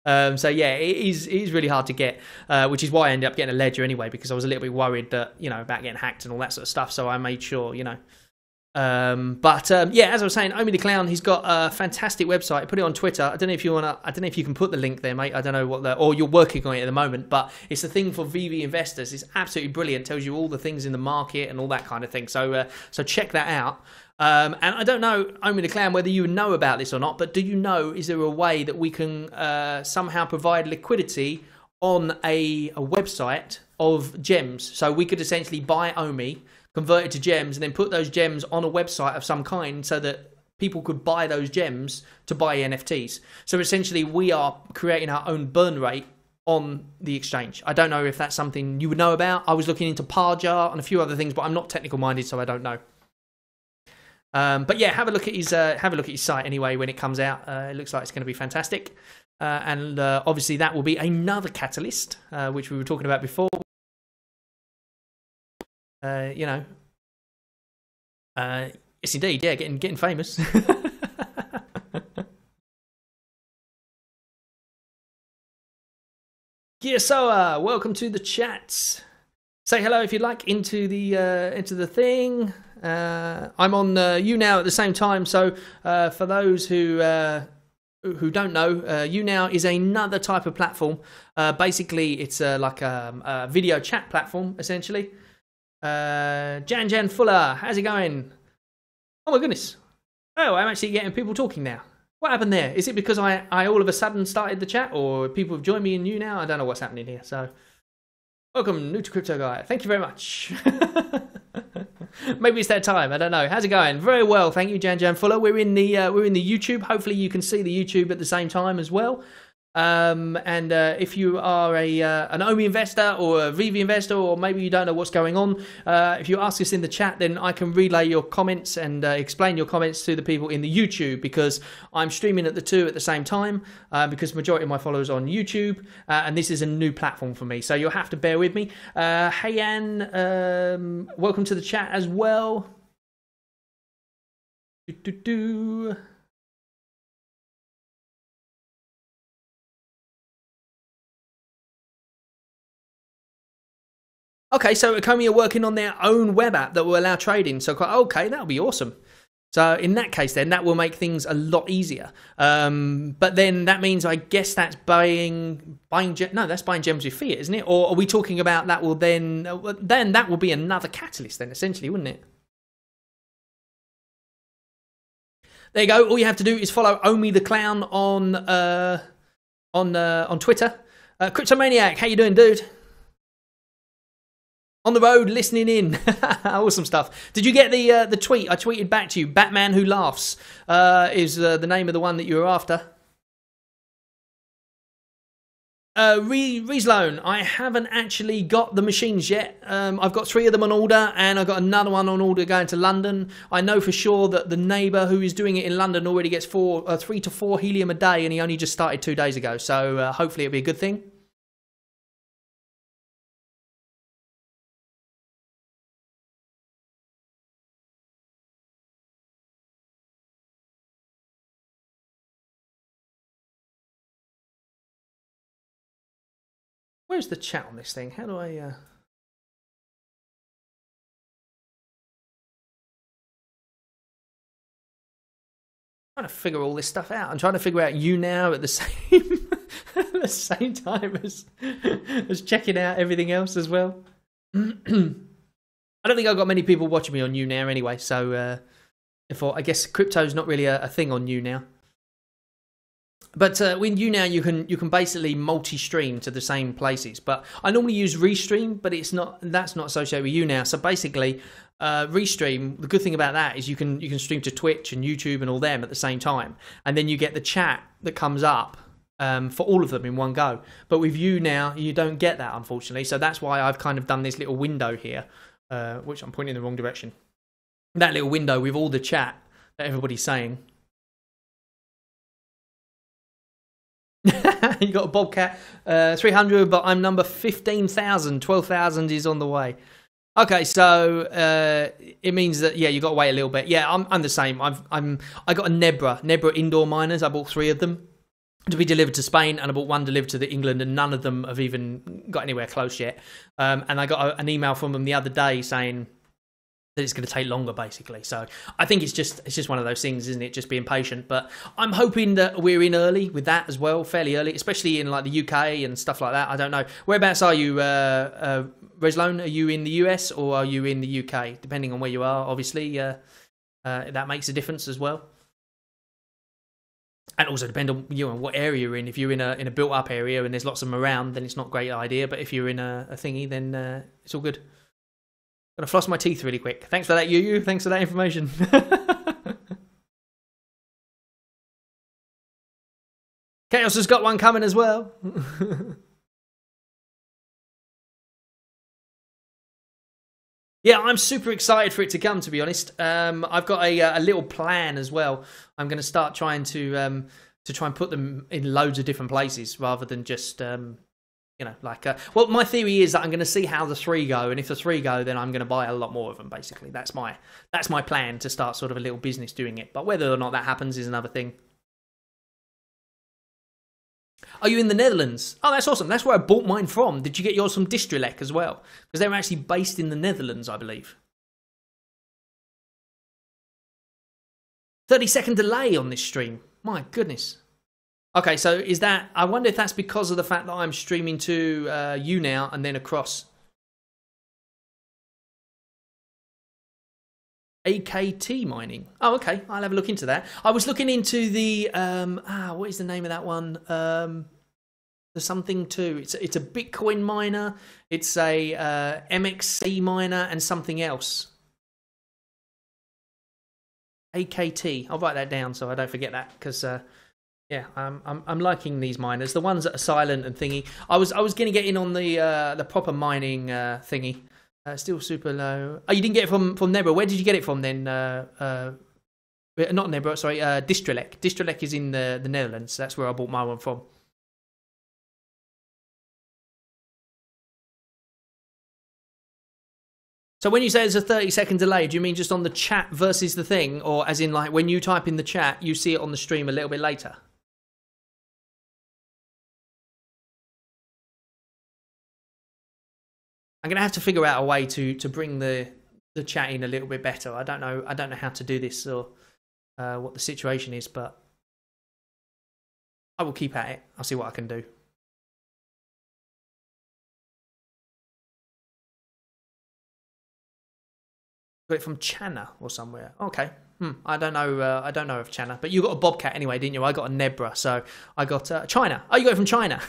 So yeah, it is really hard to get, which is why I ended up getting a ledger anyway, because I was a little bit worried that about getting hacked and all that sort of stuff. So I made sure, yeah, as I was saying, Omi the Clown, he's got a fantastic website. Put it on Twitter. I don't know if you can put the link there, mate. I don't know or you're working on it at the moment, but it's a thing for VV investors. It's absolutely brilliant. Tells you all the things in the market and all that kind of thing. So check that out. And I don't know, Omi the Clown, whether you know about this or not, but do you know, is there a way that we can somehow provide liquidity on a website of gems? So we could essentially buy Omi, convert it to gems, and then put those gems on a website of some kind so that people could buy those gems to buy NFTs. So essentially we are creating our own burn rate on the exchange. I don't know if that's something you would know about. I was looking into Parjar and a few other things, but I'm not technical minded, so I don't know. But yeah, have a look at his site anyway when it comes out. It looks like it's going to be fantastic, and obviously that will be another catalyst, which we were talking about before. You know, yes, indeed, yeah, getting famous. Yeah, so welcome to the chats. Say hello if you'd like into the thing. I'm on YouNow at the same time, so for those who don't know, YouNow is another type of platform. Basically, it's like a video chat platform, essentially. Jan Fuller, how's it going? Oh my goodness! Oh, I'm actually getting people talking now. What happened there? Is it because I all of a sudden started the chat, or people have joined me in YouNow? I don't know what's happening here. So, welcome, new to Crypto Guy. Thank you very much. Maybe it's that time. I don't know. How's it going? Very well, thank you, Jan Fuller. We're in the YouTube. Hopefully, you can see the YouTube at the same time as well. And if you are an OMI investor or a VV investor, or maybe you don't know what's going on, if you ask us in the chat, then I can relay your comments and explain your comments to the people in the YouTube, because I'm streaming at the two at the same time, because the majority of my followers are on YouTube, and this is a new platform for me, so you'll have to bear with me. Hey Anne, welcome to the chat as well. Okay, so Ecomi are working on their own web app that will allow trading. So, okay, that'll be awesome. So in that case, then that will make things a lot easier. But then that means, I guess, that's buying gems with fiat, isn't it? Or are we talking about that will then that will be another catalyst, then essentially, wouldn't it? There you go. All you have to do is follow Omi the Clown on Twitter. Cryptomaniac, how you doing, dude? On the road, listening in. Awesome stuff. Did you get the tweet? I tweeted back to you. Batman Who Laughs is the name of the one that you were after. Rezloan, I haven't actually got the machines yet. I've got 3 of them on order, and I've got another one on order going to London. I know for sure that the neighbour who is doing it in London already gets 3 to 4 helium a day, and he only just started 2 days ago. So hopefully it'll be a good thing. Where's the chat on this thing? How do I... trying to figure all this stuff out. I'm trying to figure out YouNow at the same the same time as checking out everything else as well. I don't think I've got many people watching me on YouNow anyway, so therefore I guess crypto's not really a thing on YouNow. But with YouNow, you can basically multi-stream to the same places. But I normally use Restream, but that's not associated with YouNow. So basically, Restream, the good thing about that is you can stream to Twitch and YouTube and all them at the same time, and then you get the chat that comes up for all of them in one go. But with YouNow, you don't get that, unfortunately. So that's why I've kind of done this little window here, which I'm pointing in the wrong direction. That little window with all the chat that everybody's saying. You got a Bobcat 300, but I'm number 15,000. 12,000 is on the way. Okay, so it means that you got to wait a little bit. Yeah, I'm the same. I got a Nebra indoor miners. I bought 3 of them to be delivered to Spain, and I bought 1 delivered to England, and none of them have even got anywhere close yet. And I got an email from them the other day saying that it's going to take longer, basically. So I think it's just one of those things, isn't it? Just being patient. But I'm hoping that we're in early with that as well, fairly early, especially in like the UK and stuff like that. I don't know. Whereabouts are you, Rezloan? Are you in the US or are you in the UK? Depending on where you are, obviously, that makes a difference as well. And also depend on what area you're in. If you're in a built-up area and there's lots of them around, then it's not a great idea. But if you're in a thingy, then it's all good. Gotta floss my teeth really quick. Thanks for that, Yu. Thanks for that information. Chaos has got one coming as well. Yeah, I'm super excited for it to come, to be honest. I've got a little plan as well. I'm going to start trying to try and put them in loads of different places rather than just you know, like well, my theory is that I'm going to see how the 3 go, and if the 3 go, then I'm going to buy a lot more of them. Basically, that's my plan, to start sort of a little business doing it. But whether or not that happens is another thing. Are you in the Netherlands? Oh, that's awesome. That's where I bought mine from. Did you get yours from Distrelec as well? Because they were actually based in the Netherlands, I believe. 30-second delay on this stream. My goodness. Okay, so is that... I wonder if that's because of the fact that I'm streaming to YouNow and then across. AKT mining. Oh, okay. I'll have a look into that. I was looking into the... what is the name of that one? There's something too. It's a Bitcoin miner. It's a MXC miner and something else. AKT. I'll write that down so I don't forget that, because yeah, I'm liking these miners. The ones that are silent and thingy. I was going to get in on the proper mining thingy. Still super low. Oh, you didn't get it from Nebra. Where did you get it from then? Not Nebra, sorry. Distrelec. Distrelec is in the Netherlands. That's where I bought my one from. So when you say there's a 30-second delay, do you mean just on the chat versus the thing? Or as in, like, when you type in the chat, you see it on the stream a little bit later? I'm going to have to figure out a way to bring the chat in a little bit better. I don't know how to do this, or what the situation is, but I will keep at it. I'll see what I can do. Got it from China or somewhere. Okay. I don't know of China, but you got a Bobcat anyway, didn't you? I got a Nebra, so I got China. Oh, you got it from China.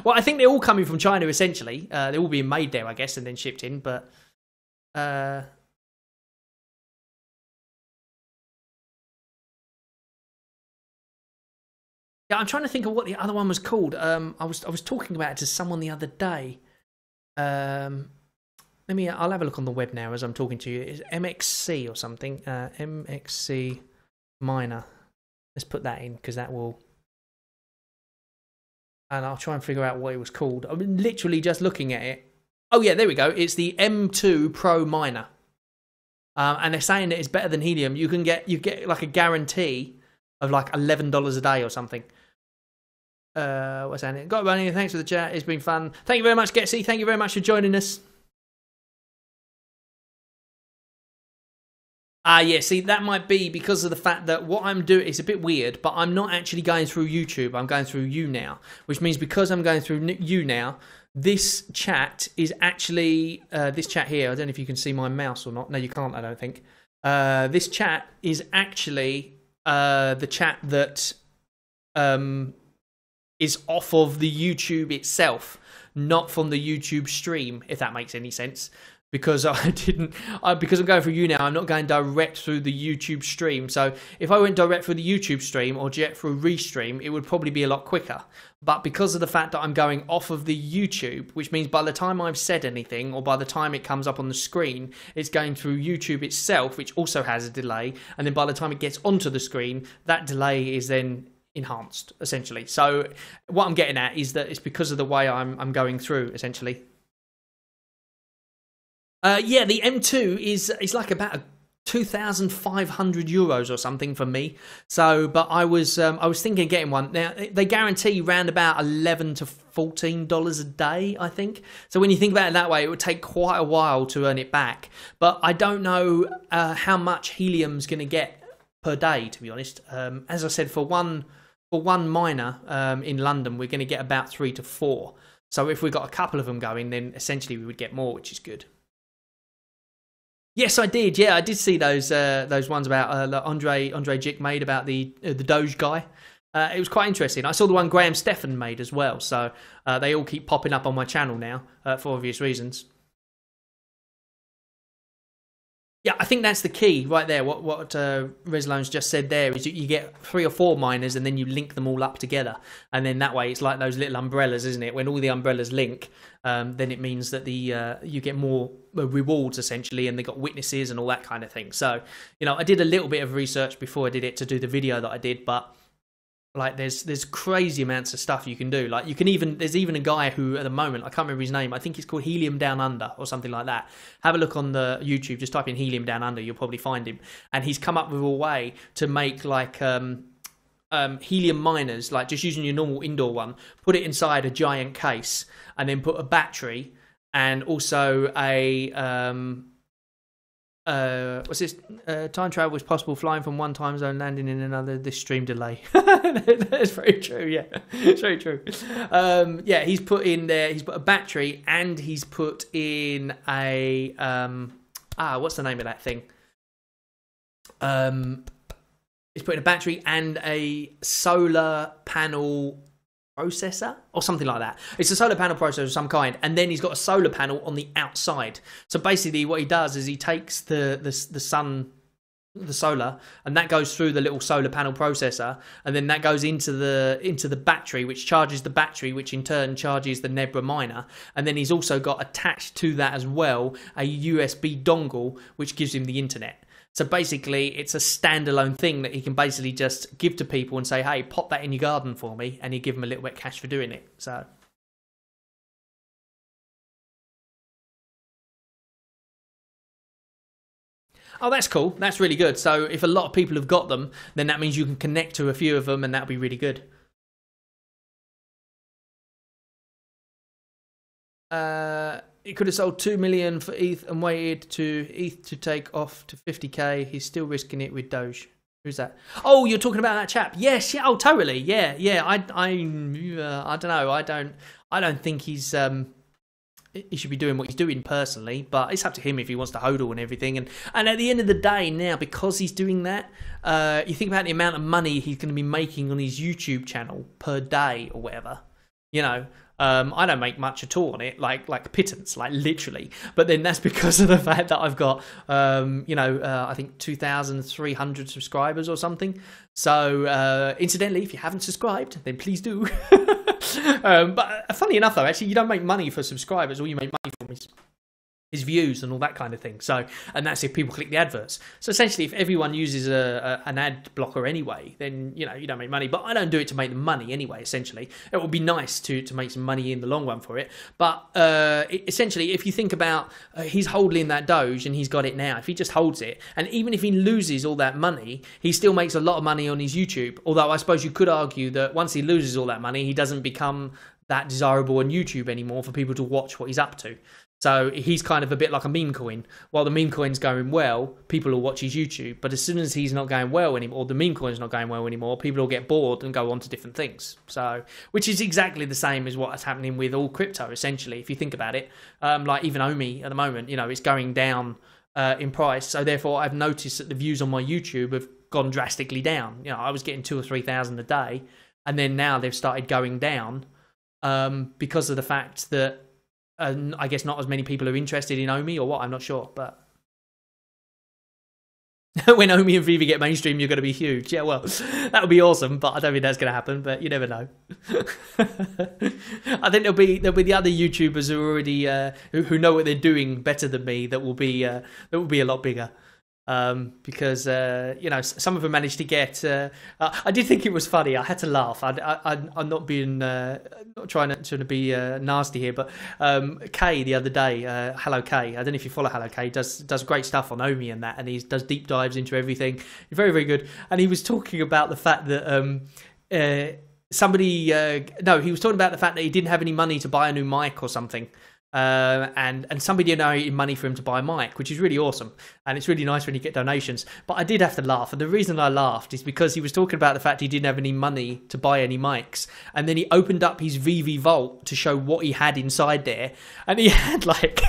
Well, I think they're all coming from China essentially. They're all being made there, I guess, and then shipped in. But yeah, I'm trying to think of what the other one was called. I was talking about it to someone the other day. I'll have a look on the web now as I'm talking to you. It's MXC or something. MXC miner. Let's put that in, because that will... And I'll try and figure out what it was called. I'm literally just looking at it. Oh yeah, there we go. It's the M2 Pro miner. And they're saying that it's better than helium. You get like a guarantee of like $11 a day or something. What's that? Got running. Thanks for the chat. It's been fun. Thank you very much, Getsy. Thank you very much for joining us. Yeah, see, that might be because of the fact that what I'm doing is a bit weird, but I'm not actually going through YouTube. I'm going through YouNow, which means because I'm going through YouNow, this chat is actually, this chat here, I don't know if you can see my mouse or not. No, you can't, I don't think. This chat is actually the chat that is off of the YouTube itself, not from the YouTube stream, if that makes any sense. Because because I'm going through YouNow, I'm not going direct through the YouTube stream. So if I went direct through the YouTube stream or jet through Restream, it would probably be a lot quicker. But because of the fact that I'm going off of the YouTube, which means by the time I've said anything, or by the time it comes up on the screen, it's going through YouTube itself, which also has a delay. And then by the time it gets onto the screen, that delay is then enhanced, essentially. So what I'm getting at is that it's because of the way I'm going through, essentially. Yeah, the M2 is like about 2,500 euros or something for me. So, but I was thinking of getting one. Now they guarantee round about $11 to $14 a day, I think. So when you think about it that way, it would take quite a while to earn it back. But I don't know how much helium's going to get per day, to be honest. As I said, for one miner in London, we're going to get about 3 to 4. So if we got a couple of them going, then essentially we would get more, which is good. Yes, I did. Yeah, I did see those ones about Andre Jick made about the Doge guy. It was quite interesting. I saw the one Graham Stephan made as well. So they all keep popping up on my channel now for obvious reasons. Yeah, I think that's the key right there. What Resloan's just said there is you get 3 or 4 miners and then you link them all up together, and then that way it's like those little umbrellas, isn't it? When all the umbrellas link, then it means that you get more rewards essentially, and they got witnesses and all that kind of thing. So I did a little bit of research before I did it to do the video that I did, but like there's crazy amounts of stuff you can do. Like there's even a guy who at the moment, I can't remember his name, I think he's called Helium Down Under or something like that. Have a look on the YouTube, just type in Helium Down Under, you'll probably find him. And he's come up with a way to make like helium miners, like just using your normal indoor one, put it inside a giant case and then put a battery and also a what's this? Time travel is possible, flying from one time zone, landing in another. This stream delay. That's very true. Yeah, it's very true. Yeah, he's put in there. He's put a battery, and he's put in a what's the name of that thing? He's put in a battery and a solar panel processor or something like that. It's a solar panel processor of some kind, and then he's got a solar panel on the outside. So basically what he does is he takes the solar, and that goes through the little solar panel processor, and then that goes into the battery, which charges the battery, which in turn charges the Nebra miner. And then he's also got attached to that as well a USB dongle, which gives him the internet. So basically, it's a standalone thing that he can basically just give to people and say, hey, pop that in your garden for me, and you give them a little bit of cash for doing it. So, oh, that's cool. That's really good. So if a lot of people have got them, then that means you can connect to a few of them, and that'll be really good. He could have sold 2 million for ETH and waited to ETH to take off to 50k. He's still risking it with Doge. Who's that? Oh, you're talking about that chap? Yes, yeah. Oh, totally. Yeah, yeah. I don't know. I don't think he should be doing what he's doing personally, but it's up to him if he wants to hodl and everything. And at the end of the day, now because he's doing that, you think about the amount of money he's going to be making on his YouTube channel per day or whatever. I don't make much at all on it, like pittance, like literally. But then that's because of the fact that I've got, I think 2,300 subscribers or something. So, incidentally, if you haven't subscribed, then please do. But funny enough, though, actually, you don't make money for subscribers. All you make money from is views and all that kind of thing. So, and that's if people click the adverts. So essentially, if everyone uses an ad blocker anyway, then you don't make money. But I don't do it to make the money anyway. Essentially, it would be nice to make some money in the long run for it. But essentially, if you think about he's holding that Doge and he's got it now. If he just holds it, and even if he loses all that money, he still makes a lot of money on his YouTube. Although I suppose you could argue that once he loses all that money, he doesn't become that desirable on YouTube anymore for people to watch what he's up to. So he's kind of a bit like a meme coin. While the meme coin's going well, people will watch his YouTube. But as soon as he's not going well anymore, or the meme coin's not going well anymore, people will get bored and go on to different things. So, which is exactly the same as what's happening with all crypto, essentially, if you think about it. Like even Omi at the moment, it's going down in price. So therefore, I've noticed that the views on my YouTube have gone drastically down. I was getting 2,000 or 3,000 a day, and then now they've started going down because of the fact that I guess not as many people are interested in Omi or what, I'm not sure. But when Omi and Vivi get mainstream, you're going to be huge. Yeah, well, that would be awesome, but I don't think that's going to happen, but you never know. I think there'll be the other YouTubers who are already who know what they're doing better than me that will be a lot bigger. Because some of them managed to get. I did think it was funny. I had to laugh. I'm not being not trying to be nasty here, but Kay the other day, Hello Kay. I don't know if you follow Hello Kay. Does great stuff on Omi and that, and he does deep dives into everything. Very, very good. And he was talking about the fact that he was talking about the fact that he didn't have any money to buy a new mic or something. And somebody donated money for him to buy a mic, which is really awesome, and it's really nice when you get donations. But I did have to laugh, and the reason I laughed is because he was talking about the fact he didn't have any money to buy any mics, and then he opened up his VV Vault to show what he had inside there, and he had like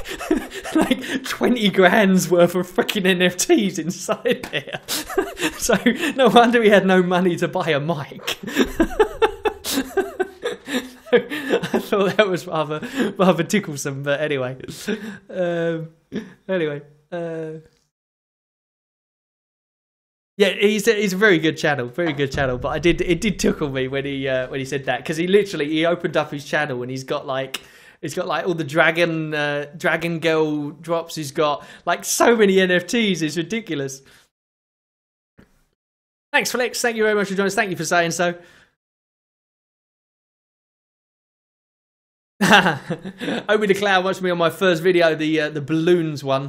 20 grand's worth of freaking NFTs inside there. So no wonder he had no money to buy a mic. I thought that was rather ticklesome, but anyway. Yeah, he's a very good channel, very good channel. But it did tickle me when he said that, because he opened up his channel and he's got like all the dragon girl drops. He's got like so many NFTs. It's ridiculous. Thanks, Flex. Thank you very much for joining us. Thank you for saying so. Obi the Cloud watched me on my first video, the balloons one,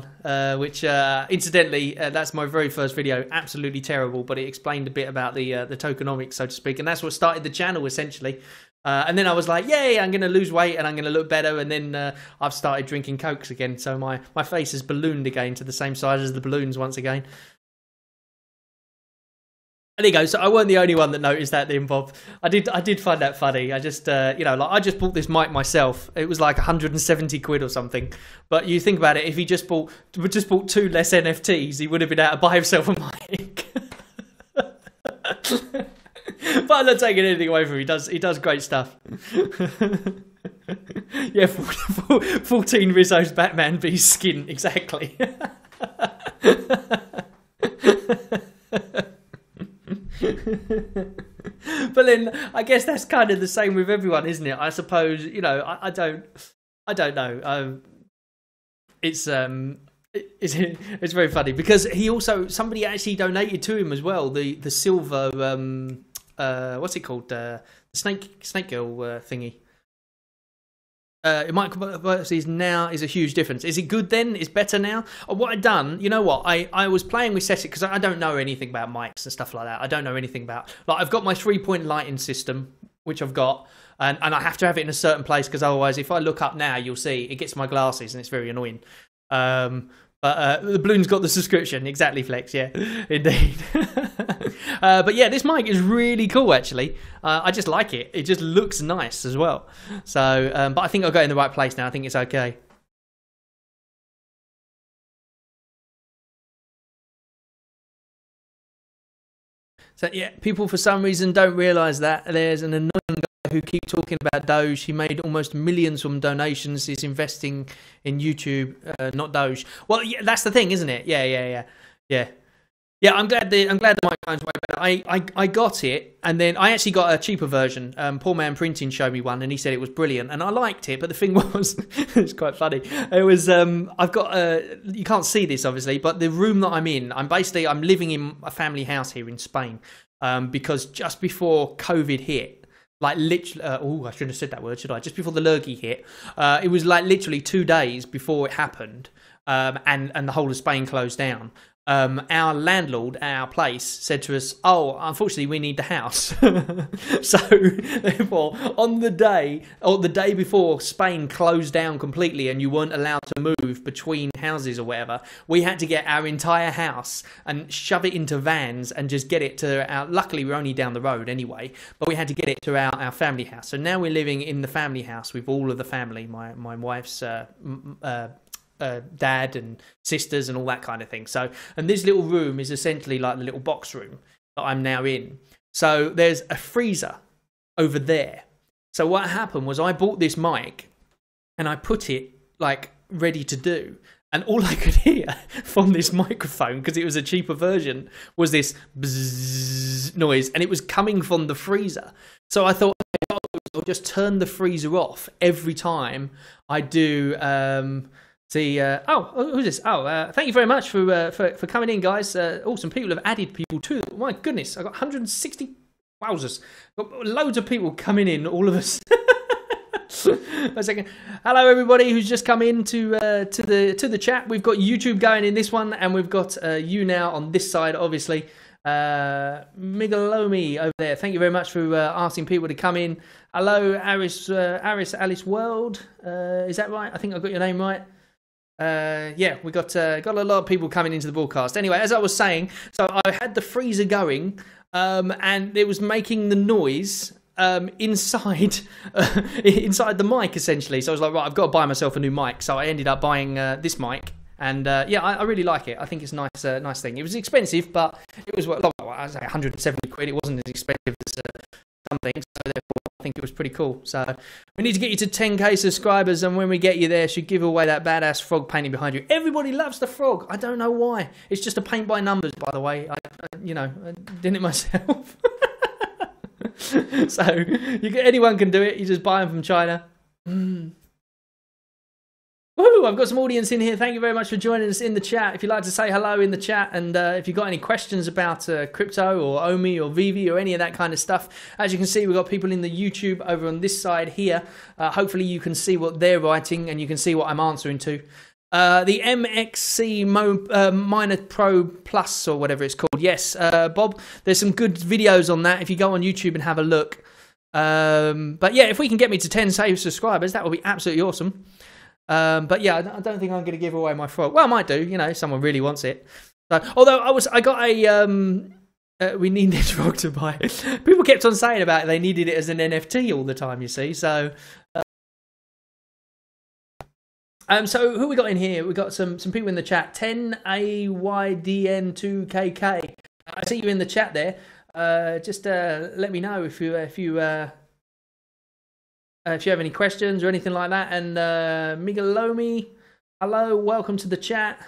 which incidentally that's my very first video. Absolutely terrible, but it explained a bit about the tokenomics, so to speak, and that's what started the channel essentially. And then I was like, yay, I'm going to lose weight and I'm going to look better. And then I've started drinking Cokes again, so my face has ballooned again to the same size as the balloons once again. There you go. So I weren't the only one that noticed that, then, Bob. I did find that funny. I just, like I just bought this mic myself. It was like 170 quid or something. But you think about it, if he just bought 2 less NFTs, he would have been able to buy himself a mic. But I'm not taking anything away from him. He does great stuff. Yeah, 14 Rizzo's Batman v Skin, exactly. But then I guess that's kind of the same with everyone, isn't it? I suppose, I don't know. It's very funny because somebody actually donated to him as well, the silver what's it called, the snake girl thingy. It might is a huge difference. Is it good then? Is better now? What I done, you know what? I was playing with setting because I don't know anything about mics and stuff like that. I don't know anything about, like, I've got my 3-point lighting system, which I've got, and I have to have it in a certain place because otherwise, if I look up now, you'll see it gets my glasses and it's very annoying. But the balloon's got the subscription. Exactly, Flex. Yeah, indeed. But yeah, this mic is really cool, actually. I just like it. It just looks nice as well. So, but I think I'll go in the right place now. I think it's okay. So yeah, people for some reason don't realise that there's an annoying guy who keeps talking about Doge. He made almost millions from donations. He's investing in YouTube, not Doge. Well, yeah, that's the thing, isn't it? Yeah. Yeah, I'm glad the microphone's way better. I got it, and then I actually got a cheaper version. Poor Man Printing showed me one, and he said it was brilliant, and I liked it. But the thing was, it's quite funny. It was I've got you can't see this obviously, but the room that I'm in, I'm living in a family house here in Spain, because just before COVID hit, like literally, I shouldn't have said that word, should I? Just before the lurgy hit, it was like literally 2 days before it happened, and the whole of Spain closed down. Our landlord at our place said to us, "Oh, unfortunately, we need the house." So, therefore, on the day before Spain closed down completely, and you weren't allowed to move between houses or whatever, we had to get our entire house and shove it into vans and just get it to our. Luckily, we're only down the road anyway, but we had to get it to our family house. So now we're living in the family house with all of the family. My wife's dad and sisters and all that kind of thing. So, and this little room is essentially like the little box room that I'm now in. So there's a freezer over there. So what happened was I bought this mic and I put it like ready to do. And all I could hear from this microphone, because it was a cheaper version, was this bzzz noise, and it was coming from the freezer. So I thought, I'll just turn the freezer off every time I do who's this? Thank you very much for coming in, guys. Awesome. People have added people too. My goodness, I got 160. Wowzers. Got loads of people coming in, all of us. A second. Hello, everybody who's just come in to the chat. We've got YouTube going in this one, and we've got YouNow on this side, obviously. Migalomi over there. Thank you very much for asking people to come in. Hello, Alice World. Is that right? I think I got your name right. Yeah, we got a lot of people coming into the broadcast. Anyway, as I was saying, so I had the freezer going, and it was making the noise inside the mic essentially. So I was like, right, I've got to buy myself a new mic. So I ended up buying this mic, and yeah, I really like it. I think it's a nice thing. It was expensive, but it was I was like 170 quid. It wasn't as expensive as something. So therefore, think it was pretty cool. So we need to get you to 10k subscribers, and when we get you there, should give away that badass frog painting behind you. Everybody loves the frog. I don't know why. It's just a paint by numbers, by the way. I did it myself. So anyone can do it. You just buy them from China. Woo, I've got some audience in here. Thank you very much for joining us in the chat. If you'd like to say hello in the chat, and if you've got any questions about crypto or OMI or VV or any of that kind of stuff, as you can see, we've got people in the YouTube over on this side here. Hopefully you can see what they're writing and you can see what I'm answering to. The MXC Miner Pro Plus or whatever it's called. Yes, Bob, there's some good videos on that if you go on YouTube and have a look. But yeah, if we can get me to 10 subscribers, that would be absolutely awesome. But yeah, I don't think I'm going to give away my frog. Well, I might do, if someone really wants it. So, although I got a we need this frog to buy. People kept on saying about it, they needed it as an NFT all the time, you see. So so who we got in here? We got some people in the chat. 10AYDN2KK. I see you in the chat there. Just let me know if you have any questions or anything like that. And Migalomi, hello, welcome to the chat.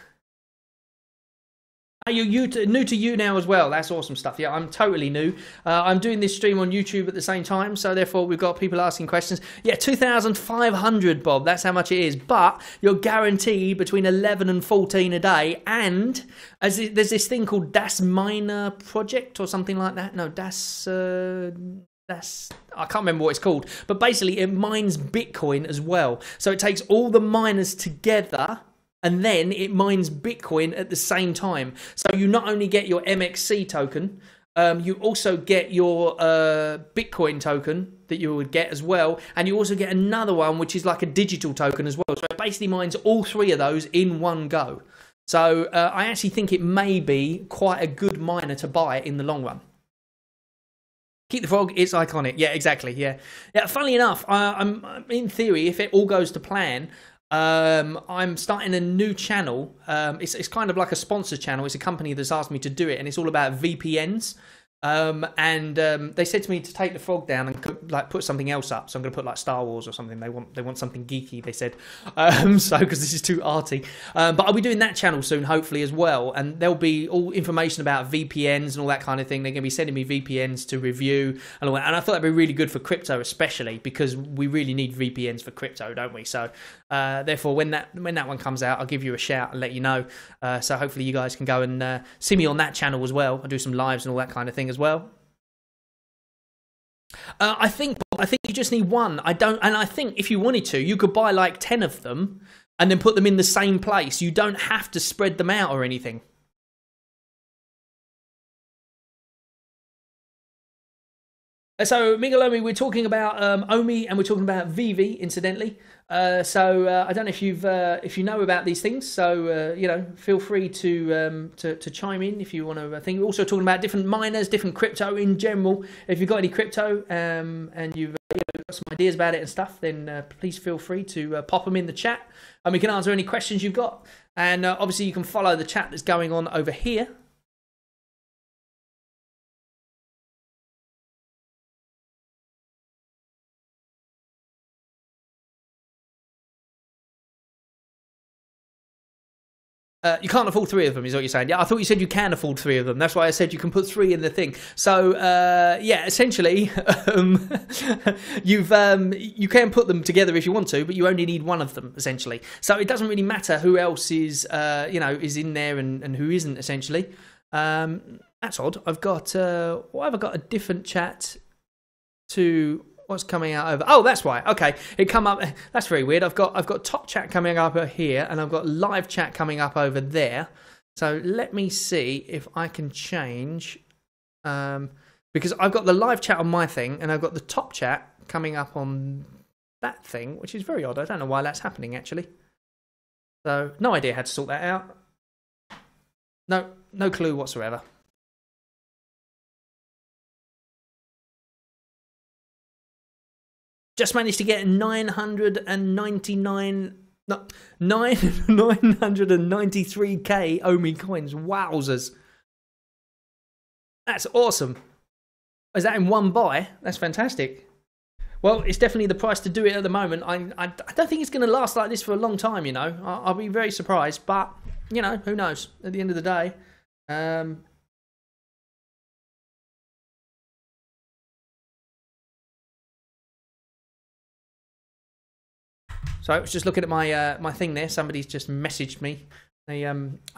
Are you new to YouNow as well? That's awesome stuff. Yeah, I'm totally new. I'm doing this stream on YouTube at the same time, so therefore we've got people asking questions. Yeah, 2,500, Bob. That's how much it is. But you're guaranteed between 11 and 14 a day. And there's this thing called Das Miner Project or something like that. No, I can't remember what it's called, but basically it mines Bitcoin as well. So it takes all the miners together and then it mines Bitcoin at the same time. So you not only get your MXC token, you also get your Bitcoin token that you would get as well, and you also get another one which is like a digital token as well. So it basically mines all three of those in one go. So I actually think it may be quite a good miner to buy in the long run. Keep the frog, it's iconic. Yeah, exactly. Yeah. Funnily enough, I'm in theory, if it all goes to plan, I'm starting a new channel. It's kind of like a sponsor channel. It's a company that's asked me to do it, and it's all about VPNs. They said to me to take the frog down and put something else up. So I'm going to put like Star Wars or something. They want something geeky, they said. So because this is too arty. But I'll be doing that channel soon, hopefully as well. And there'll be all information about VPNs and all that kind of thing. They're going to be sending me VPNs to review and all that. And I thought that'd be really good for crypto, especially because we really need VPNs for crypto, don't we? So therefore, when that one comes out, I'll give you a shout and let you know. So hopefully you guys can go and see me on that channel as well. I'll do some lives and all that kind of thing as well. I think you just need one. I think if you wanted to, you could buy like 10 of them and then put them in the same place. You don't have to spread them out or anything. So, Migalomi, we're talking about OMI and we're talking about VV, incidentally. So I don't know if you know about these things. So feel free to chime in if you want to think. We're also talking about different miners, different crypto in general. If you've got any crypto and you've got some ideas about it and stuff, then please feel free to pop them in the chat, and we can answer any questions you've got. And obviously, you can follow the chat that's going on over here. You can't afford 3 of them, is what you're saying. Yeah, I thought you said you can afford 3 of them. That's why I said you can put 3 in the thing. So yeah, essentially, you can put them together if you want to, but you only need one of them essentially. So it doesn't really matter who else is is in there and who isn't essentially. That's odd. I've got why have I got a different chat to what's coming out over? Oh, that's why. Okay, it come up. That's very weird. I've got top chat coming up over here, and I've got live chat coming up over there. So let me see if I can change, because I've got the live chat on my thing, and I've got the top chat coming up on that thing, which is very odd. I don't know why that's happening actually. So no idea how to sort that out. No clue whatsoever. Just managed to get 993k OMI coins. Wowzers. That's awesome. Is that in one buy? That's fantastic. Well, it's definitely the price to do it at the moment. I don't think it's going to last like this for a long time, you know. I'll be very surprised, but, you know, who knows at the end of the day. So I was just looking at my my thing there. Somebody's just messaged me. I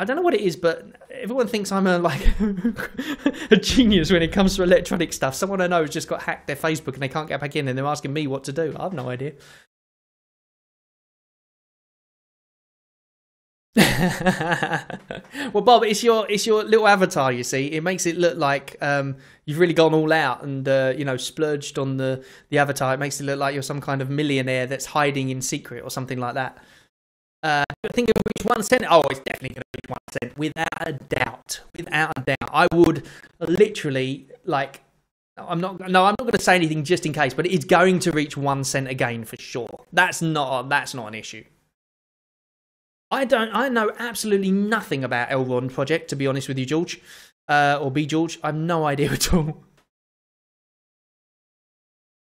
don't know what it is, but everyone thinks I'm a a genius when it comes to electronic stuff. Someone I know has just got hacked their Facebook and they can't get back in, and they're asking me what to do. I have no idea. Well, Bob, it's your little avatar. You see, it makes it look like you've really gone all out and you know, splurged on the avatar. It makes it look like you're some kind of millionaire that's hiding in secret or something like that. I think it'll reach 1 cent. Oh, it's definitely going to reach 1 cent, without a doubt. Without a doubt, I would literally like. I'm not going to say anything just in case, but it's going to reach 1 cent again for sure. That's not an issue. I know absolutely nothing about Elrond project, to be honest with you, George, or B George. I have no idea at all.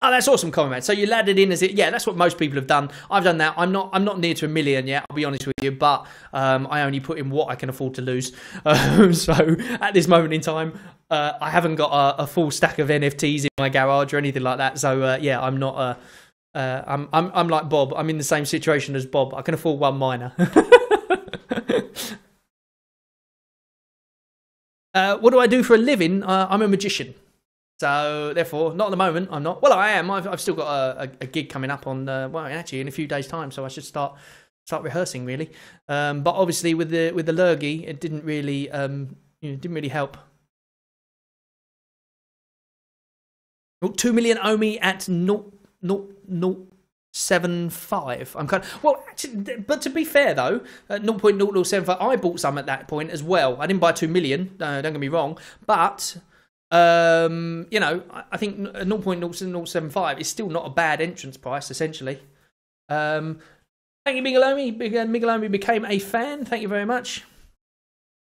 Oh, that's awesome comment, man. So you laddered in as it, yeah, that's what most people have done. I've done that. I'm not near to 1 million yet, I'll be honest with you, but I only put in what I can afford to lose. So at this moment in time, I haven't got a full stack of NFTs in my garage or anything like that. So yeah, I'm not. I'm like Bob. I'm in the same situation as Bob. I can afford one miner. What do I do for a living? I'm a magician. So therefore, not at the moment. I'm not. Well, I am. I've still got a gig coming up on well, actually in a few days' time. So I should start rehearsing really. But obviously with the lurgy, it didn't really didn't really help. 2 million owe me at 0.075. I'm kind of, well, actually, but to be fair though, at 0.0075, I bought some at that point as well. I didn't buy 2 million. Don't get me wrong, but. You know, I think 0.0075 is still not a bad entrance price, essentially. Thank you, Migalomi. Migalomi became a fan. Thank you very much.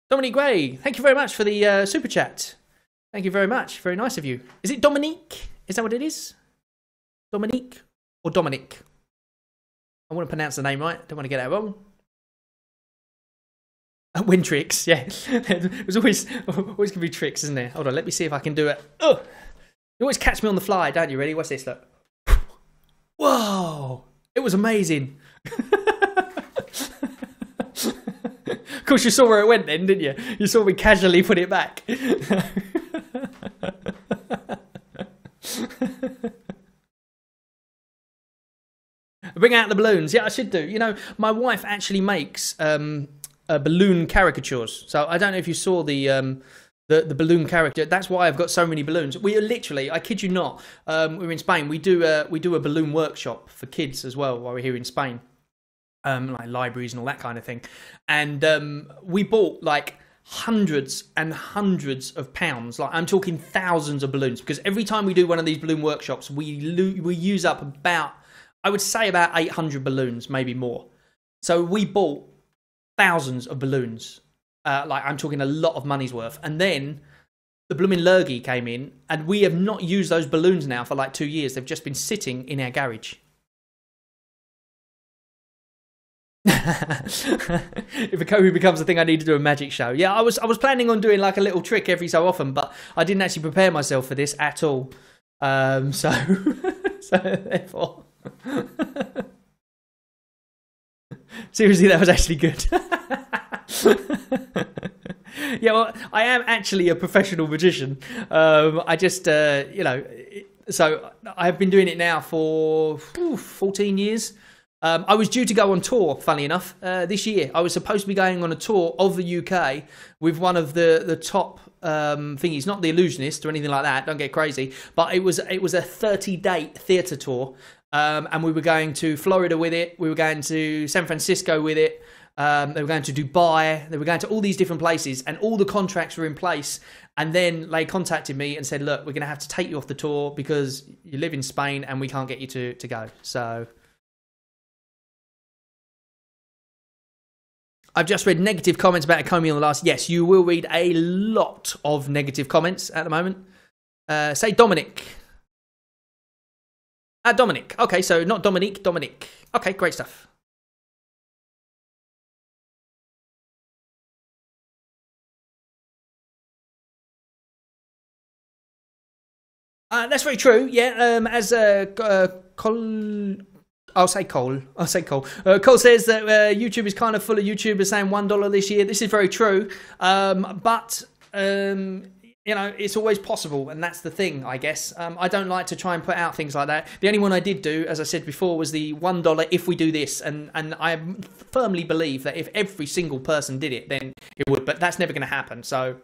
Dominique Gray, thank you very much for the super chat. Thank you very much. Very nice of you. Is it Dominique? Is that what it is? Dominique or Dominic? I want to pronounce the name right. Don't want to get that wrong. Win tricks, yeah. There's always gonna be tricks, isn't there? Hold on, let me see if I can do it. Oh, you always catch me on the fly, don't you? Ready? What's this? Look. Whoa! It was amazing. Of course, you saw where it went then, didn't you? You saw me casually put it back. Bring out the balloons. Yeah, I should do. You know, my wife actually makes balloon caricatures. So I don't know if you saw the balloon caricature. That's why I've got so many balloons. We are literally, I kid you not, we're in Spain. We do a balloon workshop for kids as well while we're here in Spain, like libraries and all that kind of thing. And we bought like hundreds and hundreds of pounds. Like I'm talking thousands of balloons, because every time we do one of these balloon workshops, we use up about, I would say about 800 balloons, maybe more. So we bought thousands of balloons. Like I'm talking a lot of money's worth. And then the blooming lurgy came in, and we have not used those balloons now for like 2 years. They've just been sitting in our garage. If a Kobe becomes a thing, I need to do a magic show. Yeah, I was planning on doing like a little trick every so often, but I didn't actually prepare myself for this at all. So therefore. Seriously, that was actually good. Yeah, well, I am actually a professional magician. I just, you know, so I've been doing it now for 14 years. I was due to go on tour, funnily enough, this year. I was supposed to be going on a tour of the UK with one of the top thingies, not the Illusionist or anything like that. Don't get crazy, but it was a 30-day theatre tour. And we were going to Florida with it. We were going to San Francisco with it. They were going to Dubai. They were going to all these different places, and all the contracts were in place. And then they contacted me and said, look, we're going to have to take you off the tour because you live in Spain and we can't get you to go. So I've just read negative comments about Comey on the last. Yes, you will read a lot of negative comments at the moment. Say Dominic. Dominic. Okay, so not Dominique, Dominic. Okay, great stuff. That's very true. Yeah. I'll say Cole. Cole says that YouTube is kind of full of YouTubers saying $1 this year. This is very true. But you know, it's always possible, and that's the thing, I guess. I don't like to try and put out things like that. The only one I did do, as I said before, was the $1 if we do this, and I firmly believe that if every single person did it, then it would. But that's never going to happen. So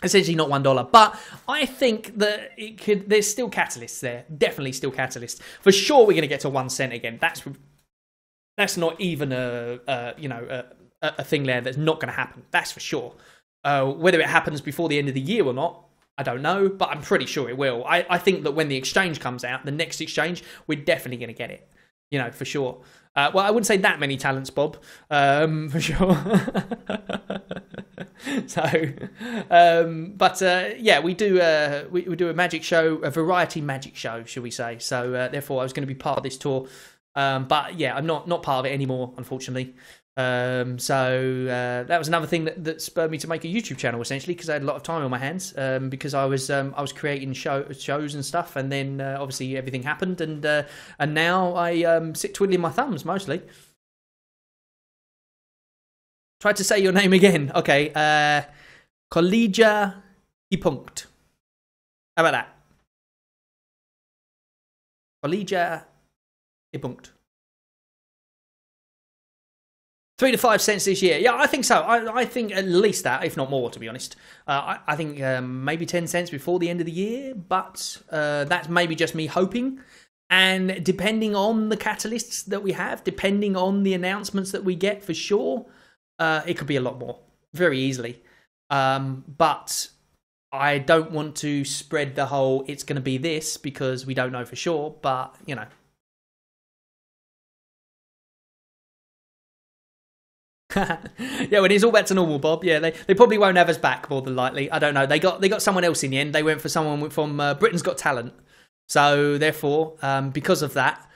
essentially not $1, but I think that it could. There's still catalysts there, definitely still catalysts. For sure, we're going to get to 1 cent again. That's not even a thing there that's not going to happen. That's for sure. Whether it happens before the end of the year or not, I don't know, but I'm pretty sure it will. I think that when the exchange comes out, the next exchange, we're definitely going to get it. You know, for sure. Well, I wouldn't say that many talents, Bob, for sure. Yeah, we do a magic show, a variety magic show, shall we say? So therefore, I was going to be part of this tour, but yeah, I'm not part of it anymore, unfortunately. That was another thing that spurred me to make a YouTube channel, essentially, because I had a lot of time on my hands, because I was creating shows and stuff, and then obviously everything happened, and now I sit twiddling my thumbs mostly. Try to say your name again. Okay, Collegia Punkt. How about that? Collegia Punkt. 3 to 5 cents this year. Yeah, I think so. I think at least that, if not more, to be honest. I think maybe 10 cents before the end of the year, but that's maybe just me hoping. And depending on the catalysts that we have, depending on the announcements that we get, for sure, it could be a lot more, very easily. But I don't want to spread the whole it's going to be this, because we don't know for sure, but, you know. Yeah, when it's all back to normal, Bob. Yeah, they probably won't have us back, more than likely. I don't know. They got someone else in the end. They went for someone from Britain's Got Talent. So therefore, because of that,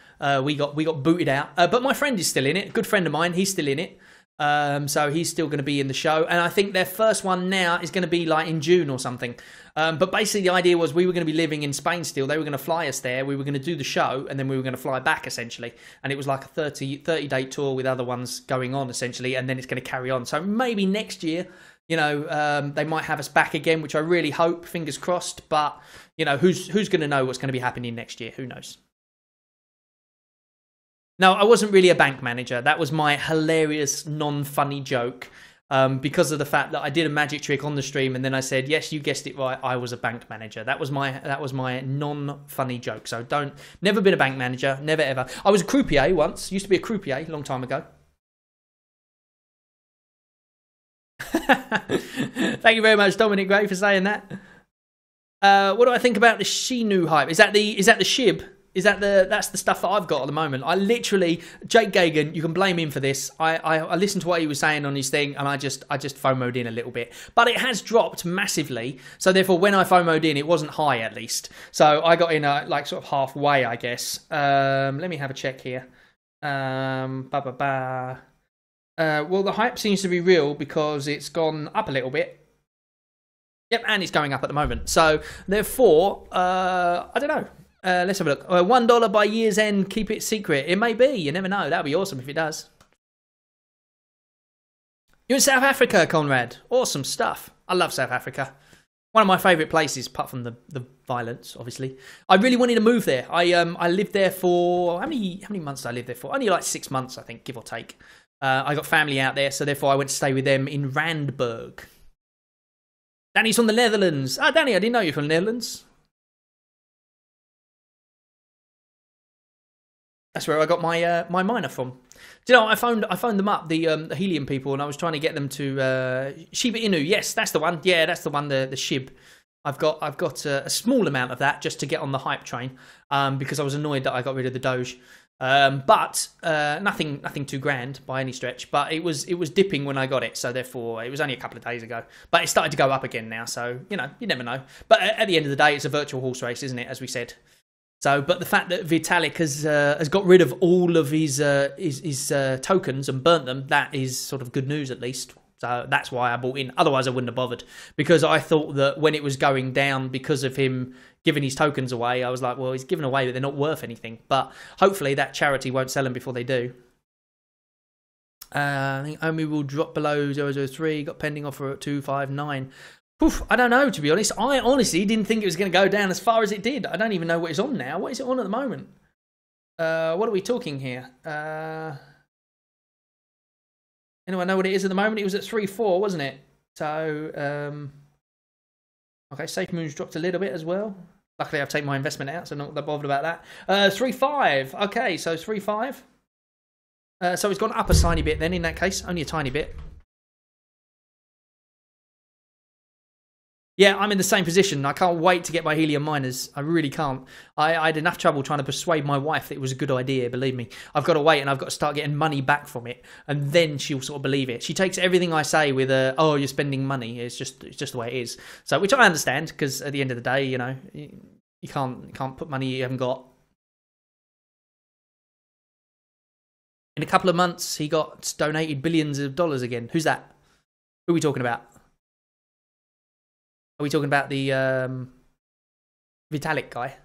we got booted out. But my friend is still in it. A good friend of mine, he's still in it. So he's still going to be in the show, and I think their first one now is going to be like in June or something. But basically the idea was we were going to be living in Spain still. They were going to fly us there. We were going to do the show, and then we were going to fly back, essentially. And it was like a 30-day tour with other ones going on, essentially, and then it's going to carry on. So maybe next year, you know, they might have us back again, which I really hope, fingers crossed. But, you know, who's going to know what's going to be happening next year? Who knows? No, I wasn't really a bank manager. That was my hilarious, non-funny joke, because of the fact that I did a magic trick on the stream, and then I said, "Yes, you guessed it right. I was a bank manager." That was my non-funny joke. So never been a bank manager, never ever. I was a croupier once. Used to be a croupier a long time ago. Thank you very much, Dominic Gray, for saying that. What do I think about the Shinu hype? Is that the Shib? That's the stuff that I've got at the moment. I literally, Jake Gagan, you can blame him for this. I listened to what he was saying on his thing, and I just FOMO'd in a little bit. But it has dropped massively, so therefore when I FOMO'd in, it wasn't high at least. So I got in like sort of halfway, I guess. Let me have a check here. Well, the hype seems to be real because it's gone up a little bit. Yep, and it's going up at the moment. So therefore, I don't know. Let's have a look. $1 by year's end, keep it secret. It may be. You never know. That would be awesome if it does. You're in South Africa, Conrad. Awesome stuff. I love South Africa. One of my favourite places, apart from the violence, obviously. I really wanted to move there. I lived there for... How many months did I live there for? Only like 6 months, I think, give or take. I got family out there, so therefore I went to stay with them in Randburg. Danny's from the Netherlands. Ah, Danny, I didn't know you were from the Netherlands. That's where I got my my miner from. Do you know, I phoned them up, the Helium people, and I was trying to get them to Shiba Inu. Yes, that's the one. Yeah, that's the one. The Shib. I've got a small amount of that just to get on the hype train, because I was annoyed that I got rid of the Doge. But nothing too grand by any stretch. But it was dipping when I got it, so therefore it was only a couple of days ago. But it started to go up again now, so you know, you never know. But at the end of the day, it's a virtual horse race, isn't it? As we said. So, but the fact that Vitalik has got rid of all of his tokens and burnt them, that is sort of good news at least. So that's why I bought in. Otherwise, I wouldn't have bothered, because I thought that when it was going down because of him giving his tokens away, I was like, well, he's given away, but they're not worth anything. But hopefully that charity won't sell them before they do. I think Omi will drop below 003. Got pending offer at 259. Oof, I don't know, to be honest. I honestly didn't think it was going to go down as far as it did. I don't even know what it's on now. What is it on at the moment? What are we talking here? Anyone know what it is at the moment? It was at 3.4, wasn't it? So, okay, Safe Moon's dropped a little bit as well. Luckily, I've taken my investment out, so I'm not that bothered about that. 3.5. Okay, so 3.5. So it's gone up a tiny bit then, in that case. Only a tiny bit. Yeah, I'm in the same position. I can't wait to get my helium miners. I really can't. I had enough trouble trying to persuade my wife that it was a good idea, believe me. I've got to wait and I've got to start getting money back from it. And then she'll sort of believe it. She takes everything I say with oh, you're spending money. It's just the way it is. So, which I understand, because at the end of the day, you know, you can't put money you haven't got. In a couple of months, he got donated billions of dollars again. Who's that? Who are we talking about? Are we talking about the Vitalik guy?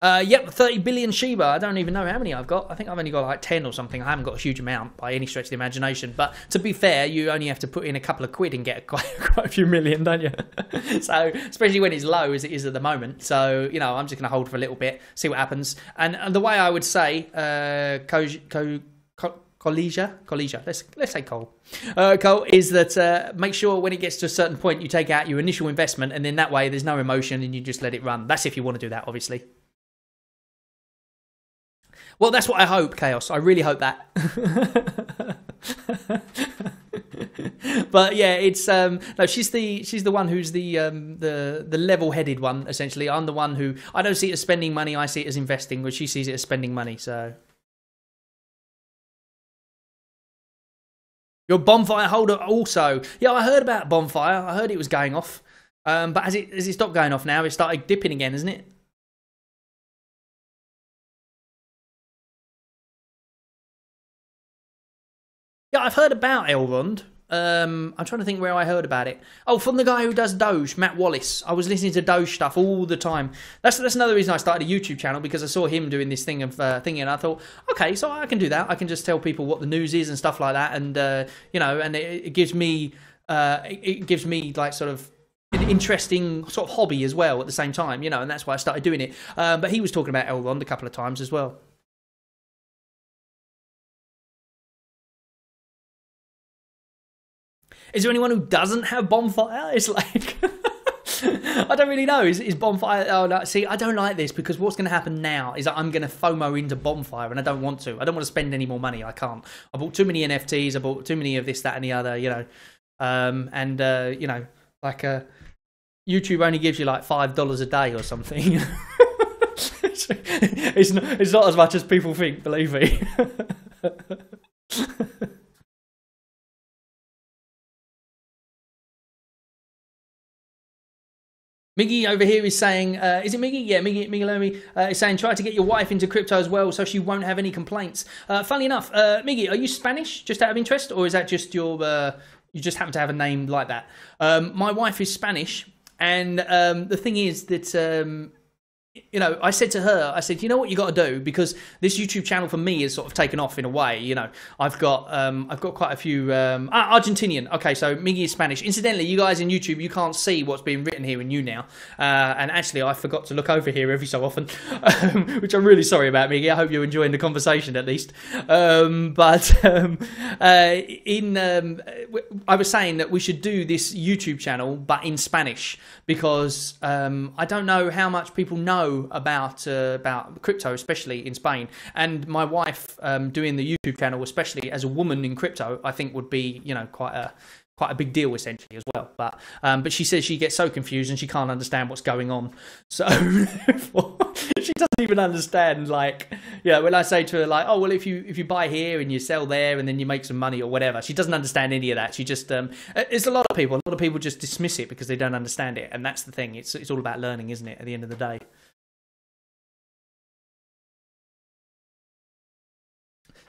Yep, 30 billion Shiba. I don't even know how many I've got. I think I've only got like 10 or something. I haven't got a huge amount by any stretch of the imagination. But to be fair, you only have to put in a couple of quid and get quite a few million, don't you? So, especially when it's low as it is at the moment. So, you know, I'm just going to hold for a little bit, see what happens. And the way I would say, Collegia, let's say Cole. Cole, is that make sure when it gets to a certain point, you take out your initial investment, and then that way there's no emotion and you just let it run. That's if you want to do that, obviously. Well, that's what I hope, Chaos. I really hope that. But yeah, it's no. She's the one who's the level-headed one. Essentially, I'm the one who I don't see it as spending money. I see it as investing, but she sees it as spending money. So your bonfire holder also. Yeah, I heard about bonfire. I heard it was going off. But has it stopped going off now? It started dipping again, isn't it? Yeah, I've heard about Elrond. I'm trying to think where I heard about it. Oh, from the guy who does Doge, Matt Wallace. I was listening to Doge stuff all the time. That's another reason I started a YouTube channel, because I saw him doing this thing of thinking, and I thought, okay, so I can do that. I can just tell people what the news is and stuff like that, and you know, and it gives me like sort of an interesting sort of hobby as well at the same time, you know, and that's why I started doing it. But he was talking about Elrond a couple of times as well. Is there anyone who doesn't have bonfire? It's like I don't really know. Is bonfire? Oh no, see, I don't like this, because what's going to happen now is that I'm going to FOMO into bonfire, and I don't want to. I don't want to spend any more money. I can't. I bought too many NFTs. I bought too many of this, that, and the other. You know, you know, like YouTube only gives you like $5 a day or something. It's not as much as people think. Believe me. Miggy over here is saying, is it Miggy? Yeah, Miggy Lomi is saying, try to get your wife into crypto as well so she won't have any complaints. Funnily enough, Miggy, are you Spanish, just out of interest? Or is that just your, you just happen to have a name like that? My wife is Spanish, and the thing is that, you know, I said to her, I said, you know what you got to do, because this YouTube channel for me is sort of taken off in a way. You know, I've got quite a few Argentinian. Okay, so Miggy is Spanish. Incidentally, you guys in YouTube, you can't see what's being written here in YouNow, and actually, I forgot to look over here every so often, which I'm really sorry about, Miggy. I hope you're enjoying the conversation at least. I was saying that we should do this YouTube channel, but in Spanish, because I don't know how much people know about crypto, especially in Spain. And my wife doing the YouTube channel, especially as a woman in crypto, I think would be, you know, quite quite a big deal essentially as well. But she says she gets so confused and she can't understand what's going on. So she doesn't even understand, like, when I say to her, like, oh well, if you buy here and you sell there and then you make some money or whatever, she doesn't understand any of that. She just it's a lot of people just dismiss it because they don't understand it, and that's the thing. It's all about learning, isn't it, at the end of the day?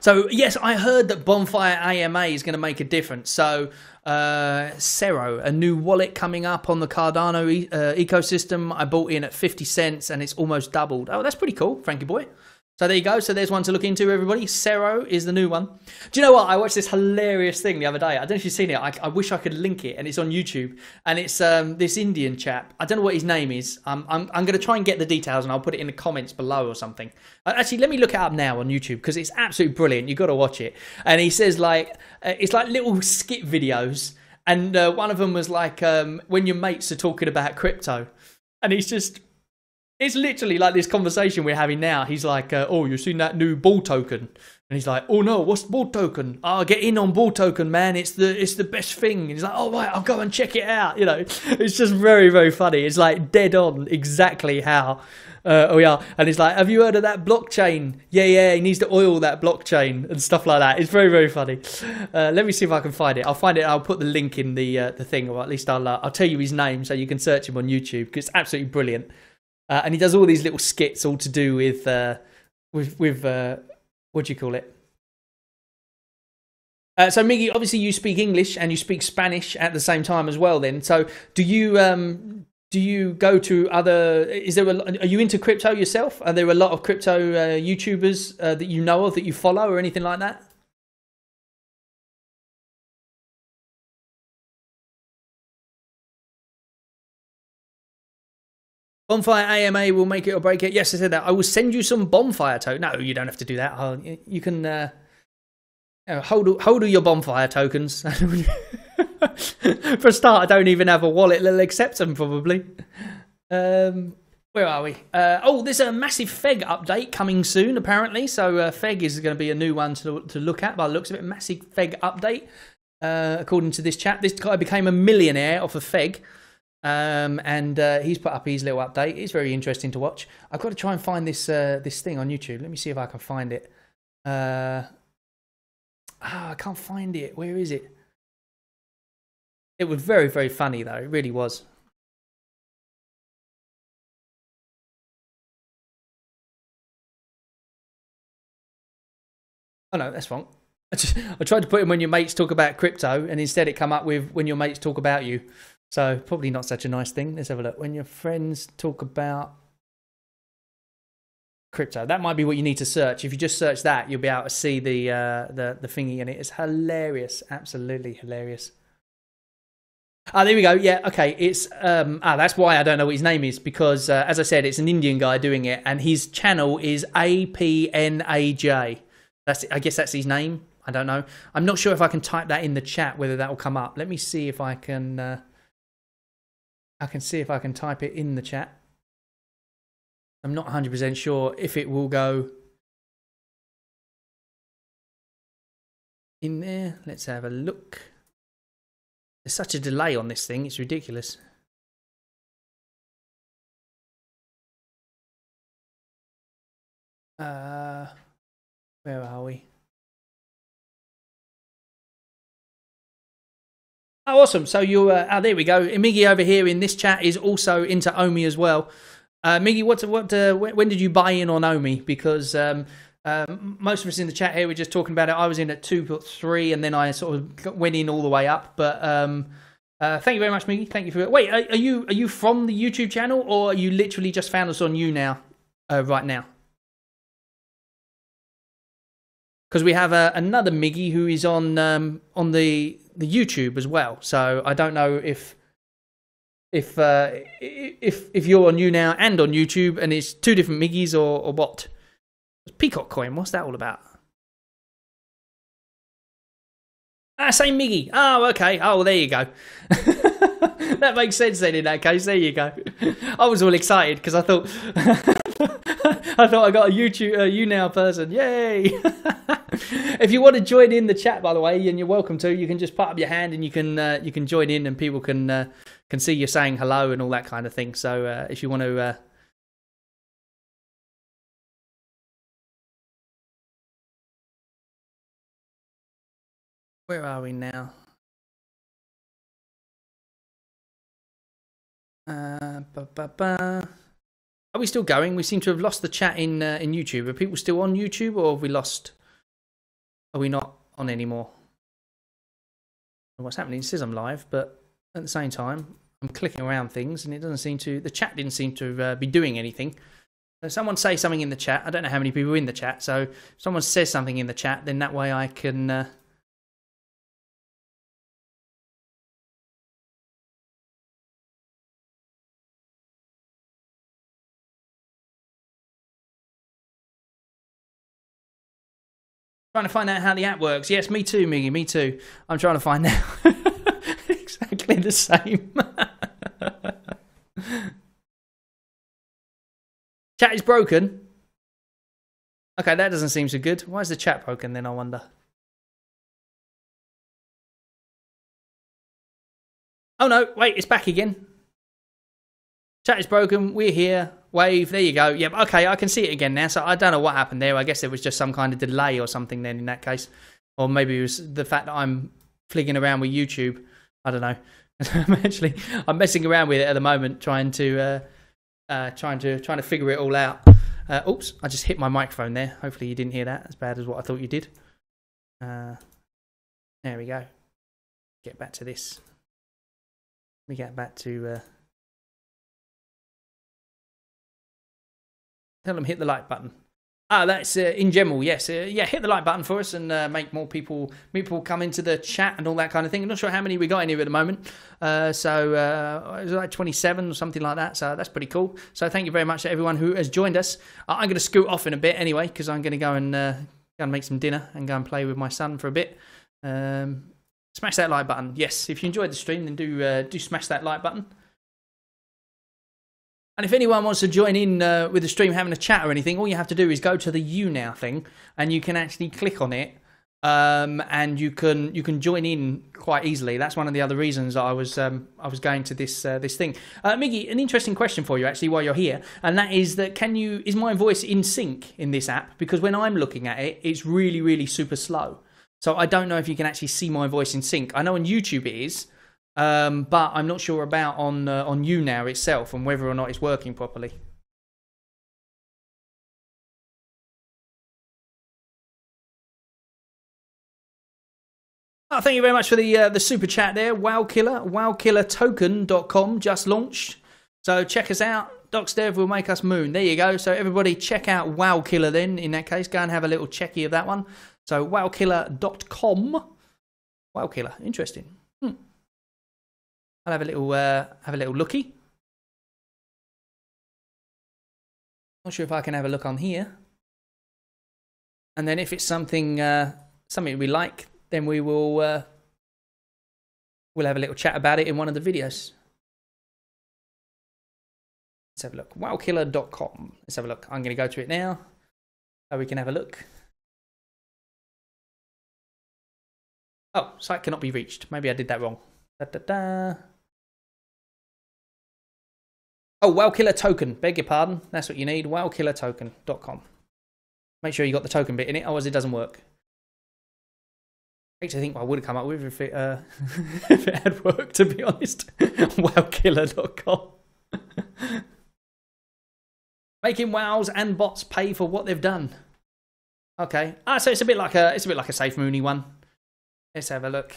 So, yes, I heard that Bonfire AMA is going to make a difference. So, Cero, a new wallet coming up on the Cardano ecosystem. I bought in at 50 cents and it's almost doubled. Oh, that's pretty cool, Frankie boy. So there you go. So there's one to look into, everybody. Cero is the new one. Do you know what? I watched this hilarious thing the other day. I don't know if you've seen it. I wish I could link it, and it's on YouTube. And it's this Indian chap. I don't know what his name is. I'm going to try and get the details, and I'll put it in the comments below or something. Actually, let me look it up now on YouTube because it's absolutely brilliant. You've got to watch it. And he says, like, it's like little skit videos. And one of them was like when your mates are talking about crypto. And he's just... It's literally like this conversation we're having now. He's like, oh, you've seen that new Bull token? And he's like, oh no, what's Bull token? Oh, get in on Bull token, man. It's the best thing. And he's like, oh, right, I'll go and check it out. You know, it's just very, very funny. It's like dead on exactly how we are. And he's like, have you heard of that blockchain? Yeah, he needs to oil that blockchain and stuff like that. It's very, very funny. Let me see if I can find it. I'll find it. I'll put the link in the thing, or at least I'll tell you his name so you can search him on YouTube because it's absolutely brilliant. And he does all these little skits all to do with what do you call it? So Miggy, obviously you speak English and you speak Spanish at the same time as well. Then, so do you go to other? Are you into crypto yourself? Are there a lot of crypto YouTubers that you know of that you follow or anything like that? Bonfire AMA will make it or break it. Yes, I said that. I will send you some bonfire token. No, you don't have to do that. You can hold all your bonfire tokens. For a start, I don't even have a wallet that'll accept them, probably. Where are we? Oh, there's a massive FEG update coming soon, apparently. So FEG is going to be a new one to look at by the looks of it. Massive FEG update. According to this chat, this guy became a millionaire off of FEG. And he's put up his little update. It's very interesting to watch. I've got to try and find this this thing on YouTube. Let me see if I can find it. I can't find it. Where is it? It was very, very funny though. It really was. Oh no, that's wrong. I tried to put in when your mates talk about crypto, and instead it come up with when your mates talk about you. So probably not such a nice thing. Let's have a look. When your friends talk about crypto, that might be what you need to search. If you just search that, you'll be able to see the thingy in it. It's hilarious, absolutely hilarious. Ah, there we go. Yeah, okay. It's that's why I don't know what his name is because, as I said, it's an Indian guy doing it, and his channel is APNAJ. I guess that's his name. I don't know. I'm not sure if I can type that in the chat whether that will come up. Let me see if I can. I can see if I can type it in the chat. I'm not 100% sure if it will go in there. Let's have a look. There's such a delay on this thing. It's ridiculous. Where are we? Oh, awesome. So you're... there we go. Miggy over here in this chat is also into Omi as well. Miggy, when did you buy in on Omi? Because most of us in the chat here were just talking about it. I was in at 2.3 and then I sort of went in all the way up. But thank you very much, Miggy. Thank you for it. Wait, are you from the YouTube channel or are you literally just found us on YouNow right now? Because we have another Miggy who is on the YouTube as well. So I don't know if you're on YouNow and on YouTube and it's two different Miggies or what. Peacock coin, what's that all about? Ah, same Miggy. Oh, okay. Oh, well, there you go. That makes sense then in that case. There you go. I was all excited because I thought I thought I got a YouTube YouNow person. Yay! If you want to join in the chat, by the way, and you're welcome to, you can just put up your hand and you can join in, and people can see you saying hello and all that kind of thing. So if you want to. Where are we now? Are we still going? We seem to have lost the chat in YouTube. Are people still on YouTube, or have we lost? Are we not on anymore? What's happening? It says I'm live, but at the same time, I'm clicking around things, and it doesn't seem to. The chat didn't seem to be doing anything. Someone say something in the chat. I don't know how many people are in the chat, so if someone says something in the chat, then that way I can. Trying to find out how the app works. Yes, me too, Miggy, me too. I'm trying to find out. Exactly the same. Chat is broken. Okay, that doesn't seem so good. Why is the chat broken then, I wonder? Oh no, wait, it's back again. Chat is broken, we're here. Wave, there you go. Yep, okay, I can see it again now. So I don't know what happened there. I guess it was just some kind of delay or something then in that case. Or maybe it was the fact that I'm fligging around with YouTube. I don't know. I'm messing around with it at the moment, trying to figure it all out. Oops, I just hit my microphone there. Hopefully you didn't hear that as bad as what I thought you did. There we go. Get back to this. Let me get back to... Tell them hit the like button. That's in general, yes. Yeah, hit the like button for us and make more people come into the chat and all that kind of thing. I'm not sure how many we got in here at the moment. So it was like 27 or something like that. So that's pretty cool. So thank you very much to everyone who has joined us. I'm going to scoot off in a bit anyway, because I'm going to go and make some dinner and go and play with my son for a bit. Smash that like button. Yes, if you enjoyed the stream, then do smash that like button. And if anyone wants to join in with the stream having a chat or anything, all you have to do is go to the YouNow thing, and you can actually click on it, and you can join in quite easily. That's one of the other reasons I was going to this thing. Miggy, an interesting question for you actually while you're here, and that is that is my voice in sync in this app? Because when I'm looking at it, it's really, really super slow. So I don't know if you can actually see my voice in sync. I know on YouTube it is. But I'm not sure about on YouNow itself and whether or not it's working properly. Oh, thank you very much for the super chat there. WowKiller, wowkillertoken.com just launched. So check us out. DocsDev will make us moon. There you go. So everybody check out WowKiller then. In that case, go and have a little checky of that one. So wowkiller.com. WowKiller, interesting. I'll have a little looky. Not sure if I can have a look on here. And then if it's something we like, then we'll have a little chat about it in one of the videos. Let's have a look. Wowkiller.com. Let's have a look. I'm going to go to it now so we can have a look. Oh, site cannot be reached. Maybe I did that wrong. Oh, WowKiller token. Beg your pardon. That's what you need. WowKillertoken.com. Make sure you got the token bit in it, otherwise it doesn't work. Actually, I think what I would have come up with if it, if it had worked, to be honest. WowKiller.com. Making wows and bots pay for what they've done. Okay. So it's a bit like a Safe Mooney one. Let's have a look.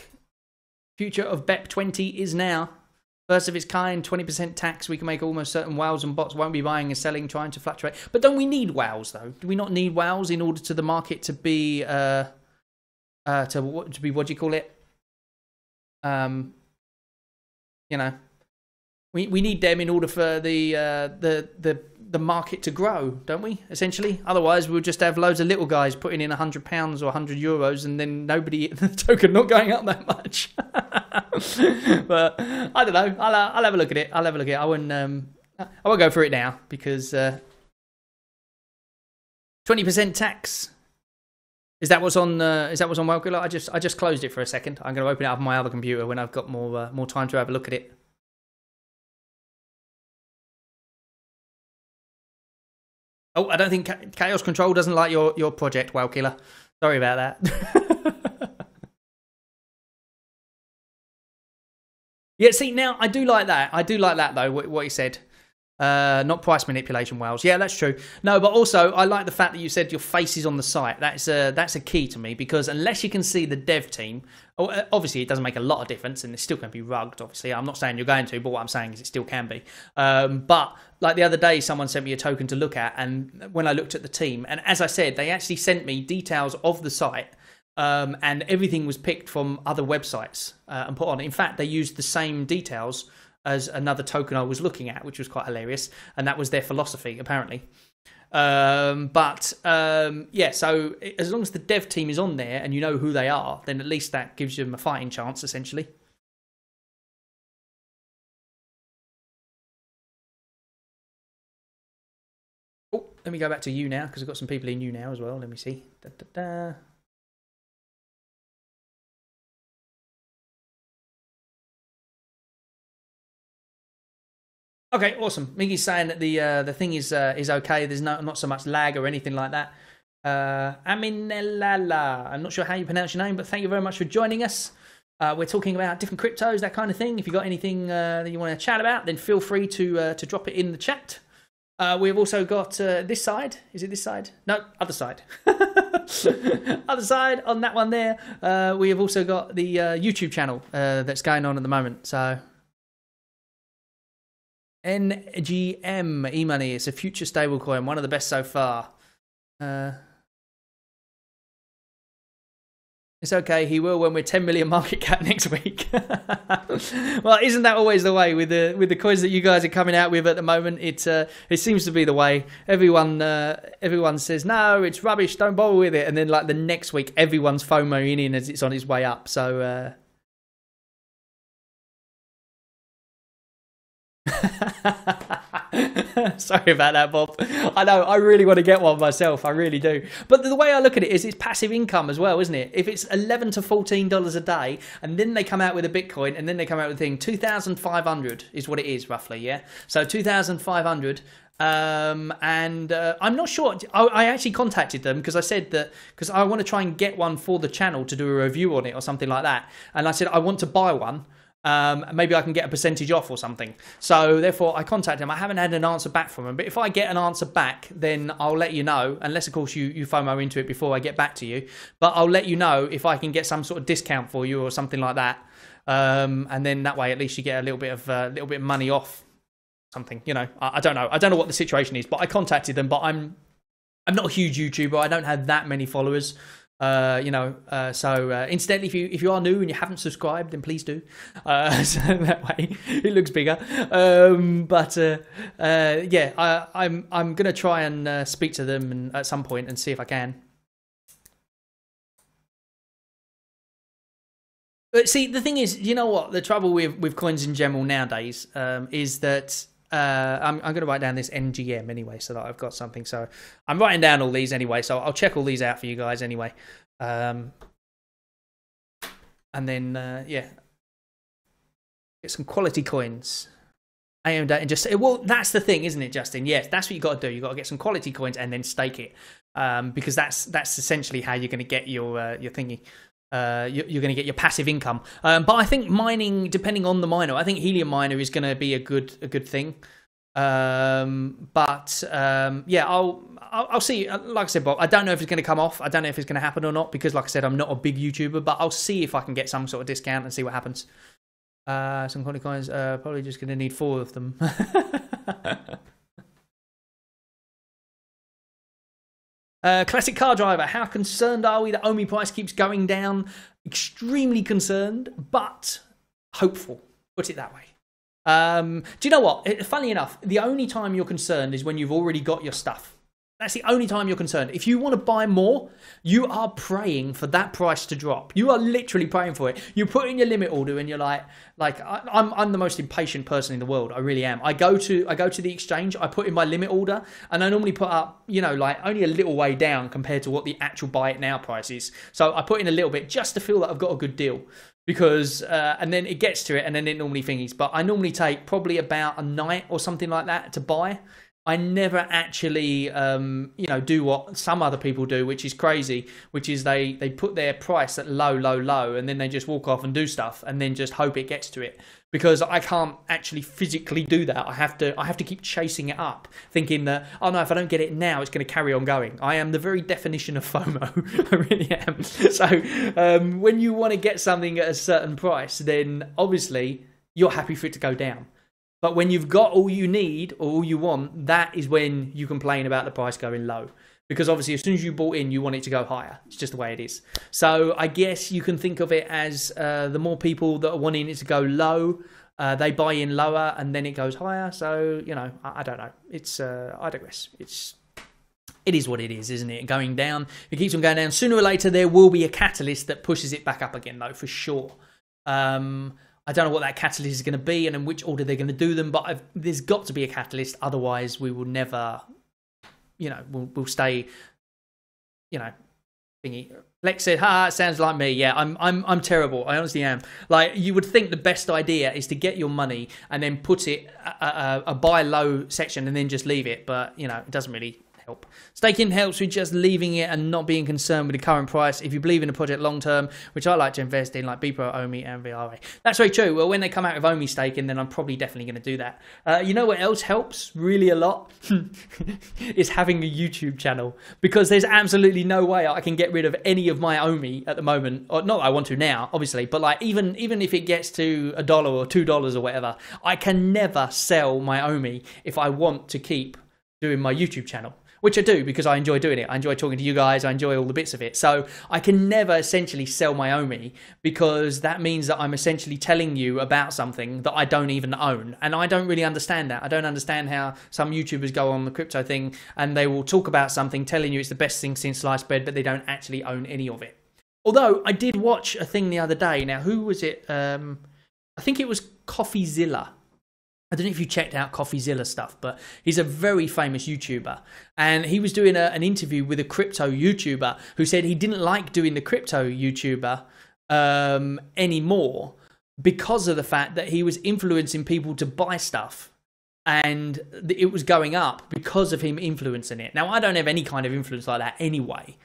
Future of BEP20 is now. First of its kind, 20% tax. We can make almost certain wows and bots won't be buying and selling, trying to fluctuate. But don't we need wows though? Do we not need wows in order to the market to be what do you call it? You know, we need them in order for the market to grow, don't we? Essentially, otherwise we'll just have loads of little guys putting in £100 or €100, and then the token not going up that much. But I don't know. I'll have a look at it. I won't go for it now because 20% tax. Is that what's on? Is that what's on Welkiller? I just closed it for a second. I'm going to open it up on my other computer when I've got more time to have a look at it. Oh, I don't think Chaos Control doesn't like your project, Welkiller. Sorry about that. Yeah, see, now I do like that. I do like that though. What he said. Not price manipulation, Wales. Yeah, that's true. No, but also I like the fact that you said your face is on the site. That's a key to me, because unless you can see the dev team, obviously it doesn't make a lot of difference, and it's still going to be rugged. Obviously, I'm not saying you're going to, but what I'm saying is it still can be. But like the other day, someone sent me a token to look at, and when I looked at the team, and as I said, they actually sent me details of the site. And everything was picked from other websites and put on. In fact, they used the same details as another token I was looking at, which was quite hilarious, and that was their philosophy, apparently. Yeah, so as long as the dev team is on there and you know who they are, then at least that gives them a fighting chance, essentially. Oh, let me go back to YouNow, because I've got some people in YouNow as well. Let me see. Okay, awesome. Miggy's saying that the thing is okay. There's not so much lag or anything like that. Aminelala. I'm not sure how you pronounce your name, but thank you very much for joining us. We're talking about different cryptos, that kind of thing. If you've got anything that you want to chat about, then feel free to drop it in the chat. We've also got this side. Is it this side? No, other side. Other side on that one there. We have also got the YouTube channel that's going on at the moment. So NGM e-money. It's a future stablecoin, one of the best so far. It's okay, he will when we're 10 million market cap next week. Well, isn't that always the way with the coins that you guys are coming out with at the moment? It seems to be the way. Everyone says no, it's rubbish, don't bother with it, and then like the next week, everyone's FOMOing in as it's on its way up. So. Sorry about that, Bob. I know, I really want to get one myself. I really do. But the way I look at it is it's passive income as well, isn't it? If it's $11 to $14 a day, and then they come out with a Bitcoin, and then they come out with a thing, 2,500 is what it is roughly, yeah? So 2,500. And I'm not sure. I actually contacted them because I said that, because I want to try and get one for the channel to do a review on it or something like that. And I said, I want to buy one. Maybe I can get a percentage off or something. So therefore I contacted him. I haven't had an answer back from him, but if I get an answer back, then I'll let you know, unless of course you FOMO into it before I get back to you. But I'll let you know if I can get some sort of discount for you or something like that. And then that way at least you get a little bit of money off something, you know. I don't know what the situation is, but I contacted them. But I'm not a huge YouTuber. I don't have that many followers. So incidentally, if you are new and you haven't subscribed, then please do. So that way it looks bigger. Yeah, I'm gonna try and speak to them at some point and see if I can. But see, the thing is, you know what? The trouble with coins in general nowadays is that I'm going to write down this NGM anyway, so that I've got something. So I'm writing down all these anyway, so I'll check all these out for you guys anyway. And then, yeah, get some quality coins. And just well, that's the thing, isn't it, Justin? Yes, that's what you got to do. You got to get some quality coins and then stake it, because that's essentially how you're going to get your thingy. You're going to get your passive income. But I think mining, depending on the miner, I think Helium Miner is going to be a good thing. Yeah, I'll see. Like I said, Bob, I don't know if it's going to come off. I don't know if it's going to happen or not, because like I said, I'm not a big YouTuber, but I'll see if I can get some sort of discount and see what happens. Some quality coins, probably just going to need 4 of them. Classic car driver, how concerned are we that OMI price keeps going down? Extremely concerned, but hopeful. Put it that way. Do you know what? Funnily enough, the only time you're concerned is when you've already got your stuff. That's the only time you're concerned. If you want to buy more, you are praying for that price to drop. You are literally praying for it. You put in your limit order and you're like I'm the most impatient person in the world. I really am. I go to the exchange, I put in my limit order, and I normally put up, you know, like only a little way down compared to what the actual buy it now price is. So I put in a little bit just to feel that I've got a good deal. Because and then it gets to it and then it normally thingies. But I normally take probably about a night or something like that to buy. I never actually, you know, do what some other people do, which is crazy, which is they put their price at low, and then they just walk off and do stuff and then just hope it gets to it. Because I can't actually physically do that. I have to keep chasing it up, thinking that, oh no, if I don't get it now, it's going to carry on going. I am the very definition of FOMO. I really am. So when you want to get something at a certain price, then obviously you're happy for it to go down. But when you've got all you need or all you want, that is when you complain about the price going low. Because obviously as soon as you bought in, you want it to go higher. It's just the way it is. So I guess you can think of it as the more people that are wanting it to go low, they buy in lower and then it goes higher. So, you know, I don't know. It's I digress. It is what it is, isn't it? Going down. It keeps on going down. Sooner or later, there will be a catalyst that pushes it back up again, though, for sure. I don't know what that catalyst is going to be and in which order they're going to do them, but there's got to be a catalyst. Otherwise, we will never, you know, we'll stay, you know, thingy. Lex said, "Ha, it sounds like me." Yeah, I'm terrible. I honestly am. Like, you would think the best idea is to get your money and then put it a buy low section and then just leave it, but you know, it doesn't really help. Staking helps with just leaving it and not being concerned with the current price if you believe in the project long term, which I like to invest in, like BPRO, OMI, and VRA. That's very true. Well, when they come out with OMI staking, then I'm probably definitely going to do that. You know what else helps really a lot? Is having a YouTube channel, because there's absolutely no way I can get rid of any of my OMI at the moment. Or not that I want to now, obviously, but like even if it gets to $1 or $2 or whatever, I can never sell my OMI if I want to keep doing my YouTube channel. Which I do because I enjoy doing it. I enjoy talking to you guys. I enjoy all the bits of it. So I can never essentially sell my OMI, because that means that I'm essentially telling you about something that I don't even own. And I don't really understand that. I don't understand how some YouTubers go on the crypto thing and they will talk about something telling you it's the best thing since sliced bread, but they don't actually own any of it. Although I did watch a thing the other day. Now, who was it? I think it was CoffeeZilla. I don't know if you checked out CoffeeZilla stuff, but he's a very famous YouTuber. And he was doing an interview with a crypto YouTuber who said he didn't like doing the crypto YouTuber anymore because of the fact that he was influencing people to buy stuff. And it was going up because of him influencing it. Now, I don't have any kind of influence like that anyway.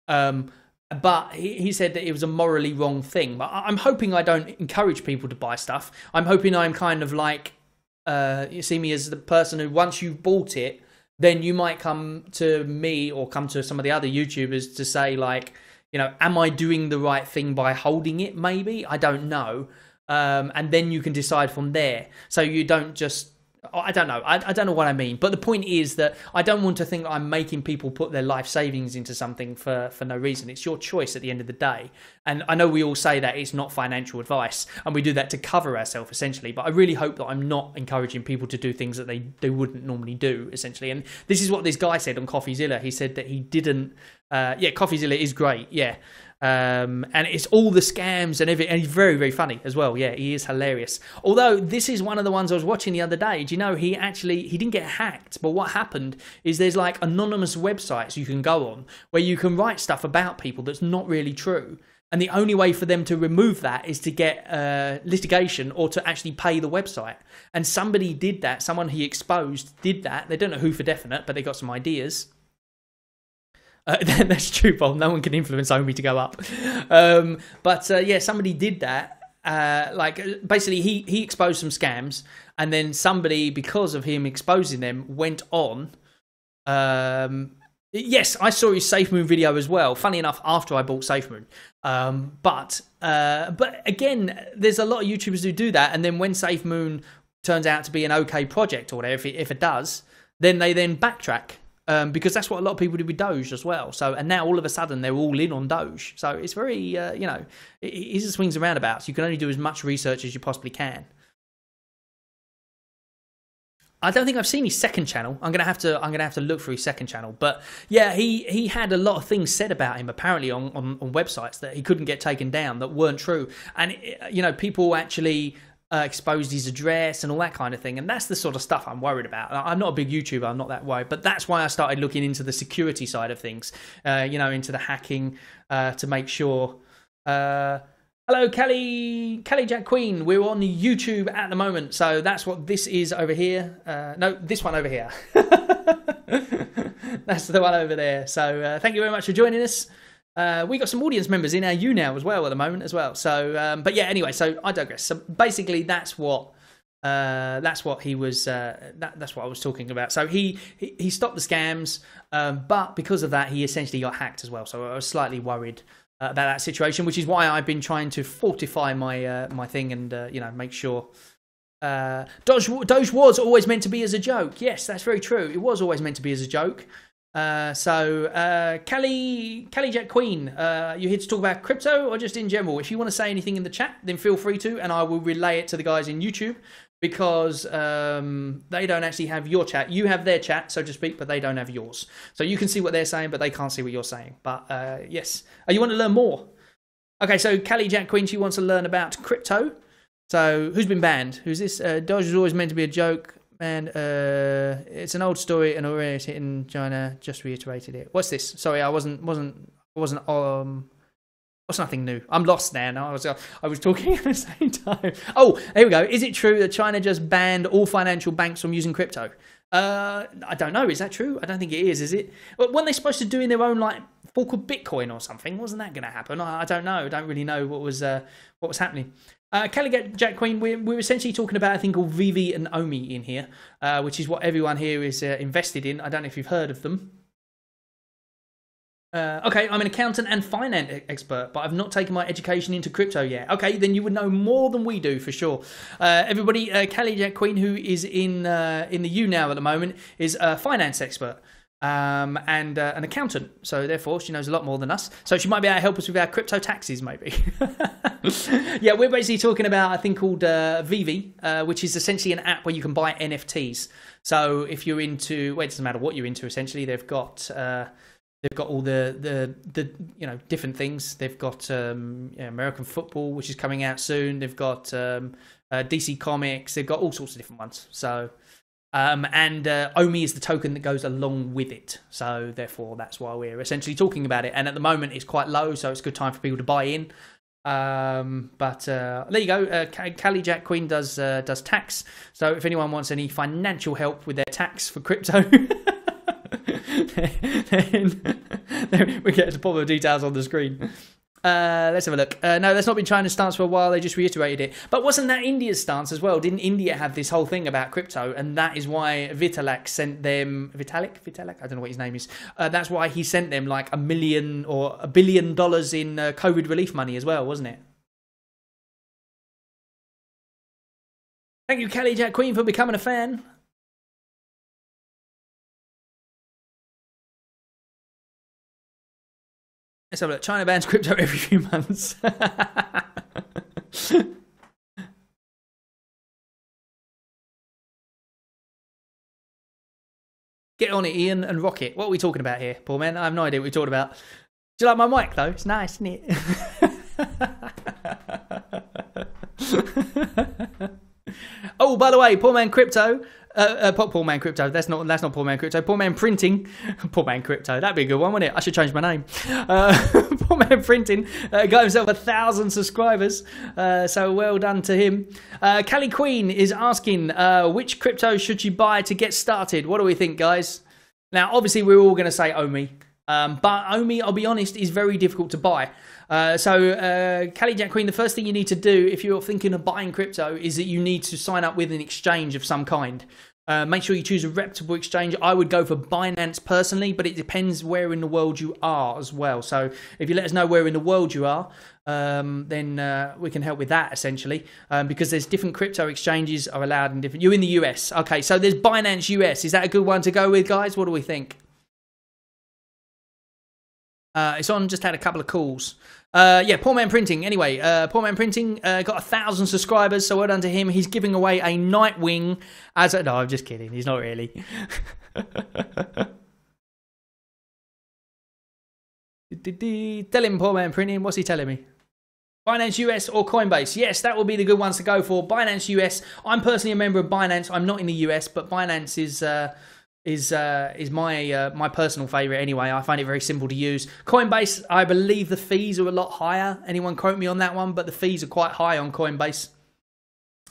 But he said that it was a morally wrong thing. But I'm hoping I don't encourage people to buy stuff. I'm hoping I'm kind of like... you see me as the person who, once you've bought it, then you might come to me or come to some of the other YouTubers to say, like, you know, am I doing the right thing by holding it? Maybe, I don't know. And then you can decide from there. So you don't just, I don't know. I don't know what I mean. But the point is that I don't want to think that I'm making people put their life savings into something for no reason. It's your choice at the end of the day. And I know we all say that it's not financial advice, and we do that to cover ourselves, essentially. But I really hope that I'm not encouraging people to do things that they wouldn't normally do, essentially. And this is what this guy said on CoffeeZilla. He said that he didn't... yeah, CoffeeZilla is great, yeah. And it's all the scams and everything, and he's very, very funny as well. Yeah, he is hilarious. Although this is one of the ones I was watching the other day. Do you know, he didn't get hacked, but what happened is there's like anonymous websites you can go on where you can write stuff about people that's not really true. And the only way for them to remove that is to get litigation or to actually pay the website. And somebody did that. Someone he exposed did that. They don't know who for definite, but they got some ideas. That's true, Bob. No one can influence OMI to go up. Yeah, somebody did that. Like, basically, he exposed some scams, and then somebody, because of him exposing them, went on. Yes, I saw his SafeMoon video as well. Funny enough, after I bought SafeMoon. But again, there's a lot of YouTubers who do that, and then when SafeMoon turns out to be an okay project or whatever, if it does, then they backtrack. Because that's what a lot of people do with Doge as well. So, and now all of a sudden they're all in on Doge. So it's very, you know, it swings and roundabouts. You can only do as much research as you possibly can. I don't think I've seen his second channel. I'm gonna have to look for his second channel. But yeah, he had a lot of things said about him apparently on websites that he couldn't get taken down that weren't true, and you know, people actually exposed his address and all that kind of thing, and that's the sort of stuff I'm worried about. I'm not a big YouTuber, I'm not that worried, but that's why I started looking into the security side of things, you know, into the hacking, to make sure. Hello, Kelly Jack Queen. We're on YouTube at the moment, so that's what this is over here. No, this one over here. That's the one over there. So thank you very much for joining us. We got some audience members in our YouNow as well at the moment as well. So, but yeah, anyway, so I digress. So basically, that's what he was. That's what I was talking about. So he stopped the scams, but because of that, he essentially got hacked as well. So I was slightly worried about that situation, which is why I've been trying to fortify my my thing and you know, make sure. Doge was always meant to be as a joke. Yes, that's very true. It was always meant to be as a joke. Kelly Jack Queen, you here to talk about crypto or just in general? If you want to say anything in the chat, then feel free to, and I will relay it to the guys in YouTube, because they don't actually have your chat. You have their chat, so to speak, but they don't have yours. So you can see what they're saying, but they can't see what you're saying. But yes, you want to learn more? Okay, so Kelly Jack Queen, she wants to learn about crypto. So who's been banned? Who's this? Doge is always meant to be a joke. And it's an old story, and already hit in China. Just reiterated it. What's this? Sorry, I wasn't. What's nothing new? I'm lost now. I was talking at the same time. Oh, here we go. Is it true that China just banned all financial banks from using crypto? I don't know. Is that true? I don't think it is it? Well, weren't they supposed to do in their own like fork of Bitcoin or something? Wasn't that going to happen? I don't know. I don't really know what was happening. Kelly Jack Queen, we're essentially talking about a thing called Vivi and Omi in here, which is what everyone here is invested in. I don't know if you've heard of them. Okay, I'm an accountant and finance expert, but I've not taken my education into crypto yet. Okay, then you would know more than we do for sure. Everybody, Kelly Jack Queen, who is in the YouNow at the moment, is a finance expert. And an accountant, so therefore she knows a lot more than us, so she might be able to help us with our crypto taxes maybe. Yeah, we're basically talking about a thing called Vivi, which is essentially an app where you can buy NFTs. So if you're into, well, it doesn't matter what you're into, essentially they've got all the you know, different things. They've got American football, which is coming out soon. They've got DC Comics. They've got all sorts of different ones. So and Omi is the token that goes along with it, so therefore that's why we're essentially talking about it. And at the moment it's quite low, so it's a good time for people to buy in. But there you go. Kelly Jack Queen does tax, so if anyone wants any financial help with their tax for crypto, then we get to put the details on the screen. Let's have a look. No, that's not been China's stance for a while. They just reiterated it. But wasn't that India's stance as well? Didn't India have this whole thing about crypto? And that is why Vitalik sent them... Vitalik? I don't know what his name is. That's why he sent them like $1 million or $1 billion in COVID relief money as well, wasn't it? Thank you, Kelly Jack Queen, for becoming a fan. Let's have a look. China bans crypto every few months. Get on it, Ian, and rock it. What are we talking about here, poor man? I have no idea what we're talking about. Do you like my mic, though? It's nice, isn't it? Oh, by the way, poor man crypto. Poor man crypto. That's not poor man crypto. Poor man printing. Poor man crypto. That'd be a good one, wouldn't it? I should change my name. Poor man printing got himself 1,000 subscribers. So well done to him. Kelly Queen is asking, which crypto should you buy to get started? What do we think, guys? Now, obviously, we're all going to say Omi. But Omi, I'll be honest, is very difficult to buy. Kelly Jack Queen, the first thing you need to do if you're thinking of buying crypto is that you need to sign up with an exchange of some kind. Make sure you choose a reputable exchange. I would go for Binance personally, but it depends where in the world you are as well. So if you let us know where in the world you are, then we can help with that essentially, because there's different crypto exchanges are allowed in different... You're in the US. Okay, so there's Binance US. Is that a good one to go with, guys? What do we think? It's on, just had a couple of calls. Yeah, Poor Man Printing. Anyway, Poor Man Printing got 1,000 subscribers, so well done to him. He's giving away a Nightwing as a... No, I'm just kidding. He's not really. Tell him, Poor Man Printing. What's he telling me? Binance US or Coinbase? Yes, that will be the good ones to go for. Binance US. I'm personally a member of Binance. I'm not in the US, but Binance is my personal favorite anyway. I find it very simple to use. Coinbase, I believe the fees are a lot higher. Anyone quote me on that one, but the fees are quite high on Coinbase.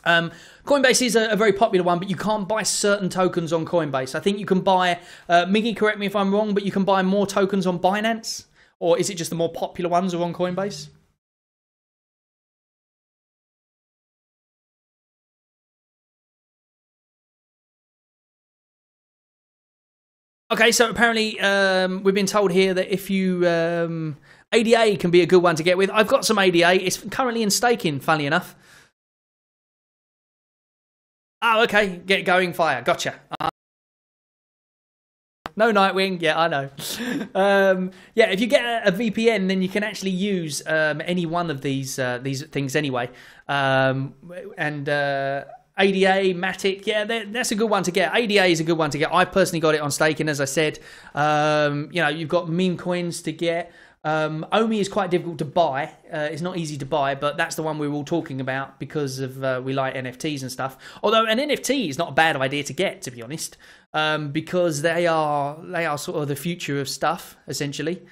Coinbase is a very popular one, but you can't buy certain tokens on Coinbase. I think you can buy, Miggy, correct me if I'm wrong, but you can buy more tokens on Binance? Or is it just the more popular ones are on Coinbase? Okay, so apparently we've been told here that if you... ADA can be a good one to get with. I've got some ADA. It's currently in staking, funnily enough. Oh, okay. Get going, fire. Gotcha. No Nightwing. Yeah, I know. Yeah, if you get a VPN, then you can actually use any one of these things anyway. ADA, Matic, yeah, that's a good one to get. ADA is a good one to get. I personally got it on staking, as I said. You know, you've got meme coins to get. Omi is quite difficult to buy. It's not easy to buy, but that's the one we were all talking about because of we like NFTs and stuff. Although an NFT is not a bad idea to get, to be honest, because they are sort of the future of stuff, essentially.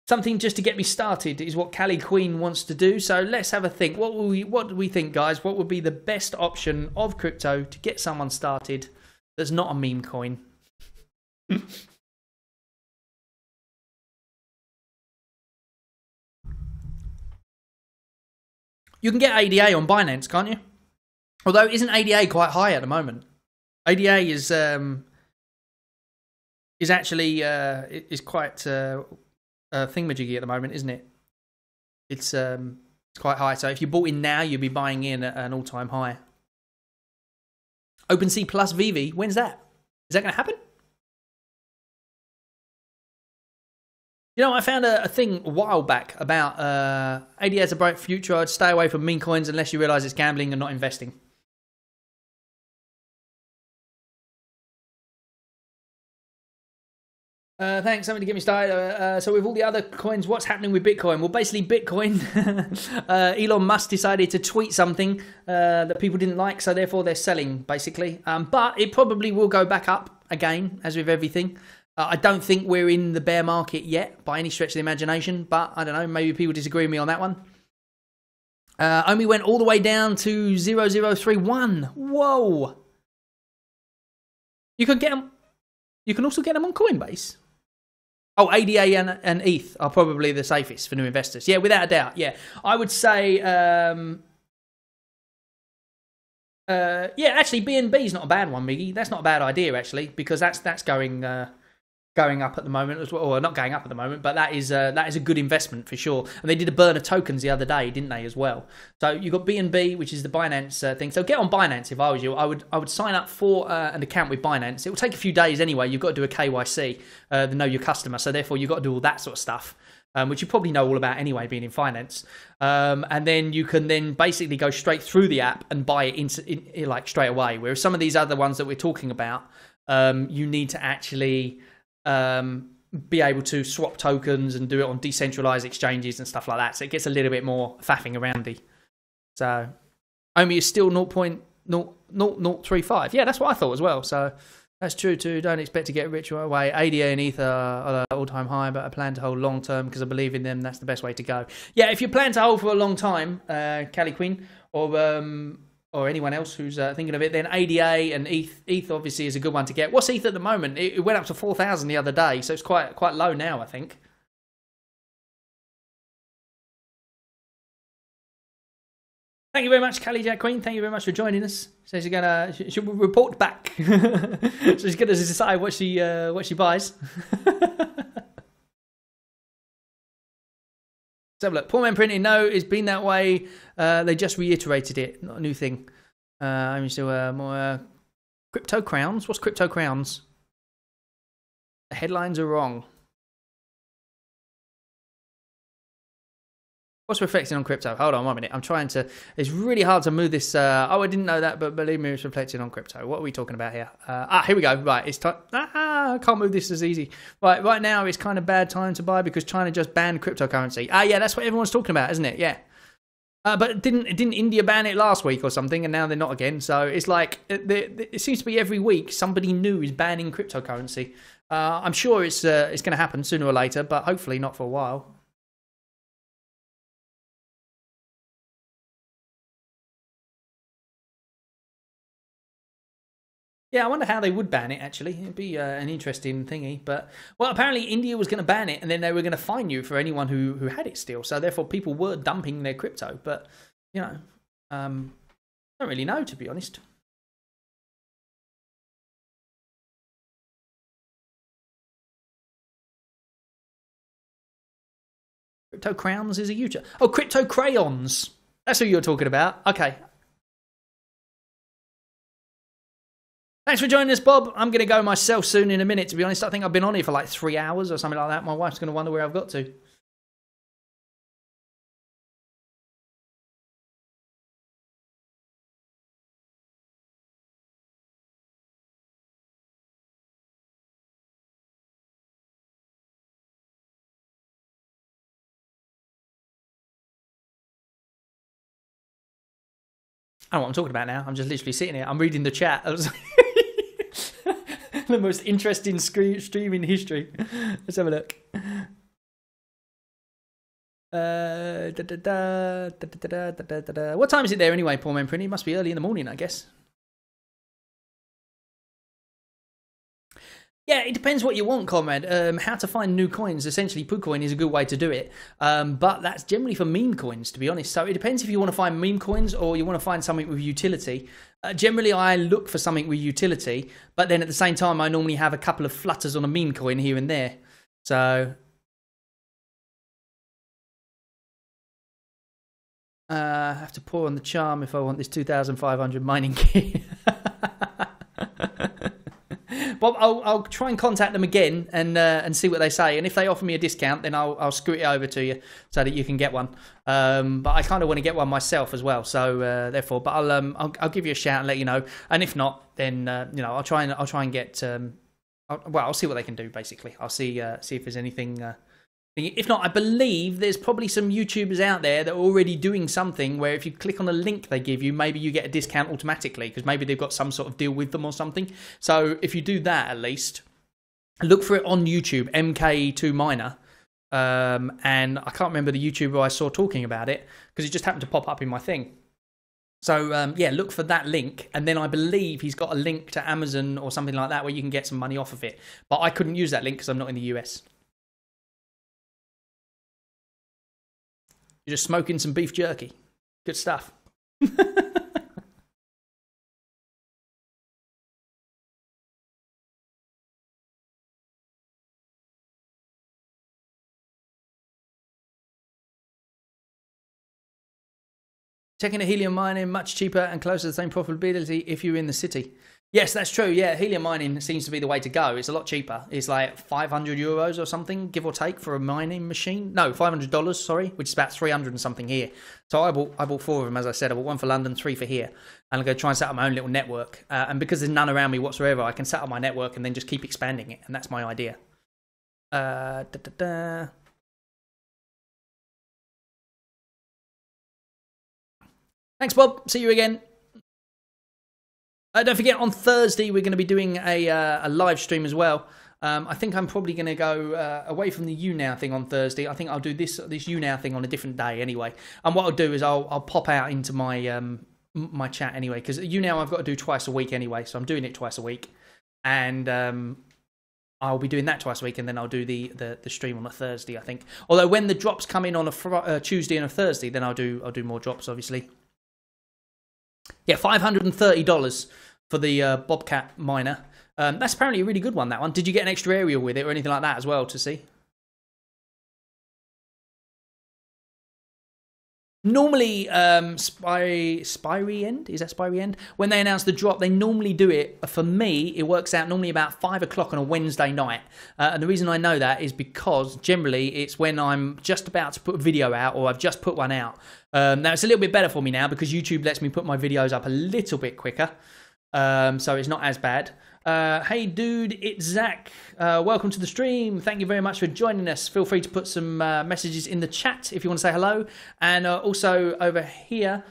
Something just to get me started is what Callie Queen wants to do. So let's have a think. What do we think, guys? What would be the best option of crypto to get someone started that's not a meme coin? You can get ADA on Binance, can't you? Although, isn't ADA quite high at the moment? ADA is actually is quite thingamajiggy at the moment, isn't it? It's quite high. So if you bought in now, you'd be buying in at an all-time high. OpenSea plus VV. When's that? Is that going to happen? You know, I found a thing a while back about ADA has a bright future. I'd stay away from meme coins unless you realise it's gambling and not investing. Thanks, something to get me started. So with all the other coins, what's happening with Bitcoin? Well, basically Bitcoin, Elon Musk decided to tweet something that people didn't like, so therefore they're selling, basically. But it probably will go back up again, as with everything. I don't think we're in the bear market yet, by any stretch of the imagination, but I don't know, maybe people disagree with me on that one. Omi went all the way down to 0031. Whoa! You can get them. You can also get them on Coinbase. Oh, ADA and ETH are probably the safest for new investors. Yeah, without a doubt. Yeah, I would say. Yeah, actually, BNB is not a bad one, Miggy. That's not a bad idea, actually, because that's going up at the moment as well, or not going up at the moment, but that is a good investment for sure. And they did a burn of tokens the other day, didn't they, as well? So you've got BNB, which is the Binance thing. So get on Binance if I was you. I would sign up for an account with Binance. It will take a few days anyway. You've got to do a KYC, the know your customer. So therefore you've got to do all that sort of stuff, which you probably know all about anyway, being in finance. And then you can then basically go straight through the app and buy it like straight away. Whereas some of these other ones that we're talking about, you need to actually be able to swap tokens and do it on decentralized exchanges and stuff like that. So it gets a little bit more faffing aroundy. So Omi is still 0.0035. Yeah, that's what I thought as well. So that's true too. Don't expect to get rich right away. ADA and ETH are all-time high, but I plan to hold long term because I believe in them. That's the best way to go. Yeah, if you plan to hold for a long time, Callie Queen, or anyone else who's thinking of it, then ADA and ETH obviously is a good one to get. What's ETH at the moment? It went up to 4,000 the other day, so it's quite low now, I think. Thank you very much, Callie Jack Queen. Thank you very much for joining us. So she'll report back. So she's gonna decide what she buys. So look, Poor Man Printing, no, it's been that way. They just reiterated it, not a new thing. I'm still more Crypto crowns? What's crypto crowns? The headlines are wrong. What's reflecting on crypto? Hold on 1 minute. I'm trying to... It's really hard to move this... oh, I didn't know that, but believe me, it's reflecting on crypto. What are we talking about here? Here we go. Right, it's time... I can't move this as easy. Right now, it's kind of bad time to buy because China just banned cryptocurrency. Yeah, that's what everyone's talking about, isn't it? Yeah. But didn't India ban it last week or something, and now they're not again? So it's like... It seems to be every week somebody new is banning cryptocurrency. I'm sure it's going to happen sooner or later, but hopefully not for a while. Yeah, I wonder how they would ban it, actually. It'd be an interesting thingy. But, well, apparently India was going to ban it, and then they were going to fine you for anyone who had it still. So, therefore, people were dumping their crypto. But, you know, don't really know, to be honest. Crypto crowns is a YouTuber. Oh, crypto crayons. That's who you're talking about. Okay. Thanks for joining us, Bob. I'm going to go myself soon in a minute, to be honest. I think I've been on here for like 3 hours or something like that. My wife's going to wonder where I've got to. I don't know what I'm talking about now. I'm just literally sitting here. I'm reading the chat. The most interesting stream in history. Let's have a look. What time is it there anyway, Paul Memprini? It must be early in the morning, I guess. Yeah, it depends what you want, comrade. How to find new coins. Essentially, PooCoin is a good way to do it. But that's generally for meme coins, to be honest. So it depends if you want to find meme coins or you want to find something with utility. Generally, I look for something with utility. But then at the same time, I normally have a couple of flutters on a meme coin here and there. So... I have to pour on the charm if I want this 2,500 mining key. Bob, I'll try and contact them again and see what they say. And if they offer me a discount, then I'll scoot it over to you so that you can get one. But I kind of want to get one myself as well. So therefore, but I'll give you a shout and let you know. And if not, then I'll try and get. I'll see what they can do. Basically, I'll see if there's anything. If not, I believe there's probably some YouTubers out there that are already doing something where if you click on the link they give you, maybe you get a discount automatically because maybe they've got some sort of deal with them or something. So if you do that, at least look for it on YouTube, MK2Miner. And I can't remember the YouTuber I saw talking about it because it just happened to pop up in my thing. So, yeah, look for that link. And then I believe he's got a link to Amazon or something like that where you can get some money off of it. But I couldn't use that link because I'm not in the US. You're just smoking some beef jerky. Good stuff. Checking a helium mining much cheaper and closer to the same profitability if you're in the city. Yes, that's true. Yeah, helium mining seems to be the way to go. It's a lot cheaper. It's like 500 euros or something, give or take, for a mining machine. No, $500, sorry, which is about 300 and something here. So I bought 4 of them, as I said. I bought 1 for London, 3 for here. And I'm going to try and set up my own little network. And because there's none around me whatsoever, I can set up my network and then just keep expanding it. And that's my idea. Thanks, Bob. See you again. Don't forget, on Thursday, we're going to be doing a live stream as well. I think I'm probably going to go away from the YouNow thing on Thursday. I think I'll do this YouNow thing on a different day anyway. And what I'll do is I'll pop out into my my chat anyway, because YouNow I've got to do twice a week anyway, so I'm doing it twice a week. And I'll be doing that twice a week, and then I'll do the stream on a Thursday, I think. Although when the drops come in on a Tuesday and a Thursday, then I'll do more drops, obviously. Yeah, $530 for the Bobcat miner. That's apparently a really good one, that one. Did you get an extra aerial with it or anything like that as well to see? Normally, Spiry End, is that Spiry End? When they announce the drop, they normally do it. For me, it works out normally about 5 o'clock on a Wednesday night. And the reason I know that is because generally it's when I'm just about to put a video out or I've just put one out. Now, it's a little bit better for me now because YouTube lets me put my videos up a little bit quicker. So it's not as bad. Hey dude, it's Zach. Welcome to the stream. Thank you very much for joining us. Feel free to put some messages in the chat if you want to say hello. And also over here,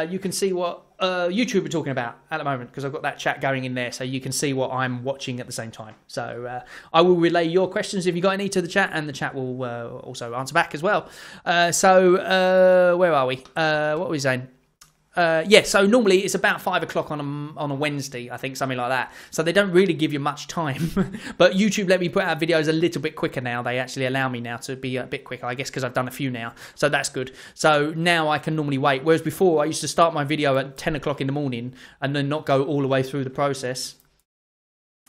you can see what YouTube are talking about at the moment because I've got that chat going in there, so you can see what I'm watching at the same time. So I will relay your questions if you got any to the chat, and the chat will also answer back as well. So where are we? What were we saying? Yeah, so normally it's about 5 o'clock on a Wednesday, I think, something like that. So they don't really give you much time. But YouTube let me put out videos a little bit quicker now. They actually allow me now to be a bit quicker, I guess, because I've done a few now. So that's good. So now I can normally wait. Whereas before, I used to start my video at 10 o'clock in the morning and then not go all the way through the process.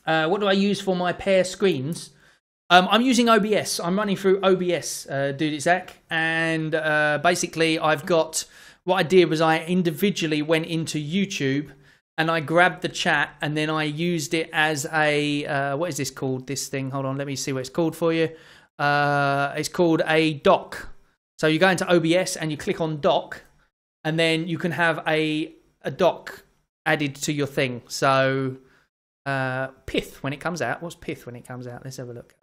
What do I use for my pair screens? I'm using OBS. I'm running through OBS, dude, it's Zach. And basically, I've got... What I did was I individually went into YouTube and I grabbed the chat and then I used it as a, what is this called, this thing? Hold on, let me see what it's called for you. It's called a doc. So you go into OBS and you click on doc and then you can have a doc added to your thing. So Pith when it comes out. What's Pith when it comes out? Let's have a look.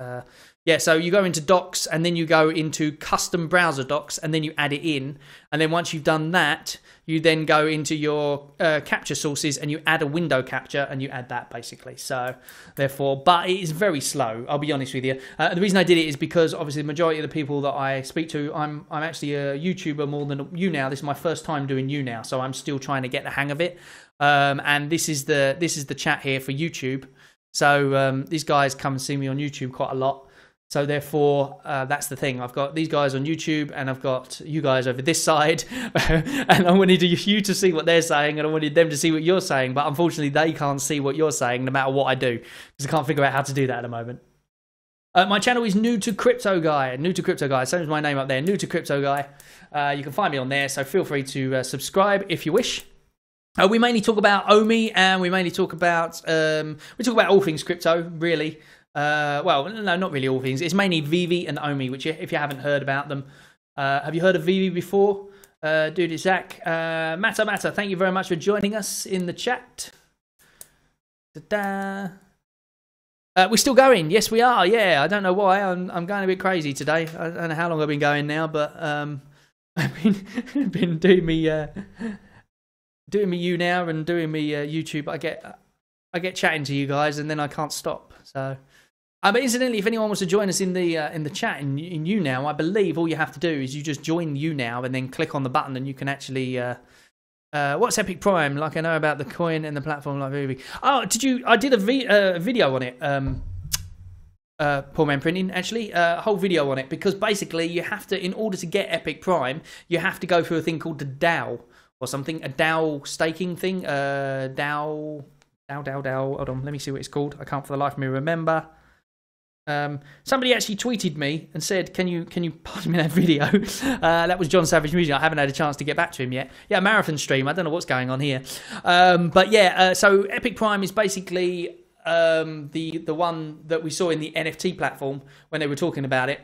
Yeah, so you go into docs and then you go into custom browser docs and then you add it in. And then once you've done that, you then go into your capture sources and you add a window capture and you add that basically. So therefore, but it is very slow. I'll be honest with you. The reason I did it is because obviously the majority of the people that I speak to, I'm actually a YouTuber more than YouNow. This is my first time doing YouNow, so I'm still trying to get the hang of it. And this is the chat here for YouTube. So these guys come and see me on YouTube quite a lot. So therefore, that's the thing. I've got these guys on YouTube and I've got you guys over this side. And I wanted you to see what they're saying and I wanted them to see what you're saying. But unfortunately, they can't see what you're saying no matter what I do because I can't figure out how to do that at the moment. My channel is New to Crypto Guy. New to Crypto Guy. Same as my name up there. New to Crypto Guy. You can find me on there. So feel free to subscribe if you wish. We mainly talk about OMI and we mainly talk about all things crypto, really. Well, no, not really all things. It's mainly Vivi and OMI, which if you haven't heard about them. Have you heard of Vivi before? Dude, it's Zach. Matter, thank you very much for joining us in the chat. We're still going. Yes, we are. Yeah, I don't know why. I'm going a bit crazy today. I don't know how long I've been going now, but I've been doing me YouNow and doing me YouTube. I get chatting to you guys and then I can't stop. So, but incidentally, if anyone wants to join us in the chat in YouNow, I believe all you have to do is you just join YouNow and then click on the button and you can actually. What's Epic Prime? Like I know about the coin and the platform like Vivi. Oh, I did a video on it. Poor Man Printing, actually, a whole video on it because basically you have to, in order to get Epic Prime, you have to go through a thing called the DAO or something, a DAO staking thing. DAO. Hold on, let me see what it's called. I can't for the life of me remember. Somebody actually tweeted me and said, "Can you pass me that video?" That was John Savage Music. I haven't had a chance to get back to him yet. Yeah, marathon stream. I don't know what's going on here, but yeah. So Epic Prime is basically the one that we saw in the NFT platform when they were talking about it.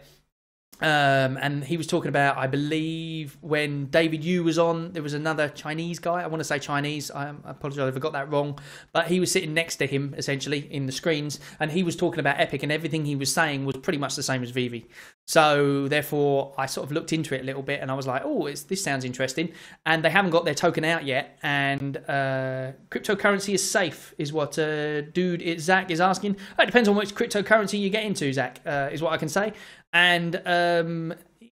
And he was talking about, I believe, when David Yu was on, there was another Chinese guy. I want to say Chinese. I apologize if I got that wrong. But he was sitting next to him, essentially, in the screens. And he was talking about Epic, and everything he was saying was pretty much the same as Vivi. So, therefore, I sort of looked into it a little bit, and I was like, oh, this sounds interesting. And they haven't got their token out yet. And cryptocurrency is safe, is what dude Zach is asking. It depends on which cryptocurrency you get into, Zach, is what I can say. And,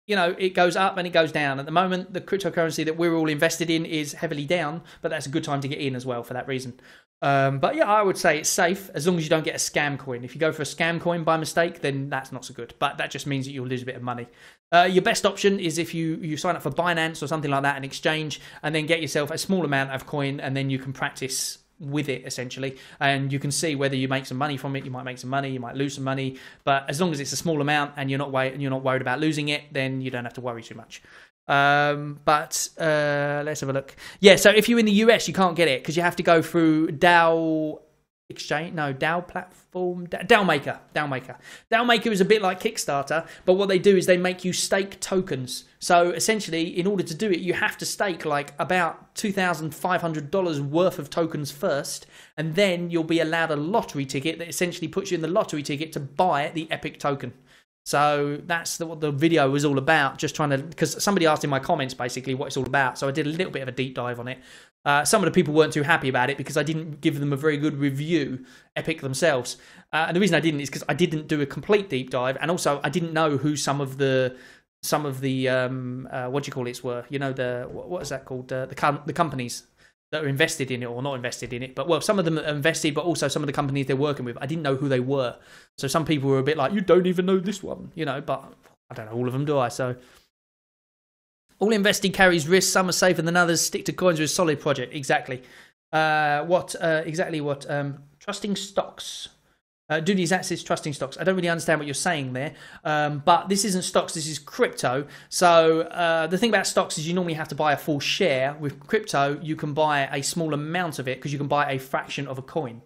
you know, it goes up and it goes down. At the moment, the cryptocurrency that we're all invested in is heavily down, but that's a good time to get in as well for that reason. But yeah, I would say it's safe as long as you don't get a scam coin. If you go for a scam coin by mistake, then that's not so good. But that just means that you'll lose a bit of money. Your best option is if you sign up for Binance or something like that, an exchange, and then get yourself a small amount of coin, and then you can practice with it essentially, and you can see whether you make some money from it. You might make some money, you might lose some money, but as long as it's a small amount and you're not worried about losing it, then you don't have to worry too much. But let's have a look. Yeah, so if you're in the US, you can't get it because you have to go through Dow Exchange, no, Dow platform, Dowmaker. Dowmaker is a bit like Kickstarter, but what they do is they make you stake tokens. So essentially, in order to do it, you have to stake like about $2,500 worth of tokens first, and then you'll be allowed a lottery ticket that essentially puts you in the lottery ticket to buy the Epic token. So that's what the video was all about, just trying to, because somebody asked in my comments basically what it's all about, so I did a little bit of a deep dive on it. Some of the people weren't too happy about it because I didn't give them a very good review, Epic themselves. And the reason I didn't is because I didn't do a complete deep dive, and also I didn't know who some of the what do you call it were. You know, the what is that called? The companies that are invested in it or not invested in it. But well, some of them are invested, but also some of the companies they're working with, I didn't know who they were. So some people were a bit like, you don't even know this one, you know. But I don't know all of them, do I? So. All investing carries risks. Some are safer than others. Stick to coins with a solid project. Exactly. Trusting stocks. Do the exact says trusting stocks. I don't really understand what you're saying there. But this isn't stocks. This is crypto. So the thing about stocks is you normally have to buy a full share. With crypto, you can buy a small amount of it because you can buy a fraction of a coin.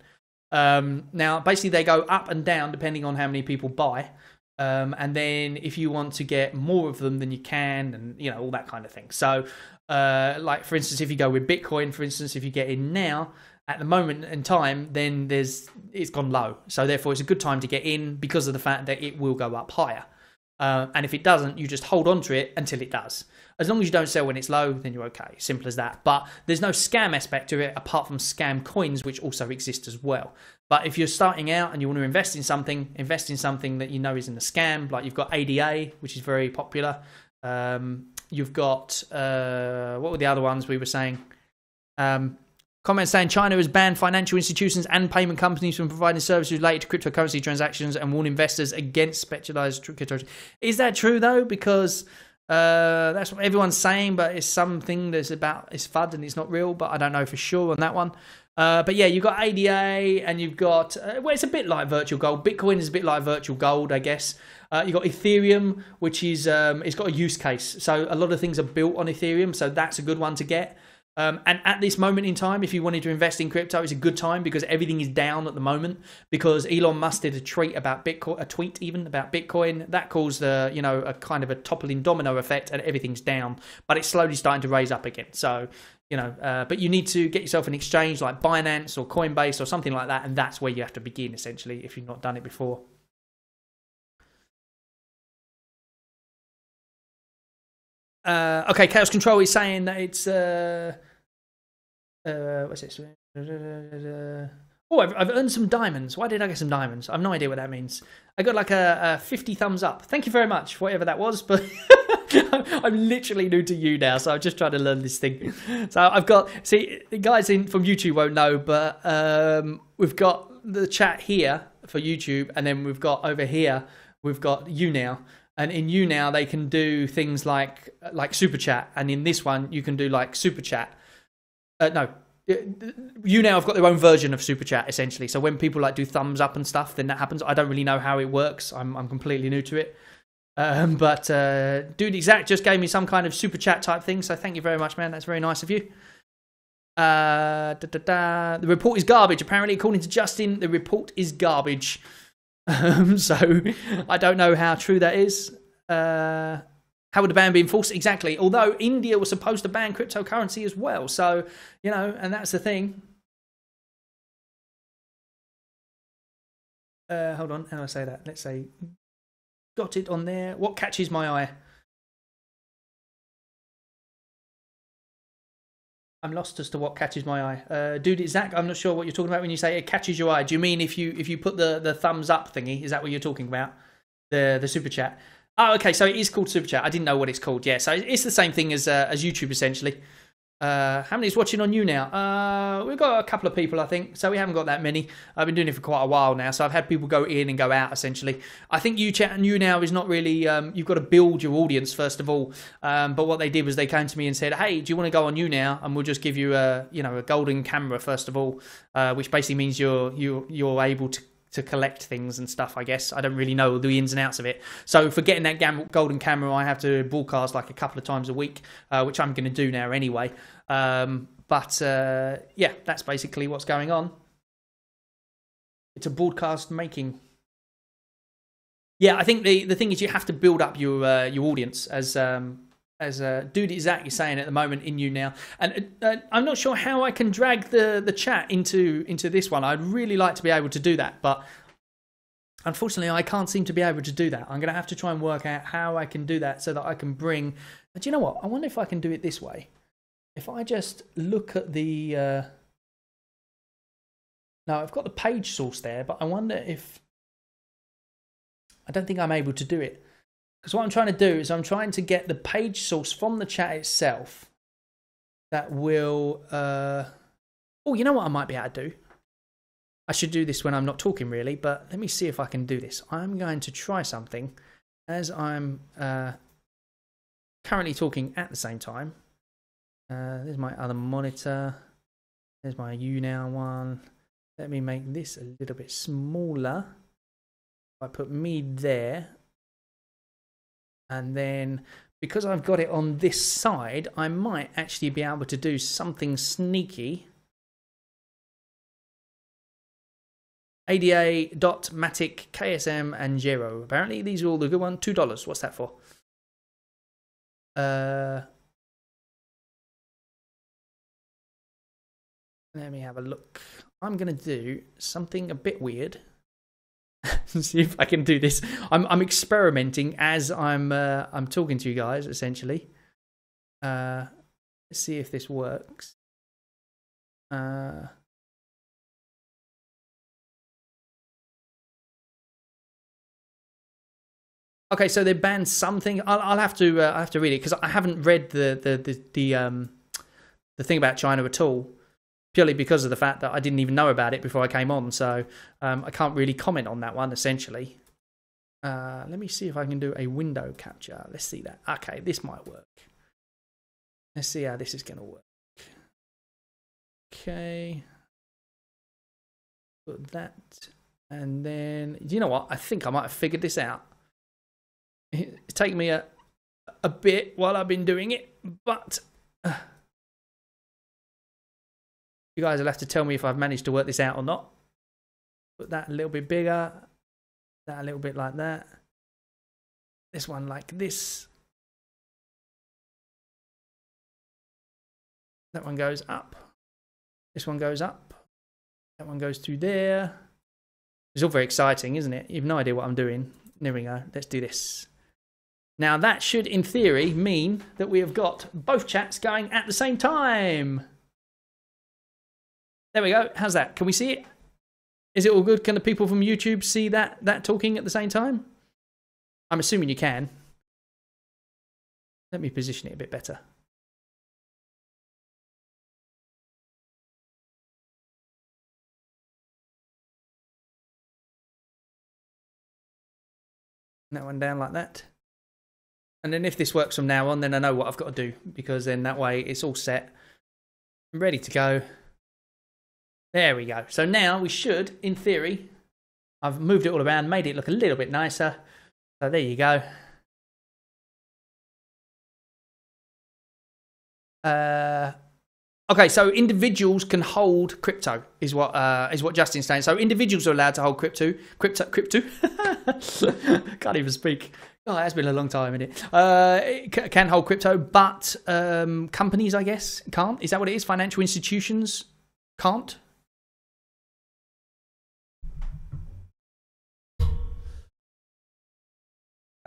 Now, basically, they go up and down depending on how many people buy. And then if you want to get more of them, then you can, and you know, all that kind of thing. So, like for instance, if you go with Bitcoin, for instance, if you get in now at the moment in time, then it's gone low. So therefore, it's a good time to get in because of the fact that it will go up higher. And if it doesn't, you just hold on to it until it does. As long as you don't sell when it's low, then you're okay. Simple as that. But there's no scam aspect to it apart from scam coins, which also exist as well. But if you're starting out and you want to invest in something that you know isn't a scam. Like you've got ADA, which is very popular. You've got, what were the other ones we were saying? Comments saying China has banned financial institutions and payment companies from providing services related to cryptocurrency transactions and warn investors against specialized cryptocurrency. Is that true though? Because that's what everyone's saying, but it's something that's about it's FUD and it's not real. But I don't know for sure on that one. But yeah, you've got ADA and you've got well, it's a bit like virtual gold. Bitcoin is a bit like virtual gold, I guess. You've got Ethereum, which is it's got a use case. So a lot of things are built on Ethereum, so that's a good one to get. And at this moment in time, if you wanted to invest in crypto, it's a good time because everything is down at the moment. Because Elon Musk did a tweet about Bitcoin, that caused a kind of a toppling domino effect, and everything's down. But it's slowly starting to raise up again. So but you need to get yourself an exchange like Binance or Coinbase or something like that, and that's where you have to begin essentially if you've not done it before. Okay, Chaos Control is saying that it's what's this? Oh, I've earned some diamonds. Why did I get some diamonds? I have no idea what that means. I got like a 50 thumbs up. Thank you very much, whatever that was. But I'm literally new to YouNow, so I'm just trying to learn this thing. So I've got, see, the guys from YouTube won't know, but we've got the chat here for YouTube, and then we've got over here, we've got YouNow. And in YouNow, they can do things like Super Chat. And in this one, you can do like Super Chat. No, YouNow have got their own version of Super Chat, essentially. So when people like do thumbs up and stuff, then that happens. I don't really know how it works. I'm completely new to it. But Dude Exact just gave me some kind of Super Chat type thing. So thank you very much, man. That's very nice of you. The report is garbage. Apparently, according to Justin, the report is garbage. So I don't know how true that is. How would the ban be enforced? Exactly. Although India was supposed to ban cryptocurrency as well. So, and that's the thing. Hold on. How do I say that? Let's say, got it on there. What catches my eye? I'm lost as to what catches my eye. Dude, Zach, I'm not sure what you're talking about when you say it catches your eye. Do you mean if you put the thumbs up thingy? Is that what you're talking about? The super chat. Oh, okay. So it is called super chat. I didn't know what it's called. Yeah. So it's the same thing as YouTube essentially. How many is watching on YouNow? We've got a couple of people, I think. So we haven't got that many. I've been doing it for quite a while now. So I've had people go in and go out, essentially. I think YouNow is not really... you've got to build your audience, first of all. But what they did was they came to me and said, hey, do you want to go on YouNow? And we'll just give you a golden camera, first of all, which basically means you're able to to collect things and stuff, I guess. I don't really know the ins and outs of it. So for getting that golden camera, I have to broadcast like a couple of times a week, which I'm going to do now anyway. But yeah, that's basically what's going on. It's a broadcast making. Yeah, I think the thing is you have to build up your audience, as Dude Zach is saying at the moment in YouNow. And I'm not sure how I can drag the chat into this one. I'd really like to be able to do that, but unfortunately I can't seem to be able to do that. I'm going to have to try and work out how I can do that so that I can bring... Do you know what? I wonder if I can do it this way. If I just look at the... No, I've got the page source there, but I wonder if... I don't think I'm able to do it. Because what I'm trying to do is I'm trying to get the page source from the chat itself that will... Oh, you know what I might be able to do? I should do this when I'm not talking, really, but let me see if I can do this. I'm going to try something as I'm currently talking at the same time. There's my other monitor. There's my YouNow one. Let me make this a little bit smaller. I put me there. And then, because I've got it on this side, I might actually be able to do something sneaky. ADA, Dot, Matic, KSM, and Gero. Apparently, these are all the good ones. $2. What's that for? Let me have a look. I'm going to do something a bit weird. See if I can do this. I'm experimenting as I'm talking to you guys, essentially. Let's see if this works. Okay, so they banned something. I'll have to read it because I haven't read the thing about China at all. Purely because of the fact that I didn't even know about it before I came on, so I can't really comment on that one, essentially. Let me see if I can do a window capture. Let's see that. Okay, this might work. Let's see how this is going to work. Okay. Put that. And then, you know what? I think I might have figured this out. It's taken me a bit while I've been doing it, but... You guys will have to tell me if I've managed to work this out or not. Put that a little bit bigger. That a little bit like that. This one like this. That one goes up. This one goes up. That one goes through there. It's all very exciting, isn't it? You have no idea what I'm doing. There we go. Let's do this. Now that should, in theory, mean that we have got both chats going at the same time. There we go. How's that? Can we see it? Is it all good? Can the people from YouTube see that talking at the same time? I'm assuming you can. Let me position it a bit better. That one down like that. And then if this works from now on, then I know what I've got to do, because then that way it's all set. I'm ready to go. There we go. So now we should, in theory, I've moved it all around, made it look a little bit nicer. So there you go. Okay, so individuals can hold crypto, is what Justin's saying. So individuals are allowed to hold crypto. Can't even speak. Oh, it has been a long time, isn't it? Can hold crypto, but companies, I guess, can't. Is that what it is? Financial institutions can't.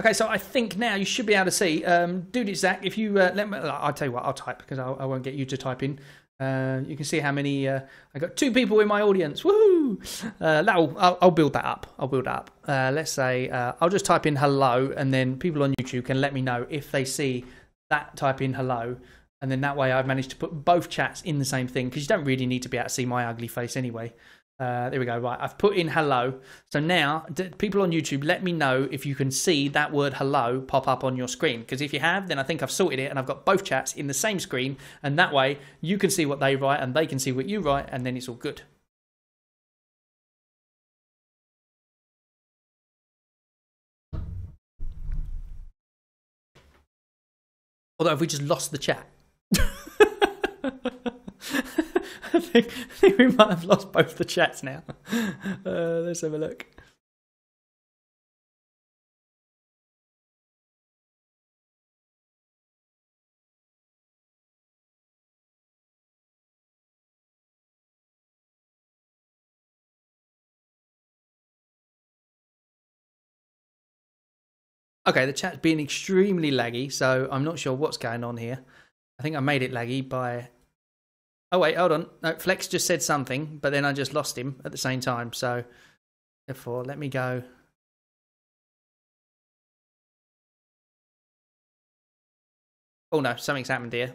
Okay, so I think now you should be able to see. Dude, it's Zach. If you let me, I'll tell you what. I'll type because I won't get you to type in. You can see how many. I got 2 people in my audience. Woohoo! I'll build that up. I'll build that up. Let's say I'll just type in hello, and then people on YouTube can let me know if they see that. Type in hello, and then that way I've managed to put both chats in the same thing, because you don't really need to be able to see my ugly face anyway. There we go. Right, I've put in hello. So now, people on YouTube, let me know if you can see that word hello pop up on your screen. Because if you have, then I think I've sorted it and I've got both chats in the same screen. And that way, you can see what they write and they can see what you write, and then it's all good. Although, if we just lost the chat, I think we might have lost both the chats now. Let's have a look. Okay, the chat's being extremely laggy, so I'm not sure what's going on here. I think I made it laggy by... Oh, wait, hold on. No, Flex just said something, but then I just lost him at the same time. So, therefore, let me go... Oh, no, something's happened here.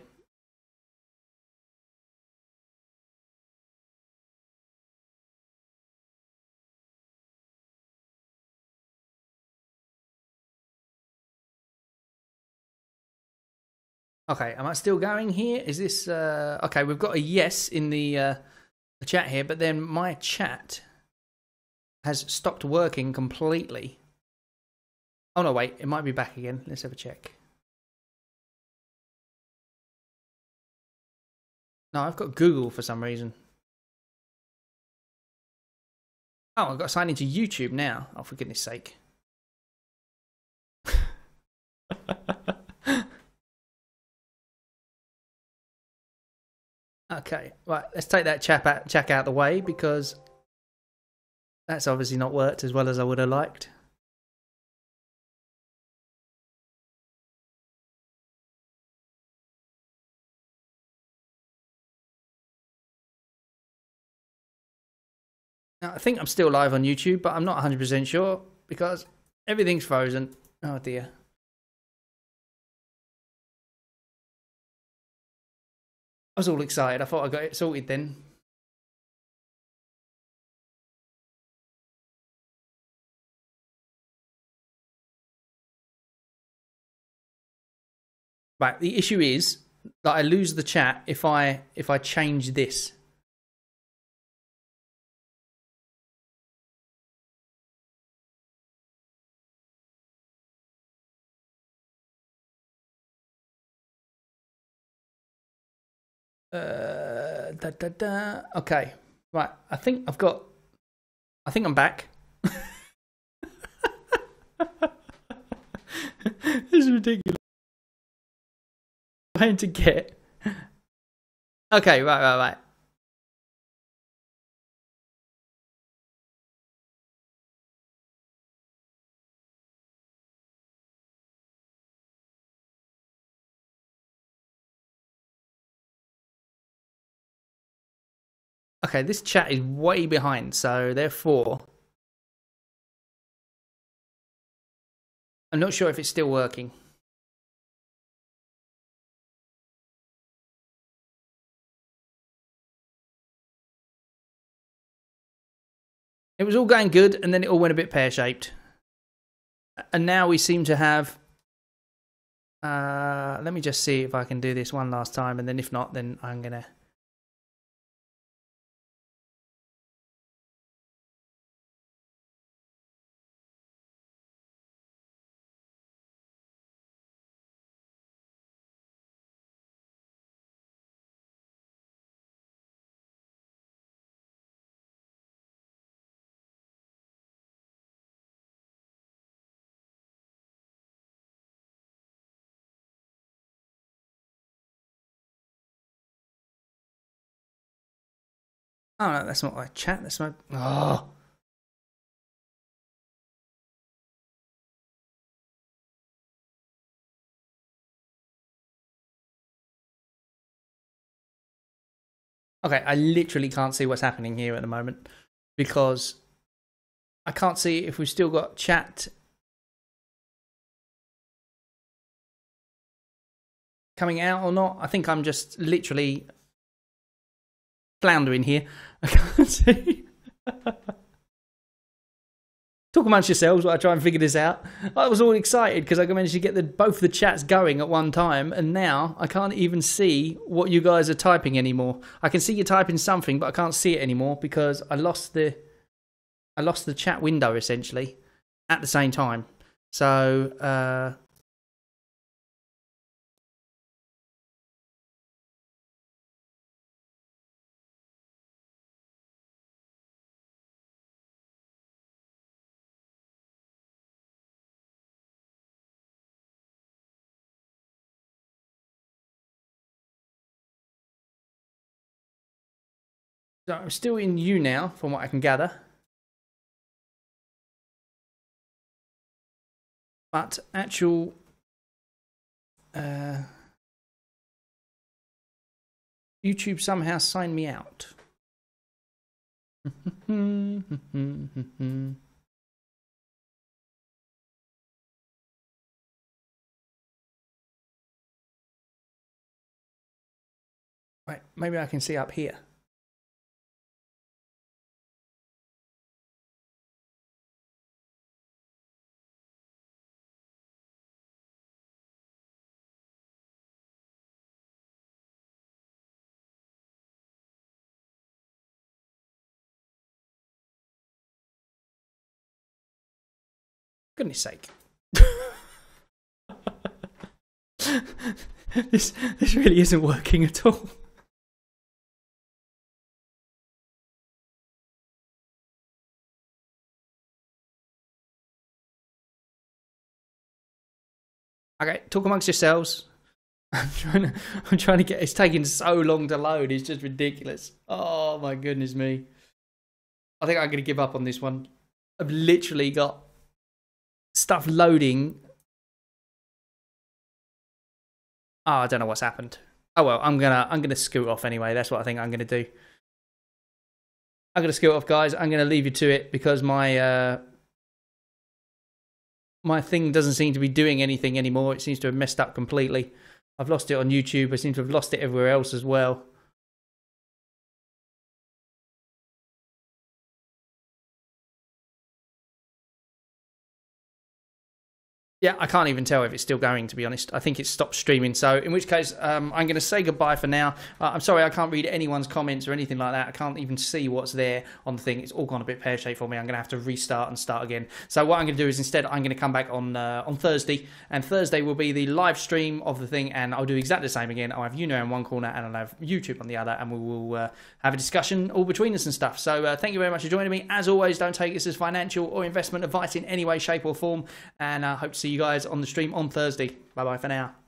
Okay, am I still going here? Is this... Okay, we've got a yes in the chat here, but then my chat has stopped working completely. Oh, no, wait, it might be back again. Let's have a check. No, I've got Google for some reason. Oh, I've got to sign into YouTube now. Oh, for goodness sake. Okay, right, let's take that check out the way, because that's obviously not worked as well as I would have liked. Now, I think I'm still live on YouTube, but I'm not 100% sure because everything's frozen. Oh dear. I was all excited. I thought I got it sorted then. Right, the issue is that I lose the chat if I change this. Okay, right. I think I'm back. This is ridiculous. Trying to get. Okay, right. Okay, this chat is way behind, so therefore I'm not sure if it's still working. It was all going good, and then it all went a bit pear-shaped. And now we seem to have... let me just see if I can do this one last time, and then if not, then I'm going to... Oh, no, that's not my chat. That's my... Oh. Okay, I literally can't see what's happening here at the moment because I can't see if we've still got chat coming out or not. I think I'm just literally floundering here. I can't see. Talk amongst yourselves while I try and figure this out. I was all excited because I managed to get both the chats going at one time, and now I can't even see what you guys are typing anymore. I can see you typing something, but I can't see it anymore because I lost the chat window essentially at the same time. So So I'm still in YouNow, from what I can gather. But actual YouTube somehow signed me out. Wait, maybe I can see up here. Goodness sake. This really isn't working at all. Okay, talk amongst yourselves. I'm trying to get. It's taking so long to load. It's just ridiculous. Oh my goodness me. I think I'm going to give up on this one. I've literally got stuff loading. Oh, I don't know what's happened. Oh well, I'm gonna scoot off anyway. That's what I think I'm gonna do. I'm gonna scoot off, guys. I'm gonna leave you to it because my my thing doesn't seem to be doing anything anymore. It seems to have messed up completely. I've lost it on YouTube. I seem to have lost it everywhere else as well. Yeah, I can't even tell if it's still going, to be honest. I think it's stopped streaming. So in which case, I'm going to say goodbye for now. I'm sorry I can't read anyone's comments or anything like that. I can't even see what's there on the thing. It's all gone a bit pear-shaped for me. I'm going to have to restart and start again. So what I'm going to do is instead, I'm going to come back on Thursday. And Thursday will be the live stream of the thing. And I'll do exactly the same again. I'll have YouNow in one corner and I'll have YouTube on the other. And we will have a discussion all between us and stuff. So thank you very much for joining me. As always, don't take this as financial or investment advice in any way, shape or form. And I hope to see you guys on the stream on Thursday. Bye bye for now.